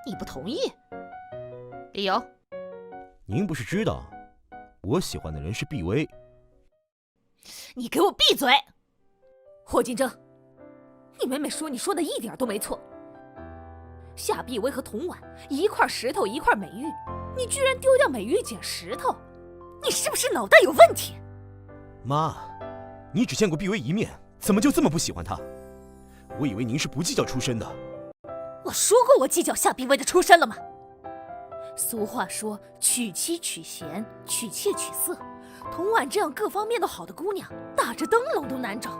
你不同意？理由？您不是知道，我喜欢的人是碧薇。你给我闭嘴！霍金征，你妹妹说你说的一点都没错。夏碧薇和童婉一块石头一块美玉，你居然丢掉美玉捡石头，你是不是脑袋有问题？妈，你只见过碧薇一面，怎么就这么不喜欢她？我以为您是不计较出身的。我说过我计较夏碧薇的出身了吗？俗话说娶妻娶贤，娶妾娶色，童婉这样各方面都好的姑娘，打着灯笼都难找。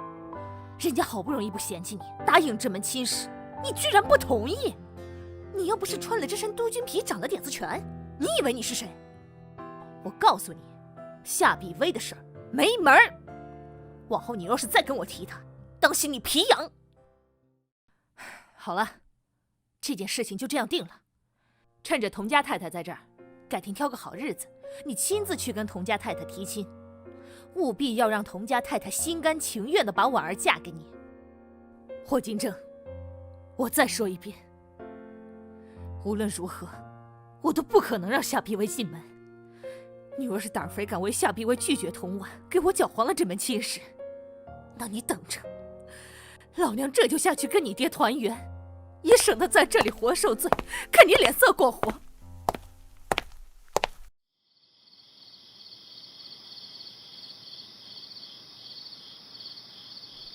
人家好不容易不嫌弃你，答应这门亲事，你居然不同意。你要不是穿了这身督军皮长了点子权，你以为你是谁？我告诉你，夏碧薇的事儿没门儿。往后你要是再跟我提她，当心你皮痒。好了，这件事情就这样定了。趁着童家太太在这儿，改天挑个好日子，你亲自去跟童家太太提亲，务必要让童家太太心甘情愿地把婉儿嫁给你。霍金正，我再说一遍，无论如何，我都不可能让夏碧薇进门。你若是胆肥敢为夏碧薇拒绝童婉，给我搅黄了这门亲事，那你等着，老娘这就下去跟你爹团圆，也省得在这里活受罪，看你脸色过活。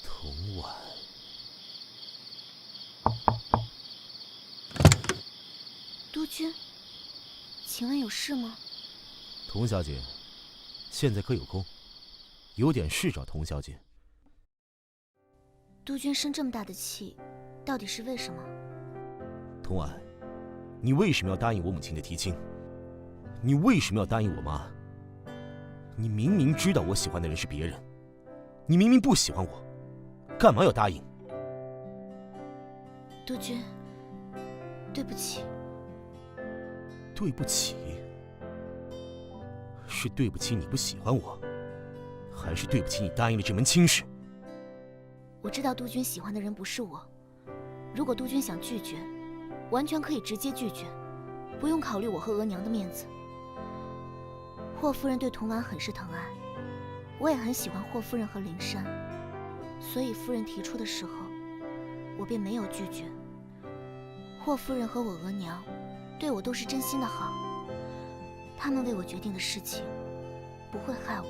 童婉，督军，请问有事吗？童小姐，现在可有空？有点事找童小姐。督军生这么大的气，到底是为什么？童婉，你为什么要答应我母亲的提亲？你为什么要答应我妈？你明明知道我喜欢的人是别人，你明明不喜欢我，干嘛要答应？督军，对不起。对不起？是对不起你不喜欢我，还是对不起你答应了这门亲事？我知道督军喜欢的人不是我，如果督军想拒绝，完全可以直接拒绝，不用考虑我和额娘的面子。霍夫人对童婉很是疼爱，我也很喜欢霍夫人和灵珊，所以夫人提出的时候，我便没有拒绝。霍夫人和我额娘对我都是真心的好，他们为我决定的事情不会害我。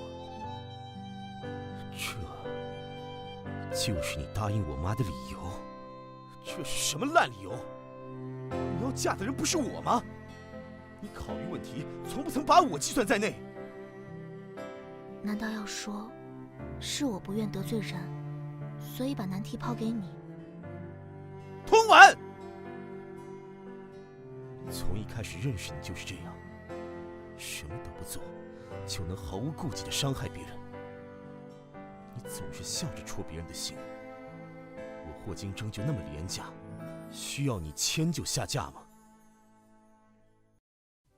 这就是你答应我妈的理由？这是什么烂理由？你要嫁的人不是我吗？你考虑问题从不曾把我计算在内。难道要说是我不愿得罪人，所以把难题抛给你？童婉，从一开始认识你就是这样，什么都不做，就能毫无顾忌地伤害别人。你总是笑着戳别人的心，我霍金征就那么廉价，需要你迁就下嫁吗？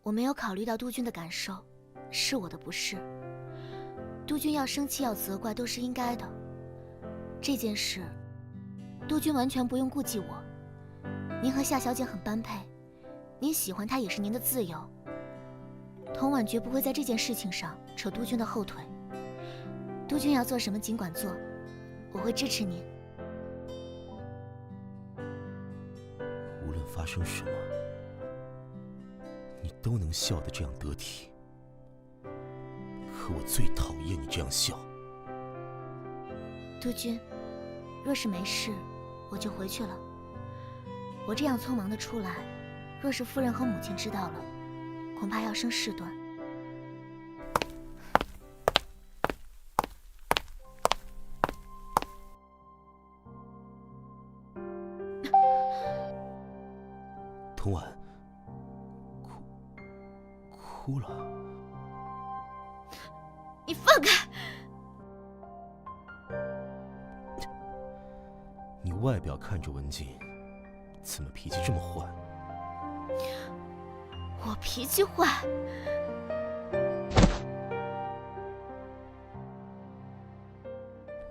我没有考虑到督军的感受，是我的不是。督军要生气要责怪都是应该的。这件事，督军完全不用顾忌我。您和夏小姐很般配，您喜欢她也是您的自由。童婉绝不会在这件事情上扯督军的后腿。督军要做什么尽管做，我会支持您。无论发生什么，你都能笑得这样得体。可我最讨厌你这样笑。督军，若是没事，我就回去了。我这样匆忙的出来，若是夫人和母亲知道了，恐怕要生事端。童婉，哭了。你放开！你外表看着文静，怎么脾气这么坏？我脾气坏？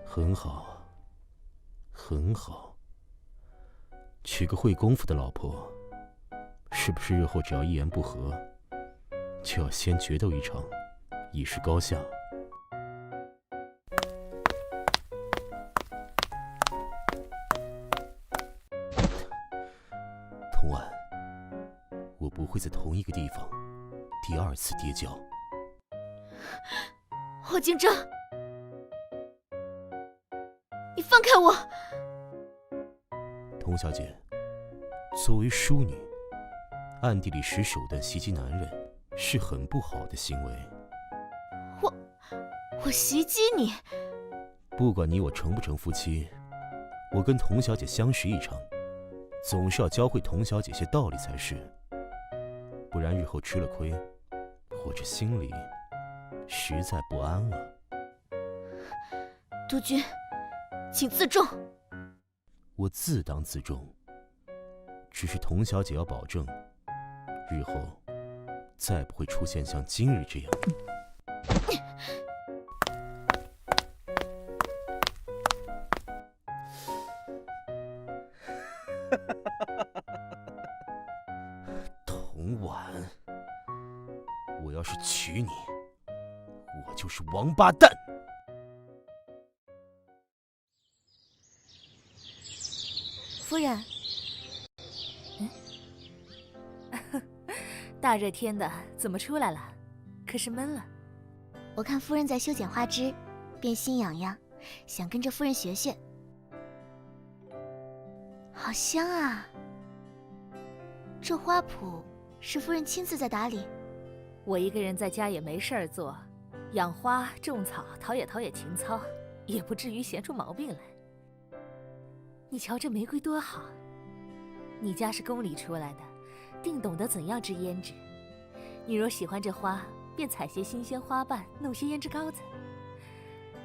很好，很好。娶个会功夫的老婆，是不是日后只要一言不合，就要先决斗一场，以示高下？童婉，我不会在同一个地方第二次跌跤。霍金铮，你放开我！童小姐，作为淑女，暗地里使手段袭击男人，是很不好的行为。我袭击你？不管你我成不成夫妻，我跟童小姐相识一场，总是要教会童小姐些道理才是，不然日后吃了亏，我这心里实在不安了。督军，请自重。我自当自重，只是童小姐要保证，日后再不会出现像今日这样。童婉，我要是娶你，我就是王八蛋。夫人，大热天的怎么出来了？可是闷了。我看夫人在修剪花枝，便心痒痒，想跟着夫人学学。好香啊！这花圃是夫人亲自在打理？我一个人在家也没事儿做，养花种草，陶冶情操，也不至于闲出毛病来。你瞧这玫瑰多好，你家是宫里出来的，定懂得怎样制胭脂。你若喜欢这花，便采些新鲜花瓣，弄些胭脂膏子。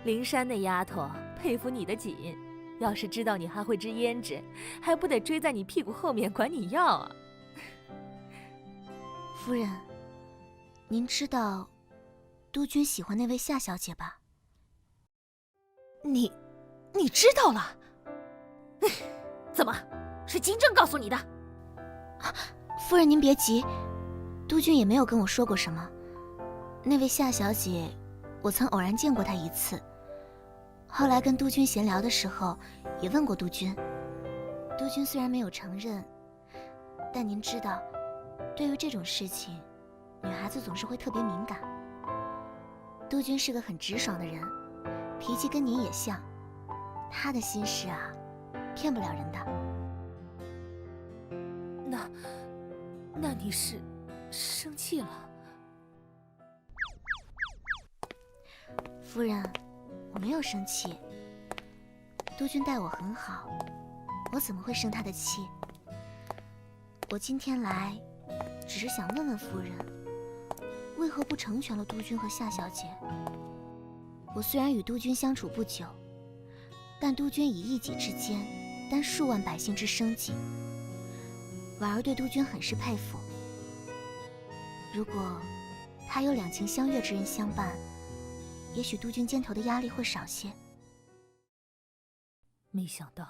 灵珊那丫头佩服你的紧，要是知道你还会织胭脂，还不得追在你屁股后面管你要啊！夫人，您知道督军喜欢那位夏小姐吧？你知道了？怎么，是金正告诉你的？夫人您别急，督军也没有跟我说过什么。那位夏小姐，我曾偶然见过她一次，后来跟督军闲聊的时候也问过督军。督军虽然没有承认，但您知道，对于这种事情，女孩子总是会特别敏感。督军是个很直爽的人，脾气跟您也像，他的心事啊，骗不了人的。那你是生气了？夫人，我没有生气。督军待我很好，我怎么会生他的气？我今天来，只是想问问夫人，为何不成全了督军和夏小姐？我虽然与督军相处不久，但督军以一己之坚担数万百姓之生计，婉儿对督军很是佩服。如果他有两情相悦之人相伴，也许督军肩头的压力会少些。没想到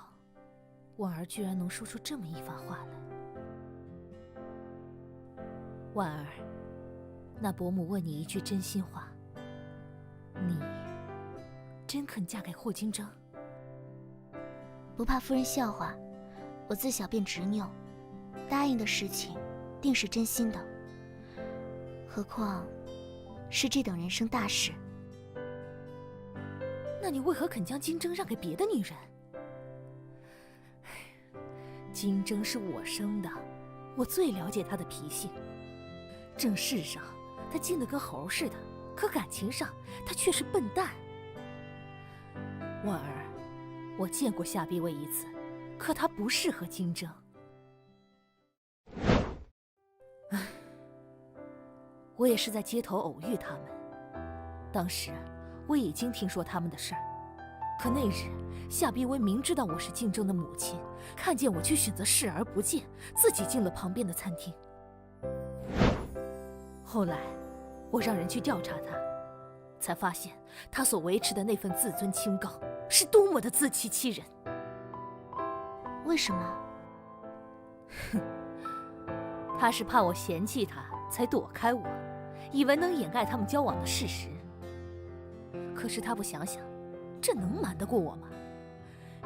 婉儿居然能说出这么一番话来。婉儿，那伯母问你一句真心话，你真肯嫁给霍金铮？不怕夫人笑话，我自小便执拗，答应的事情定是真心的。何况是这等人生大事。那你为何肯将金铮让给别的女人？金铮是我生的，我最了解他的脾性。正事上他静得跟猴似的，可感情上他却是笨蛋。婉儿，我见过夏碧薇一次，可她不适合金铮。我也是在街头偶遇他们。当时我已经听说他们的事儿，可那日夏碧薇明知道我是竞争的母亲，看见我却选择视而不见，自己进了旁边的餐厅。后来我让人去调查他，才发现他所维持的那份自尊清高是多么的自欺欺人。为什么？哼，他是怕我嫌弃他才躲开我，以为能掩盖他们交往的事实。可是他不想想，这能瞒得过我吗？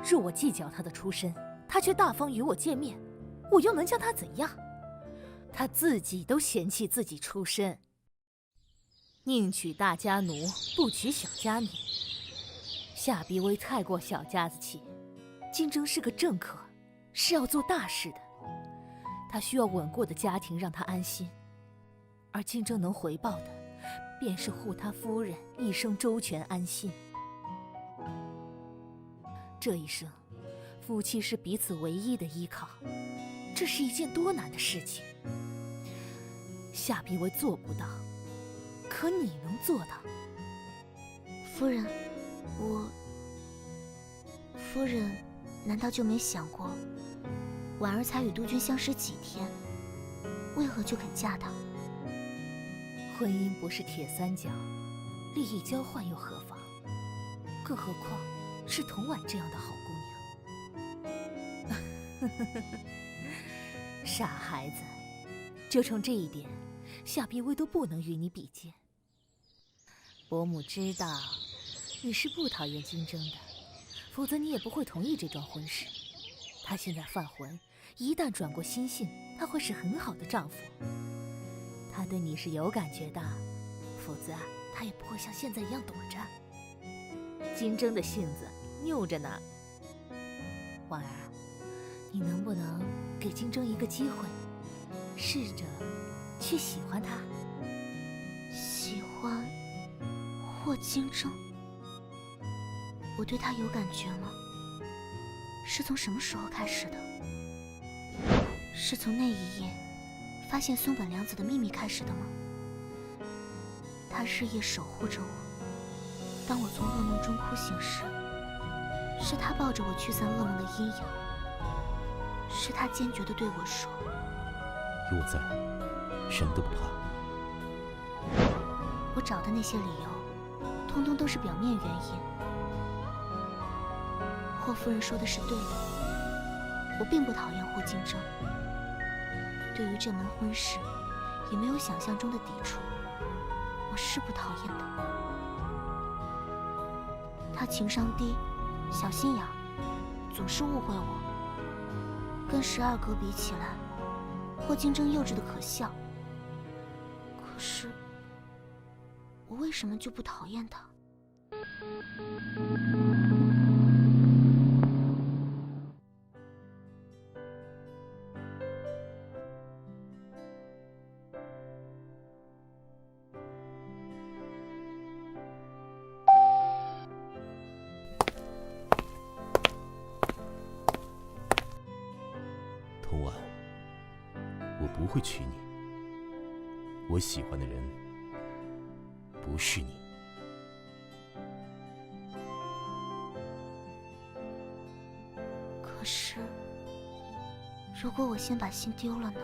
若我计较他的出身，他却大方与我见面，我又能将他怎样？他自己都嫌弃自己出身，宁娶大家奴，不娶小家女。夏碧薇太过小家子气，竞争是个政客，是要做大事的，他需要稳固的家庭让他安心，而竞争能回报的，便是护他夫人一生周全安心。这一生，夫妻是彼此唯一的依靠，这是一件多难的事情。夏碧薇做不到，可你能做到。夫人，夫人难道就没想过，婉儿才与督军相识几天，为何就肯嫁他？婚姻不是铁三角，利益交换又何妨？更何况是童婉这样的好姑娘。傻孩子，就冲这一点，夏碧薇都不能与你比肩。伯母知道你是不讨厌竞争的，否则你也不会同意这桩婚事。她现在犯浑，一旦转过心性，她会是很好的丈夫。他对你是有感觉的，否则他也不会像现在一样躲着。竞争的性子拗着呢。婉儿，你能不能给竞争一个机会，试着去喜欢他？喜欢或竞争？我对他有感觉吗？是从什么时候开始的？是从那一夜发现松本凉子的秘密开始的吗？他日夜守护着我，当我从噩梦中哭醒时，是他抱着我驱散噩梦的阴影，是他坚决地对我说：“有我在，什么都不怕。”我找的那些理由，通通都是表面原因。霍夫人说的是对的，我并不讨厌霍竞争。对于这门婚事，也没有想象中的抵触，我是不讨厌的。他情商低，小心眼，总是误会我。跟12哥比起来，霍竞争幼稚的可笑。可是，我为什么就不讨厌他？童婉，我不会娶你。我喜欢的人不是你。可是，如果我先把心丢了呢？